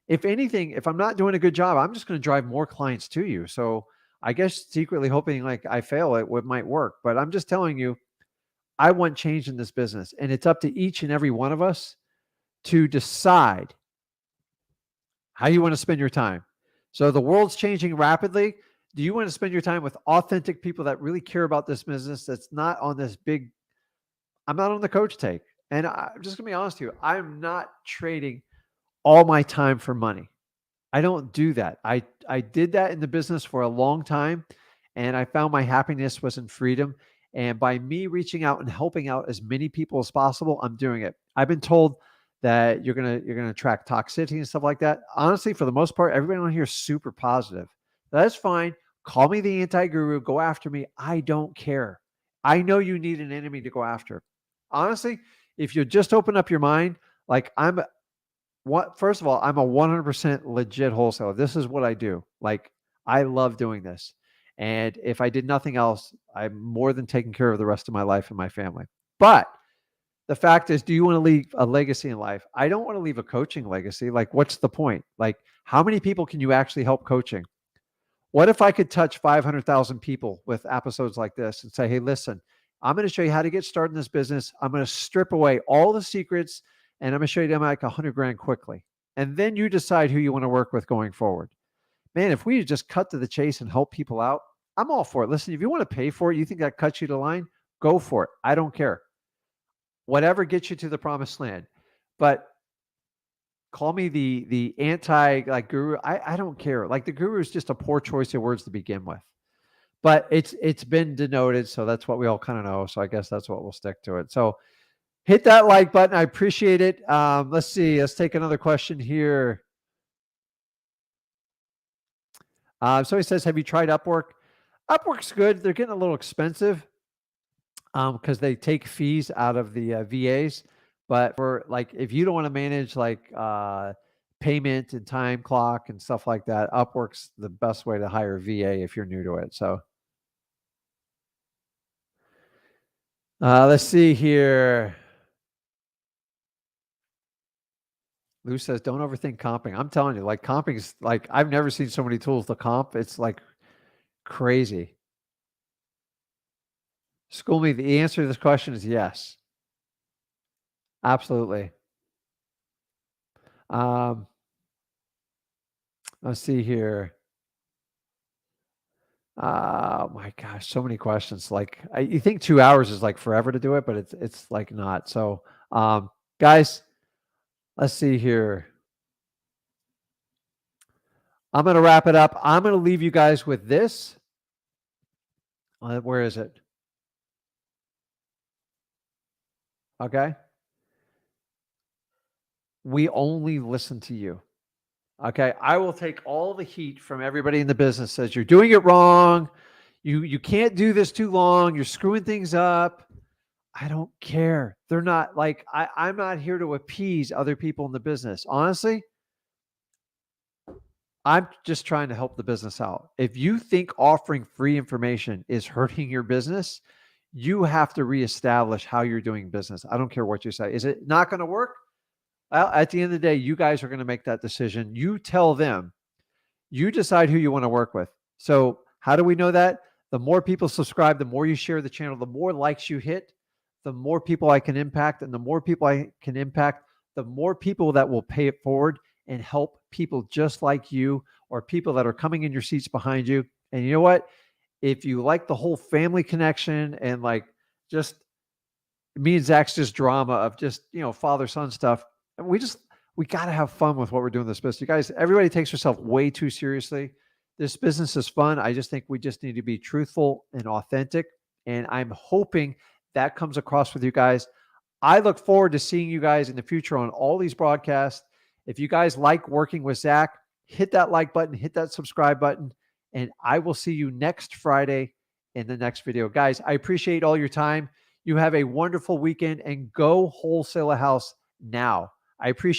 If anything, if I'm not doing a good job, I'm just going to drive more clients to you. So I guess secretly hoping like I fail at what might work, but I'm just telling you, I want change in this business, and it's up to each and every one of us to decide how you want to spend your time. So the world's changing rapidly. Do you want to spend your time with authentic people that really care about this business? That's not on this big, I'm not on the coach take. And I'm just going to be honest with you. I'm not trading all my time for money. I don't do that. I did that in the business for a long time, and I found my happiness was in freedom. And by me reaching out and helping out as many people as possible, I'm doing it. I've been told that you're gonna attract toxicity and stuff like that. Honestly, for the most part, everybody on here is super positive. That's fine. Call me the anti-guru. Go after me. I don't care. I know you need an enemy to go after. Honestly, if you just open up your mind, like first of all, I'm a 100% legit wholesaler. This is what I do. Like, I love doing this. And if I did nothing else, I'm more than taking care of the rest of my life and my family. But the fact is, do you want to leave a legacy in life? I don't want to leave a coaching legacy. Like, what's the point? Like, how many people can you actually help coaching? What if I could touch 500,000 people with episodes like this and say, hey, listen, I'm going to show you how to get started in this business. I'm going to strip away all the secrets, and I'm going to show you to make 100 grand quickly. And then you decide who you want to work with going forward. Man, if we just cut to the chase and help people out, I'm all for it. Listen, if you want to pay for it, you think that cuts you to line, go for it. I don't care. Whatever gets you to the promised land. But call me the anti like guru. I don't care. Like, the guru is just a poor choice of words to begin with. But it's been denoted, so that's what we all kind of know. So I guess that's what we'll stick to it. So hit that like button. I appreciate it. Let's see. Let's take another question here. Somebody says, have you tried Upwork? Upwork's good. They're getting a little expensive because they take fees out of the VAs. But for like, if you don't want to manage like payment and time clock and stuff like that, Upwork's the best way to hire a VA if you're new to it. So let's see here. Lou says, don't overthink comping. I'm telling you, like, comping is like, I've never seen so many tools to comp. It's like crazy. School me. The answer to this question is yes. Absolutely. Let's see here. Oh my gosh, so many questions. Like, you think 2 hours is like forever to do it, but it's like not. So, guys, let's see here. I'm going to wrap it up. I'm going to leave you guys with this. Where is it? Okay. We only listen to you. Okay. I will take all the heat from everybody in the business says you're doing it wrong. You can't do this too long. You're screwing things up. I don't care. They're not like, I'm not here to appease other people in the business. Honestly, I'm just trying to help the business out. If you think offering free information is hurting your business, you have to reestablish how you're doing business. I don't care what you say. Is it not going to work? Well, at the end of the day, you guys are going to make that decision. You tell them. You decide who you want to work with. So how do we know that? The more people subscribe, the more you share the channel, the more likes you hit, the more people I can impact. And the more people I can impact, the more people that will pay it forward and help people just like you or people that are coming in your seats behind you. And you know what? If you like the whole family connection and like just me and Zach's just drama of just, father-son stuff, we got to have fun with what we're doing in this business. You guys, everybody takes herself way too seriously. This business is fun. I just think we just need to be truthful and authentic. And I'm hoping that comes across with you guys. I look forward to seeing you guys in the future on all these broadcasts. If you guys like working with Zach, hit that like button, hit that subscribe button, and I will see you next Friday in the next video. Guys, I appreciate all your time. You have a wonderful weekend and go wholesale a house now. I appreciate